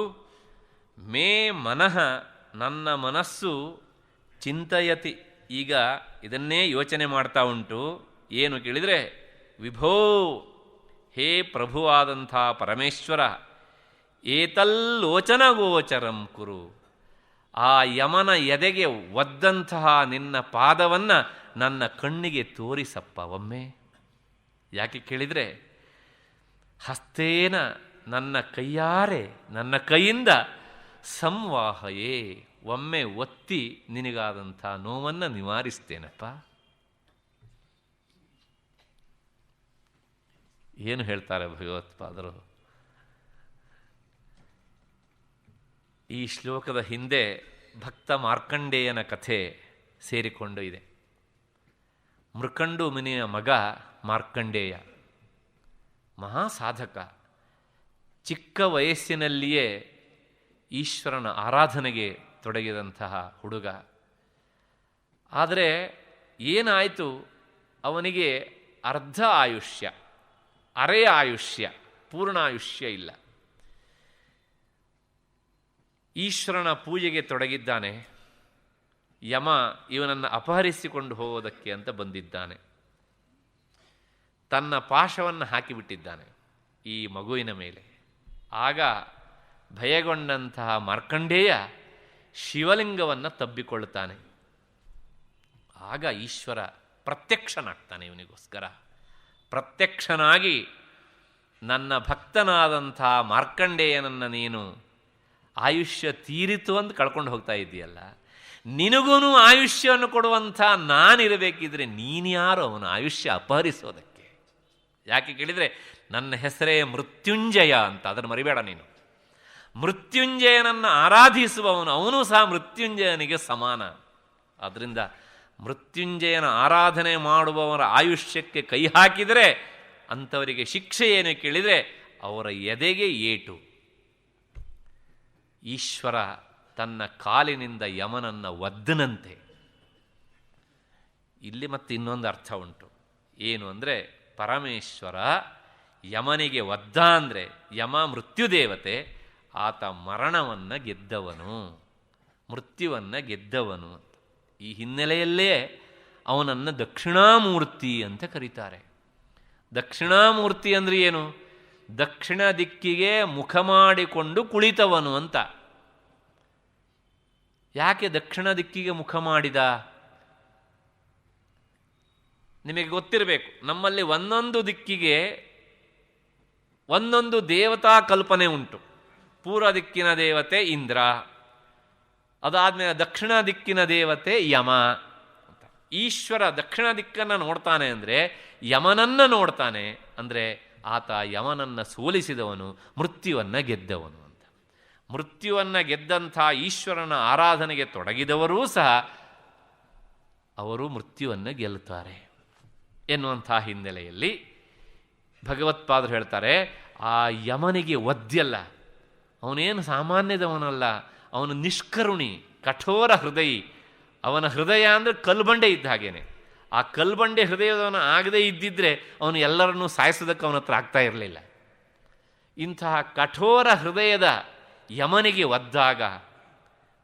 ಮೇ ಮನಃ, ನನ್ನ ಮನಸ್ಸು, ಚಿಂತಯತಿ, ಈಗ ಇದನ್ನೇ ಯೋಚನೆ ಮಾಡ್ತಾ ಉಂಟು. ಏನು ಕೇಳಿದರೆ, ವಿಭೋ, ಹೇ ಪ್ರಭುವಾದಂಥ ಪರಮೇಶ್ವರ, ಏತಲ್ಲೋಚನಗೋಚರಂ ಕುರು, ಆ ಯಮನ ಎದೆಗೆ ಒದ್ದಂತಹ ನಿನ್ನ ಪಾದವನ್ನು ನನ್ನ ಕಣ್ಣಿಗೆ ತೋರಿಸಪ್ಪ ಒಮ್ಮೆ. ಯಾಕೆ ಕೇಳಿದರೆ, ಹಸ್ತೇನ, ನನ್ನ ಕೈಯಾರೆ, ನನ್ನ ಕೈಯಿಂದ ಸಂವಾಹಯೇ, ಒಮ್ಮೆ ಒತ್ತಿ ನಿನಗಾದಂಥ ನೋವನ್ನು ನಿವಾರಿಸ್ತೇನಪ್ಪ. ಏನು ಹೇಳ್ತಾರೆ ಭಗವತ್ಪಾದರು? ಈ ಶ್ಲೋಕದ ಹಿಂದೆ ಭಕ್ತ ಮಾರ್ಕಂಡೇಯನ ಕಥೆ ಸೇರಿಕೊಂಡು ಇದೆ. ಮೃಕಂಡು ಮುನಿಯ ಮಗ ಮಾರ್ಕಂಡೇಯ ಮಹಾಸಾಧಕ, ಚಿಕ್ಕ ವಯಸ್ಸಿನಲ್ಲಿಯೇ ಈಶ್ವರನ ಆರಾಧನೆಗೆ ತೊಡಗಿದಂತಹ ಹುಡುಗ. ಆದರೆ ಏನಾಯಿತು, ಅವನಿಗೆ ಅರ್ಧ ಆಯುಷ್ಯ, ಅರೆ ಆಯುಷ್ಯ, ಪೂರ್ಣಾಯುಷ್ಯ ಇಲ್ಲ. ಈಶ್ವರನ ಪೂಜೆಗೆ ತೊಡಗಿದ್ದಾನೆ. ಯಮ ಇವನನ್ನು ಅಪಹರಿಸಿಕೊಂಡು ಹೋಗೋದಕ್ಕೆ ಅಂತ ಬಂದಿದ್ದಾನೆ. ತನ್ನ ಪಾಶವನ್ನು ಹಾಕಿಬಿಟ್ಟಿದ್ದಾನೆ ಈ ಮಗುವಿನ ಮೇಲೆ. ಆಗ ಭಯಗೊಂಡಂತಹ ಮಾರ್ಕಂಡೇಯ ಶಿವಲಿಂಗವನ್ನು ತಬ್ಬಿಕೊಳ್ಳುತ್ತಾನೆ. ಆಗ ಈಶ್ವರ ಪ್ರತ್ಯಕ್ಷನಾಗ್ತಾನೆ ಇವನಿಗೋಸ್ಕರ. ಪ್ರತ್ಯಕ್ಷನಾಗಿ, ನನ್ನ ಭಕ್ತನಾದಂಥ ಮಾರ್ಕಂಡೇಯನನ್ನು ನೀನು ಆಯುಷ್ಯ ತೀರಿತು ಅಂತ ಕಳ್ಕೊಂಡು ಹೋಗ್ತಾ ಇದ್ದೀಯಲ್ಲ, ನಿನಗೂ ಆಯುಷ್ಯವನ್ನು ಕೊಡುವಂಥ ನಾನಿರಬೇಕಿದ್ರೆ ನೀನ್ಯಾರು ಅವನ ಆಯುಷ್ಯ ಅಪಹರಿಸೋದಕ್ಕೆ? ಯಾಕೆ ಕೇಳಿದರೆ, ನನ್ನ ಹೆಸರೇ ಮೃತ್ಯುಂಜಯ ಅಂತ, ಅದನ್ನು ಮರಿಬೇಡ ನೀನು. ಮೃತ್ಯುಂಜಯನನ್ನು ಆರಾಧಿಸುವವನು, ಅವನು ಸಹ ಮೃತ್ಯುಂಜಯನಿಗೆ ಸಮಾನ. ಆದ್ದರಿಂದ ಮೃತ್ಯುಂಜಯನ ಆರಾಧನೆ ಮಾಡುವವರ ಆಯುಷ್ಯಕ್ಕೆ ಕೈ ಹಾಕಿದರೆ ಅಂಥವರಿಗೆ ಶಿಕ್ಷೆ ಏನು ಕೇಳಿದರೆ, ಅವರ ಎದೆಗೆ ಏಟು. ಈಶ್ವರ ತನ್ನ ಕಾಲಿನಿಂದ ಯಮನನ್ನು ಒದ್ದನಂತೆ. ಇಲ್ಲಿ ಮತ್ತೆ ಇನ್ನೊಂದು ಅರ್ಥ ಉಂಟು. ಏನು ಅಂದರೆ, ಪರಮೇಶ್ವರ ಯಮನಿಗೆ ಒದ್ದ ಅಂದರೆ ಯಮ ಮೃತ್ಯುದೇವತೆ, ಆತ ಮರಣವನ್ನು ಗೆದ್ದವನು, ಮೃತ್ಯುವನ್ನು ಗೆದ್ದವನು ಅಂತ. ಈ ಹಿನ್ನೆಲೆಯಲ್ಲೇ ಅವನನ್ನು ದಕ್ಷಿಣಾಮೂರ್ತಿ ಅಂತ ಕರೀತಾರೆ. ದಕ್ಷಿಣಾಮೂರ್ತಿ ಅಂದರೆ ಏನು? ದಕ್ಷಿಣ ದಿಕ್ಕಿಗೆ ಮುಖ ಮಾಡಿಕೊಂಡು ಕುಳಿತವನು ಅಂತ. ಯಾಕೆ ದಕ್ಷಿಣ ದಿಕ್ಕಿಗೆ ಮುಖ ಮಾಡಿದ? ನಿಮಗೆ ಗೊತ್ತಿರಬೇಕು, ನಮ್ಮಲ್ಲಿ ಒಂದೊಂದು ದಿಕ್ಕಿಗೆ ಒಂದೊಂದು ದೇವತಾ ಕಲ್ಪನೆ ಉಂಟು. ಪೂರ್ವ ದಿಕ್ಕಿನ ದೇವತೆ ಇಂದ್ರ, ಅದಾದಮೇಲೆ ದಕ್ಷಿಣ ದಿಕ್ಕಿನ ದೇವತೆ ಯಮ ಅಂತ. ಈಶ್ವರ ದಕ್ಷಿಣ ದಿಕ್ಕನ್ನು ನೋಡ್ತಾನೆ ಅಂದರೆ ಯಮನನ್ನು ನೋಡ್ತಾನೆ, ಅಂದರೆ ಆತ ಯಮನನ್ನು ಸೋಲಿಸಿದವನು, ಮೃತ್ಯುವನ್ನು ಗೆದ್ದವನು ಅಂತ. ಮೃತ್ಯುವನ್ನು ಗೆದ್ದಂಥ ಈಶ್ವರನ ಆರಾಧನೆಗೆ ತೊಡಗಿದವರೂ ಸಹ ಅವರು ಮೃತ್ಯುವನ್ನು ಗೆಲ್ಲುತ್ತಾರೆ ಎನ್ನುವಂಥ ಹಿನ್ನೆಲೆಯಲ್ಲಿ ಭಗವತ್ಪಾದರು ಹೇಳ್ತಾರೆ, ಆ ಯಮನಿಗೆ ಒದ್ಯಲ್ಲ, ಅವನೇನು ಸಾಮಾನ್ಯದವನಲ್ಲ, ಅವನು ನಿಷ್ಕರುಣಿ, ಕಠೋರ ಹೃದಯಿ. ಅವನ ಹೃದಯ ಅಂದರೆ ಕಲ್ಬಂಡೆ ಇದ್ದ ಹಾಗೇನೆ. ಆ ಕಲ್ಬಂಡೆ ಹೃದಯದವನು ಆಗದೇ ಇದ್ದಿದ್ರೆ ಅವನು ಎಲ್ಲರನ್ನೂ ಸಾಯಿಸೋದಕ್ಕೆ ಅವನ ಹತ್ರ ಆಗ್ತಾ ಇರಲಿಲ್ಲ. ಇಂತಹ ಕಠೋರ ಹೃದಯದ ಯಮನಿಗೆ ಒದ್ದಾಗ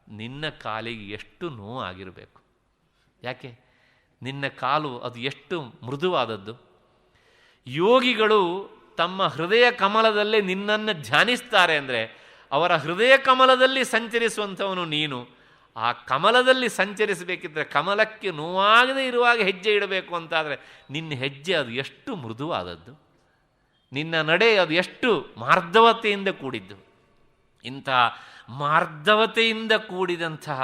ನಿನ್ನ ಕಾಲಿಗೆ ಎಷ್ಟು ನೋವು ಆಗಿರಬೇಕು. ಯಾಕೆ? ನಿನ್ನ ಕಾಲು ಅದು ಎಷ್ಟು ಮೃದುವಾದದ್ದು. ಯೋಗಿಗಳು ತಮ್ಮ ಹೃದಯ ಕಮಲದಲ್ಲೇ ನಿನ್ನನ್ನು ಧ್ಯಾನಿಸ್ತಾರೆ ಅಂದರೆ ಅವರ ಹೃದಯ ಕಮಲದಲ್ಲಿ ಸಂಚರಿಸುವಂಥವನು ನೀನು. ಆ ಕಮಲದಲ್ಲಿ ಸಂಚರಿಸಬೇಕಿದ್ರೆ ಕಮಲಕ್ಕೆ ನೋವಾಗದೇ ಇರುವಾಗ ಹೆಜ್ಜೆ ಇಡಬೇಕು ಅಂತಾದರೆ ನಿನ್ನ ಹೆಜ್ಜೆ ಅದು ಎಷ್ಟು ಮೃದುವಾದದ್ದು, ನಿನ್ನ ನಡೆ ಅದು ಎಷ್ಟು ಮಾರ್ಧವತೆಯಿಂದ ಕೂಡಿದ್ದು. ಇಂಥ ಮಾರ್ಧವತೆಯಿಂದ ಕೂಡಿದಂತಹ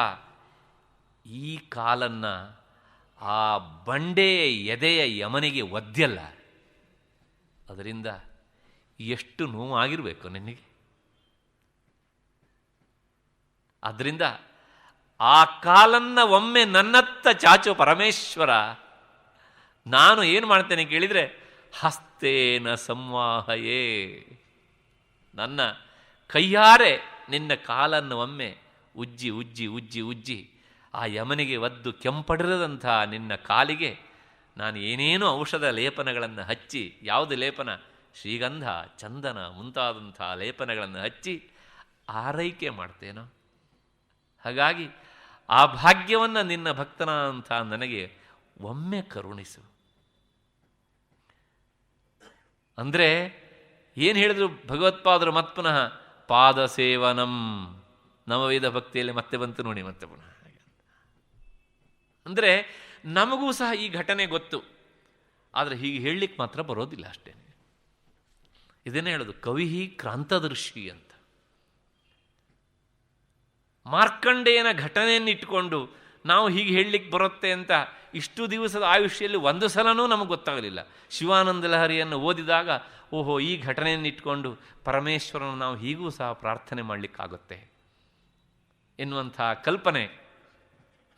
ಈ ಕಾಲನ್ನು ಆ ಬಂಡೆಯ ಎದೆಯ ಯಮನಿಗೆ ಒದ್ಯಲ್ಲ, ಅದರಿಂದ ಎಷ್ಟು ನೋವಾಗಿರಬೇಕು ನಿನಗೆ. ಆದ್ದರಿಂದ ಆ ಕಾಲನ್ನು ಒಮ್ಮೆ ನನ್ನತ್ತ ಚಾಚು ಪರಮೇಶ್ವರ. ನಾನು ಏನು ಮಾಡ್ತೇನೆ ಕೇಳಿದರೆ, ಹಸ್ತೇನ ಸಂವಾಹಯೇ, ನನ್ನ ಕೈಯಾರೆ ನಿನ್ನ ಕಾಲನ್ನು ಒಮ್ಮೆ ಉಜ್ಜಿ ಉಜ್ಜಿ ಉಜ್ಜಿ ಉಜ್ಜಿ ಆ ಯಮನಿಗೆ ಒದ್ದು ಕೆಂಪಡಿರದಂಥ ನಿನ್ನ ಕಾಲಿಗೆ ನಾನು ಏನೇನೋ ಔಷಧ ಲೇಪನಗಳನ್ನು ಹಚ್ಚಿ, ಯಾವುದು ಲೇಪನ? ಶ್ರೀಗಂಧ, ಚಂದನ ಮುಂತಾದಂಥ ಲೇಪನಗಳನ್ನು ಹಚ್ಚಿ ಆರೈಕೆ ಮಾಡ್ತೇನೋ. ಹಾಗಾಗಿ ಆ ಭಾಗ್ಯವನ್ನು ನಿನ್ನ ಭಕ್ತನಾದಂಥ ನನಗೆ ಒಮ್ಮೆ ಕರುಣಿಸು. ಅಂದರೆ ಏನು ಹೇಳಿದ್ರು ಭಗವತ್ಪಾದರು? ಮತ್ಪುನಃ ಪಾದ ಸೇವನಂ, ನವವಿಧ ಭಕ್ತಿಯಲ್ಲಿ ಮತ್ತೆ ಬಂತು ನೋಡಿ, ಮತ್ತೆ ಪುನಃ. ಅಂದರೆ ನಮಗೂ ಸಹ ಈ ಘಟನೆ ಗೊತ್ತು, ಆದರೆ ಹೀಗೆ ಹೇಳಲಿಕ್ಕೆ ಮಾತ್ರ ಬರೋದಿಲ್ಲ ಅಷ್ಟೇ. ಇದನ್ನೇ ಹೇಳೋದು ಕವಿ ಕ್ರಾಂತದರ್ಶಿ ಅಂತ. ಮಾರ್ಕಂಡೇಯನ ಘಟನೆಯನ್ನು ಇಟ್ಟುಕೊಂಡು ನಾವು ಹೀಗೆ ಹೇಳಲಿಕ್ಕೆ ಬರುತ್ತೆ ಅಂತ ಇಷ್ಟು ದಿವಸದ ಆಯುಷ್ಯಲ್ಲಿ ಒಂದು ಸಲನೂ ನಮಗೆ ಗೊತ್ತಾಗಲಿಲ್ಲ. ಶಿವಾನಂದ ಲಹರಿಯನ್ನು ಓದಿದಾಗ ಓಹೋ, ಈ ಘಟನೆಯನ್ನು ಇಟ್ಕೊಂಡು ಪರಮೇಶ್ವರನ ನಾವು ಹೀಗೂ ಸಹ ಪ್ರಾರ್ಥನೆ ಮಾಡಲಿಕ್ಕಾಗುತ್ತೆ ಎನ್ನುವಂಥ ಕಲ್ಪನೆ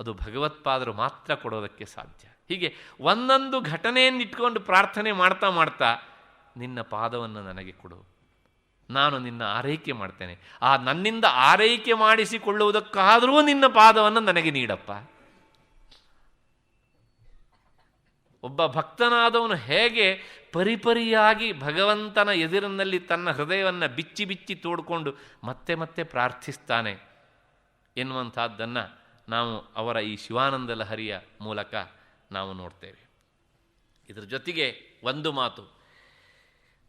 ಅದು ಭಗವತ್ಪಾದರು ಮಾತ್ರ ಕೊಡೋದಕ್ಕೆ ಸಾಧ್ಯ. ಹೀಗೆ ಒಂದೊಂದು ಘಟನೆಯನ್ನು ಇಟ್ಕೊಂಡು ಪ್ರಾರ್ಥನೆ ಮಾಡ್ತಾ ಮಾಡ್ತಾ ನಿನ್ನ ಪಾದವನ್ನು ನನಗೆ ಕೊಡು, ನಾನು ನಿನ್ನ ಆರೈಕೆ ಮಾಡ್ತೇನೆ, ಆ ನನ್ನಿಂದ ಆರೈಕೆ ಮಾಡಿಸಿಕೊಳ್ಳುವುದಕ್ಕಾದರೂ ನಿನ್ನ ಪಾದವನ್ನು ನನಗೆ ನೀಡಪ್ಪ. ಒಬ್ಬ ಭಕ್ತನಾದವನು ಹೇಗೆ ಪರಿಪರಿಯಾಗಿ ಭಗವಂತನ ಎದುರಿನಲ್ಲಿ ತನ್ನ ಹೃದಯವನ್ನು ಬಿಚ್ಚಿ ಬಿಚ್ಚಿ ತೋಡ್ಕೊಂಡು ಮತ್ತೆ ಮತ್ತೆ ಪ್ರಾರ್ಥಿಸ್ತಾನೆ ಎನ್ನುವಂಥದ್ದನ್ನು ನಾವು ಅವರ ಈ ಶಿವಾನಂದ ಲಹರಿಯ ಮೂಲಕ ನಾವು ನೋಡ್ತೇವೆ. ಇದರ ಜೊತೆಗೆ ಒಂದು ಮಾತು,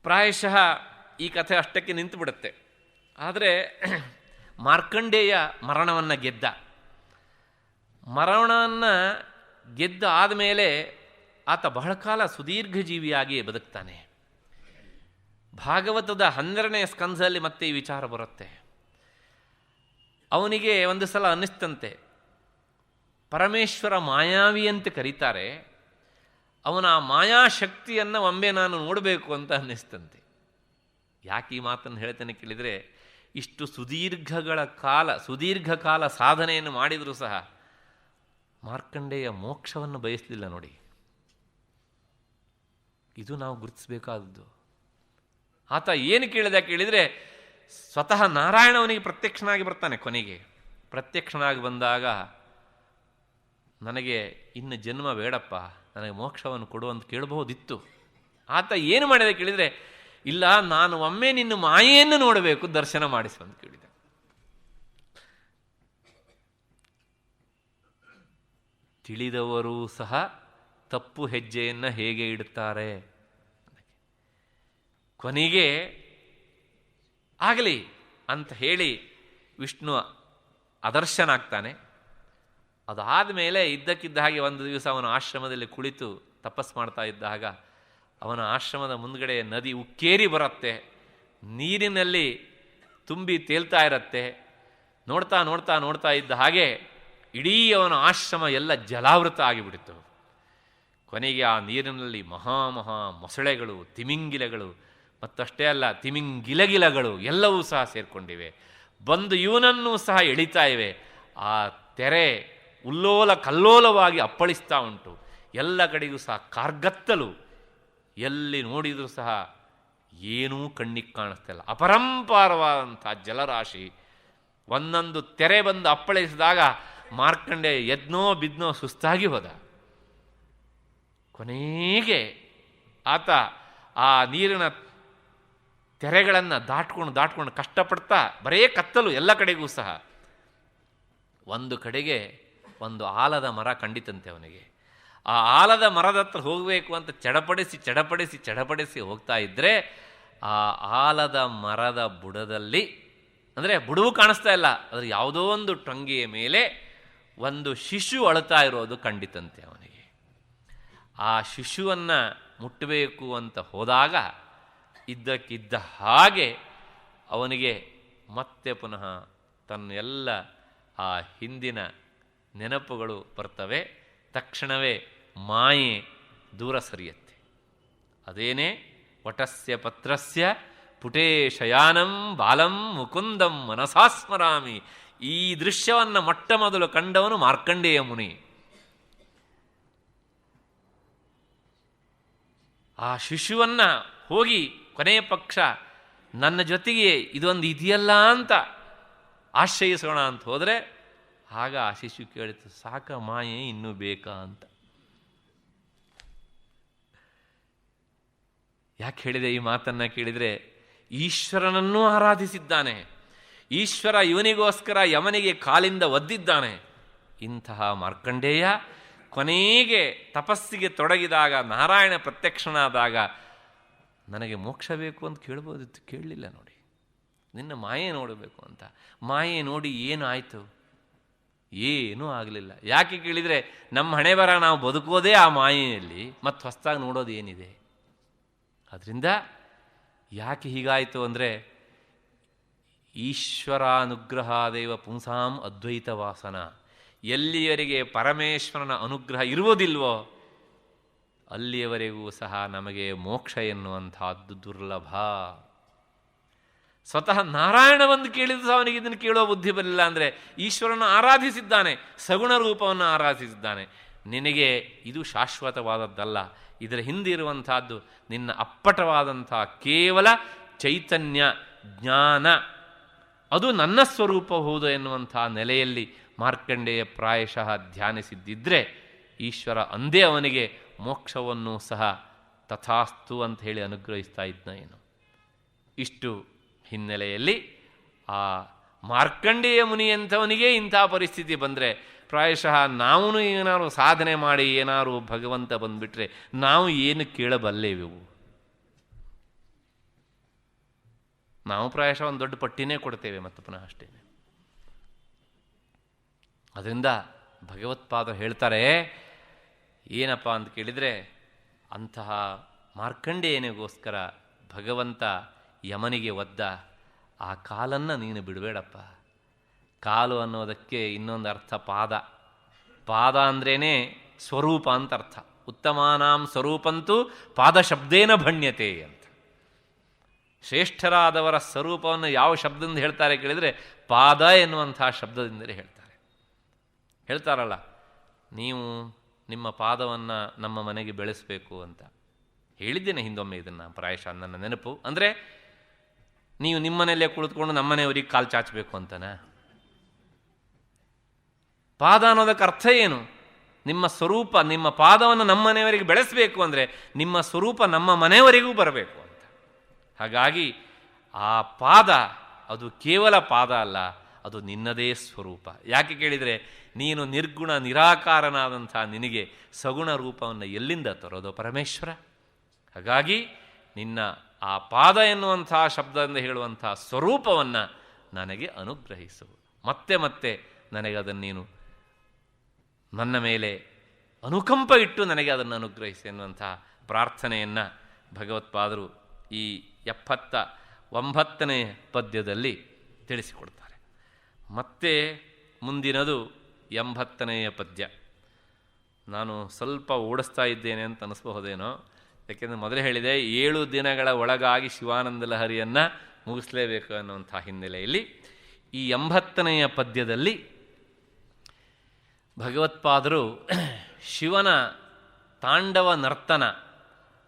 ಪ್ರಾಯಶಃ ಈ ಕಥೆ ಅಷ್ಟಕ್ಕೆ ನಿಂತು ಬಿಡುತ್ತೆ. ಆದರೆ ಮಾರ್ಕಂಡೇಯ ಮರಣವನ್ನು ಗೆದ್ದ. ಮರಣವನ್ನು ಗೆದ್ದ ಆದಮೇಲೆ ಆತ ಬಹಳ ಕಾಲ ಸುದೀರ್ಘ ಜೀವಿಯಾಗಿಯೇ ಬದುಕ್ತಾನೆ. ಭಾಗವತದ 12ನೇ ಸ್ಕಂಧದಲ್ಲಿ ಮತ್ತೆ ಈ ವಿಚಾರ ಬರುತ್ತೆ. ಅವನಿಗೆ ಒಂದು ಸಲ ಅನ್ನಿಸ್ತಂತೆ, ಪರಮೇಶ್ವರ ಮಾಯಾವಿ ಅಂತ ಕರೀತಾರೆ, ಅವನ ಆ ಮಾಯಾಶಕ್ತಿಯನ್ನು ಒಮ್ಮೆ ನಾನು ನೋಡಬೇಕು ಅಂತ ಅನ್ನಿಸ್ತಂತೆ. ಯಾಕೆ ಈ ಮಾತನ್ನು ಹೇಳ್ತೇನೆ ಕೇಳಿದರೆ, ಇಷ್ಟು ಸುದೀರ್ಘ ಕಾಲ ಸಾಧನೆಯನ್ನು ಮಾಡಿದರೂ ಸಹ ಮಾರ್ಕಂಡೇಯ ಮೋಕ್ಷವನ್ನು ಬಯಸಲಿಲ್ಲ ನೋಡಿ. ಇದು ನಾವು ಗುರುತಿಸಬೇಕಾದದ್ದು. ಆತ ಏನು ಕೇಳಿದ ಕೇಳಿದರೆ, ಸ್ವತಃ ನಾರಾಯಣವನಿಗೆ ಪ್ರತ್ಯಕ್ಷನಾಗಿ ಬರ್ತಾನೆ. ಕೊನೆಗೆ ಪ್ರತ್ಯಕ್ಷನಾಗಿ ಬಂದಾಗ, ನನಗೆ ಇನ್ನು ಜನ್ಮ ಬೇಡಪ್ಪ, ನನಗೆ ಮೋಕ್ಷವನ್ನು ಕೊಡು ಅಂತ ಕೇಳಬಹುದಿತ್ತು. ಆತ ಏನು ಮಾಡಿದ ಕೇಳಿದರೆ, ಇಲ್ಲ, ನಾನು ಒಮ್ಮೆ ನಿನ್ನ ಮಾಯೆಯನ್ನು ನೋಡಬೇಕು, ದರ್ಶನ ಮಾಡಿಸು ಅಂತ ಕೇಳಿದ. ತಿಳಿದವರೂ ಸಹ ತಪ್ಪು ಹೆಜ್ಜೆಯನ್ನು ಹೇಗೆ ಇಡುತ್ತಾರೆ. ಕೊನೆಗೆ ಆಗಲಿ ಅಂತ ಹೇಳಿ ವಿಷ್ಣು ಅದರ್ಶನಾಗ್ತಾನೆ. ಅದಾದ ಮೇಲೆ ಇದ್ದಕ್ಕಿದ್ದ ಹಾಗೆ ಒಂದು ದಿವಸ ಅವನ ಆಶ್ರಮದಲ್ಲಿ ಕುಳಿತು ತಪಸ್ ಮಾಡ್ತಾ ಇದ್ದಾಗ ಅವನ ಆಶ್ರಮದ ಮುಂದ್ಗಡೆ ನದಿ ಉಕ್ಕೇರಿ ಬರುತ್ತೆ, ನೀರಿನಲ್ಲಿ ತುಂಬಿ ತೇಲ್ತಾ ಇರತ್ತೆ. ನೋಡ್ತಾ ನೋಡ್ತಾ ನೋಡ್ತಾ ಇದ್ದ ಹಾಗೆ ಇಡೀ ಅವನ ಆಶ್ರಮ ಎಲ್ಲ ಜಲಾವೃತ ಆಗಿಬಿಡಿತು. ಕೊನೆಗೆ ಆ ನೀರಿನಲ್ಲಿ ಮಹಾ ಮೊಸಳೆಗಳು, ತಿಮಿಂಗಿಲಗಳು, ಮತ್ತಷ್ಟೇ ಅಲ್ಲ ತಿಮಿಂಗಿಲಗಿಲಗಳು ಎಲ್ಲವೂ ಸಹ ಸೇರಿಕೊಂಡಿವೆ. ಬಂದು ಇವನನ್ನೂ ಸಹ ಎಳಿತಾ ಇವೆ. ಆ ತೆರೆ ಉಲ್ಲೋಲ ಕಲ್ಲೋಲವಾಗಿ ಅಪ್ಪಳಿಸ್ತಾ ಉಂಟು. ಎಲ್ಲ ಕಡೆಗೂ ಸಹ ಕಾರ್ಗತ್ತಲು, ಎಲ್ಲಿ ನೋಡಿದರೂ ಸಹ ಏನೂ ಕಣ್ಣಿಗೆ ಕಾಣಿಸ್ತಿಲ್ಲ. ಅಪರಂಪಾರವಾದಂಥ ಜಲರಾಶಿ. ಒಂದೊಂದು ತೆರೆ ಬಂದು ಅಪ್ಪಳಿಸಿದಾಗ ಮಾರ್ಕಂಡೆ ಎದ್ನೋ ಬಿದ್ನೋ ಸುಸ್ತಾಗಿ ಹೋದ. ಕೊನೆಗೆ ಆತ ಆ ನೀರಿನ ತೆರೆಗಳನ್ನು ದಾಟ್ಕೊಂಡು ಕಷ್ಟಪಡ್ತಾ, ಬರೇ ಕತ್ತಲು ಎಲ್ಲ ಕಡೆಗೂ ಸಹ. ಒಂದು ಕಡೆಗೆ ಒಂದು ಆಲದ ಮರ ಕಂಡಿತಂತೆ ಅವನಿಗೆ. ಆ ಆಲದ ಮರದ ಹತ್ರ ಹೋಗಬೇಕು ಅಂತ ಚಡಪಡಿಸಿ ಹೋಗ್ತಾ ಇದ್ದರೆ ಆ ಆಲದ ಮರದ ಬುಡದಲ್ಲಿ, ಅಂದರೆ ಬುಡವು ಕಾಣಿಸ್ತಾ ಇಲ್ಲ, ಅದರ ಯಾವುದೋ ಒಂದು ಟೊಂಗೆಯ ಮೇಲೆ ಒಂದು ಶಿಶು ಅಳುತ್ತಾ ಇರೋದು ಕಂಡಿತಂತೆ ಅವನಿಗೆ. ಆ ಶಿಶುವನ್ನು ಮುಟ್ಟಬೇಕು ಅಂತ ಹೋದಾಗ ಇದ್ದಕ್ಕಿದ್ದ ಹಾಗೆ ಅವನಿಗೆ ಮತ್ತೆ ಪುನಃ ತನ್ನ ಎಲ್ಲ ಆ ಹಿಂದಿನ ನೆನಪುಗಳು ಬರ್ತವೆ. ತಕ್ಷಣವೇ ಮಾಯೆ ದೂರ ಸರಿಯತ್ತೆ. ಅದೇನೇ ವಟಸ್ಯ ಪತ್ರಸ್ಯ ಪುಟೇ ಶಯಾನಂ ಬಾಲಂ ಮುಕುಂದಂ ಮನಸಾಸ್ಮರಾಮಿ. ಈ ದೃಶ್ಯವನ್ನು ಮೊಟ್ಟ ಮೊದಲು ಕಂಡವನು ಮಾರ್ಕಂಡೇಯ ಮುನಿ. ಆ ಶಿಶುವನ್ನು ಹೋಗಿ ಕೊನೆಯ ಪಕ್ಷ ನನ್ನ ಜೊತೆಗೆ ಇದೊಂದು ಇದೆಯಲ್ಲ ಅಂತ ಆಶ್ರಯಿಸೋಣ ಅಂತ ಹೋದರೆ ಆಗ ಆ ಶಿಶು ಕೇಳಿತು, ಸಾಕ ಮಾಯೆ ಇನ್ನೂ ಬೇಕಾ ಅಂತ. ಯಾಕೆ ಹೇಳಿದೆ ಈ ಮಾತನ್ನು ಕೇಳಿದರೆ, ಈಶ್ವರನನ್ನೂ ಆರಾಧಿಸಿದ್ದಾನೆ. ಈಶ್ವರ ಇವನಿಗೋಸ್ಕರ ಯಮನಿಗೆ ಕಾಲಿಂದ ಒದ್ದಿದ್ದಾನೆ. ಇಂತಹ ಮಾರ್ಕಂಡೇಯ ಕೊನೆಗೆ ತಪಸ್ಸಿಗೆ ತೊಡಗಿದಾಗ, ನಾರಾಯಣ ಪ್ರತ್ಯಕ್ಷನಾದಾಗ, ನನಗೆ ಮೋಕ್ಷ ಬೇಕು ಅಂತ ಕೇಳ್ಬೋದಿತ್ತು, ಕೇಳಲಿಲ್ಲ. ನೋಡಿ, ನಿನ್ನ ಮಾಯೆ ನೋಡಬೇಕು ಅಂತ. ಮಾಯೆ ನೋಡಿ ಏನಾಯಿತು? ಏನೂ ಆಗಲಿಲ್ಲ. ಯಾಕೆ ಕೇಳಿದರೆ, ನಮ್ಮ ಹಣೆ ಬರ ನಾವು ಬದುಕೋದೇ ಆ ಮಾಯೆಯಲ್ಲಿ, ಮತ್ತು ಹೊಸದಾಗಿ ನೋಡೋದು ಏನಿದೆ? ಅದರಿಂದ ಯಾಕೆ ಹೀಗಾಯಿತು ಅಂದರೆ, ಈಶ್ವರಾನುಗ್ರಹಾದೇವ ಪುಂಸಾಂ ಅದ್ವೈತ ವಾಸನ. ಎಲ್ಲಿಯವರೆಗೆ ಪರಮೇಶ್ವರನ ಅನುಗ್ರಹ ಇರುವುದಿಲ್ವೋ ಅಲ್ಲಿಯವರೆಗೂ ಸಹ ನಮಗೆ ಮೋಕ್ಷ ಎನ್ನುವಂತಹದ್ದು ದುರ್ಲಭ. ಸ್ವತಃ ನಾರಾಯಣ ಬಂದು ಕೇಳಿದ್ರು ಅವನಿಗೆ ಇದನ್ನು ಕೇಳುವ ಬುದ್ಧಿ ಬರಲಿಲ್ಲ. ಅಂದರೆ ಈಶ್ವರನ ಆರಾಧಿಸಿದ್ದಾನೆ, ಸಗುಣ ರೂಪವನ್ನು ಆರಾಧಿಸಿದ್ದಾನೆ. ನಿನಗೆ ಇದು ಶಾಶ್ವತವಾದದ್ದಲ್ಲ, ಇದರ ಹಿಂದೆ ಇರುವಂತಹದ್ದು ನಿನ್ನ ಅಪ್ಪಟವಾದಂಥ ಕೇವಲ ಚೈತನ್ಯ ಜ್ಞಾನ, ಅದು ನನ್ನ ಸ್ವರೂಪ ಹೌದು ಎನ್ನುವಂಥ ನೆಲೆಯಲ್ಲಿ ಮಾರ್ಕಂಡೇಯ ಪ್ರಾಯಶಃ ಧ್ಯಾನಿಸಿದ್ದಿದ್ರೆ ಈಶ್ವರ ಅಂದೇ ಅವನಿಗೆ ಮೋಕ್ಷವನ್ನು ಸಹ ತಥಾಸ್ತು ಅಂತ ಹೇಳಿ ಅನುಗ್ರಹಿಸ್ತಾ ಇದ್ನ ಏನು. ಇಷ್ಟು ಹಿನ್ನೆಲೆಯಲ್ಲಿ ಆ ಮಾರ್ಕಂಡೇಯ ಮುನಿಯಂಥವನಿಗೆ ಇಂಥ ಪರಿಸ್ಥಿತಿ ಬಂದರೆ ಪ್ರಾಯಶಃ ನಾವು ಏನಾದ್ರು ಸಾಧನೆ ಮಾಡಿ ಏನಾದ್ರು ಭಗವಂತ ಬಂದುಬಿಟ್ರೆ ನಾವು ಏನು ಕೇಳಬಲ್ಲೆವು? ನಾವು ಪ್ರಾಯಶಃ ಒಂದು ದೊಡ್ಡ ಪಟ್ಟಿನೇ ಕೊಡ್ತೇವೆ ಮತ್ತು ಪುನಃ ಅಷ್ಟೇ. ಅದರಿಂದ ಭಗವತ್ಪಾದರು ಹೇಳ್ತಾರೆ ಏನಪ್ಪ ಅಂತ ಕೇಳಿದರೆ, ಅಂತಹ ಮಾರ್ಕಂಡೇಯನಿಗೋಸ್ಕರ ಭಗವಂತ ಯಮನಿಗೆ ಒದ್ದ. ಆ ಕಾಲನ್ನು ನೀನು ಬಿಡಬೇಡಪ್ಪ. ಕಾಲು ಅನ್ನೋದಕ್ಕೆ ಇನ್ನೊಂದು ಅರ್ಥ ಪಾದ. ಪಾದ ಅಂದ್ರೇ ಸ್ವರೂಪ ಅಂತ ಅರ್ಥ. ಉತ್ತಮಾನಾಂ ಸ್ವರೂಪಂತೂ ಪಾದಶಬ್ದೇನ ಭಣ್ಯತೆ ಅಂತ. ಶ್ರೇಷ್ಠರಾದವರ ಸ್ವರೂಪವನ್ನು ಯಾವ ಶಬ್ದದಿಂದ ಹೇಳ್ತಾರೆ ಕೇಳಿದರೆ ಪಾದ ಎನ್ನುವಂಥ ಶಬ್ದದಿಂದಲೇ ಹೇಳ್ತಾರಲ್ಲ, ನೀವು ನಿಮ್ಮ ಪಾದವನ್ನು ನಮ್ಮ ಮನೆಗೆ ಬೆಳೆಸಬೇಕು ಅಂತ ಹೇಳಿದ್ದೇನೆ ಹಿಂದೊಮ್ಮೆ. ಇದನ್ನು ಪ್ರಾಯಶಃ ನನ್ನ ನೆನಪು. ಅಂದರೆ ನೀವು ನಿಮ್ಮನೆಯಲ್ಲೇ ಕುಳಿತುಕೊಂಡು ನಮ್ಮನೆಯವರಿಗೆ ಕಾಲು ಚಾಚಬೇಕು ಅಂತನಾ? ಪಾದ ಅನ್ನೋದಕ್ಕೆ ಅರ್ಥ ಏನು? ನಿಮ್ಮ ಸ್ವರೂಪ, ನಿಮ್ಮ ಪಾದವನ್ನು ನಮ್ಮನೆಯವರಿಗೆ ಬೆಳೆಸಬೇಕು ಅಂದರೆ ನಿಮ್ಮ ಸ್ವರೂಪ ನಮ್ಮ ಮನೆಯವರಿಗೂ ಬರಬೇಕು ಅಂತ. ಹಾಗಾಗಿ ಆ ಪಾದ ಅದು ಕೇವಲ ಪಾದ ಅಲ್ಲ, ಅದು ನಿನ್ನದೇ ಸ್ವರೂಪ. ಯಾಕೆ ಕೇಳಿದರೆ, ನೀನು ನಿರ್ಗುಣ ನಿರಾಕಾರನಾದಂಥ ನಿನಗೆ ಸಗುಣ ರೂಪವನ್ನು ಎಲ್ಲಿಂದ ತರೋದು ಪರಮೇಶ್ವರ? ಹಾಗಾಗಿ ನಿನ್ನ ಆ ಪಾದ ಎನ್ನುವಂಥ ಶಬ್ದದಿಂದ ಹೇಳುವಂಥ ಸ್ವರೂಪವನ್ನು ನನಗೆ ಅನುಗ್ರಹಿಸು. ಮತ್ತೆ ಮತ್ತೆ ನನಗೆ ಅದನ್ನು ನೀನು ನನ್ನ ಮೇಲೆ ಅನುಕಂಪ ಇಟ್ಟು ನನಗೆ ಅದನ್ನು ಅನುಗ್ರಹಿಸಿ ಎನ್ನುವಂಥ ಪ್ರಾರ್ಥನೆಯನ್ನು ಭಗವತ್ಪಾದರು ಈ 79ನೇ ಪದ್ಯದಲ್ಲಿ ತಿಳಿಸಿಕೊಡ್ತಾರೆ. ಮತ್ತೆ ಮುಂದಿನದು 80ನೆಯ ಪದ್ಯ. ನಾನು ಸ್ವಲ್ಪ ಓಡಿಸ್ತಾ ಇದ್ದೇನೆ ಅಂತ ಅನಿಸ್ಬಹುದೇನೋ, ಯಾಕೆಂದರೆ ಮೊದಲೇ ಹೇಳಿದೆ 7 ದಿನಗಳ ಒಳಗಾಗಿ ಶಿವಾನಂದ ಲಹರಿಯನ್ನು ಮುಗಿಸಲೇಬೇಕು ಅನ್ನುವಂಥ ಹಿನ್ನೆಲೆಯಲ್ಲಿ ಈ 80ನೆಯ ಪದ್ಯದಲ್ಲಿ ಭಗವತ್ಪಾದರು ಶಿವನ ತಾಂಡವ ನರ್ತನ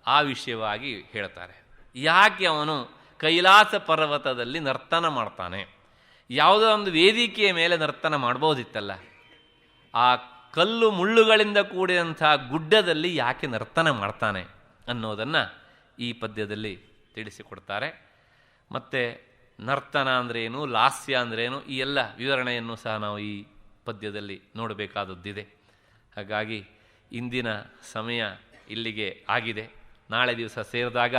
ಆ ವಿಷಯವಾಗಿ ಹೇಳ್ತಾರೆ. ಯಾಕೆ ಅವನು ಕೈಲಾಸ ಪರ್ವತದಲ್ಲಿ ನರ್ತನ ಮಾಡ್ತಾನೆ? ಯಾವುದೋ ಒಂದು ವೇದಿಕೆಯ ಮೇಲೆ ನರ್ತನ ಮಾಡ್ಬೋದಿತ್ತಲ್ಲ, ಆ ಕಲ್ಲು ಮುಳ್ಳುಗಳಿಂದ ಕೂಡಿದಂಥ ಗುಡ್ಡದಲ್ಲಿ ಯಾಕೆ ನರ್ತನ ಮಾಡ್ತಾನೆ ಅನ್ನೋದನ್ನು ಈ ಪದ್ಯದಲ್ಲಿ ತಿಳಿಸಿಕೊಡ್ತಾರೆ. ಮತ್ತು ನರ್ತನ ಅಂದ್ರೇನು, ಲಾಸ್ಯ ಅಂದ್ರೇನು, ಈ ಎಲ್ಲ ವಿವರಣೆಯನ್ನು ಸಹ ನಾವು ಈ ಪದ್ಯದಲ್ಲಿ ನೋಡಬೇಕಾದದ್ದಿದೆ. ಹಾಗಾಗಿ ಇಂದಿನ ಸಮಯ ಇಲ್ಲಿಗೆ ಆಗಿದೆ. ನಾಳೆ ದಿವಸ ಸೇರಿದಾಗ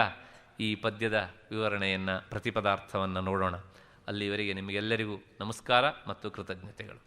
ಈ ಪದ್ಯದ ವಿವರಣೆಯನ್ನು, ಪ್ರತಿಪದಾರ್ಥವನ್ನು ನೋಡೋಣ. ಅಲ್ಲಿವರೆಗೆ ನಿಮಗೆಲ್ಲರಿಗೂ ನಮಸ್ಕಾರ ಮತ್ತು ಕೃತಜ್ಞತೆಗಳು.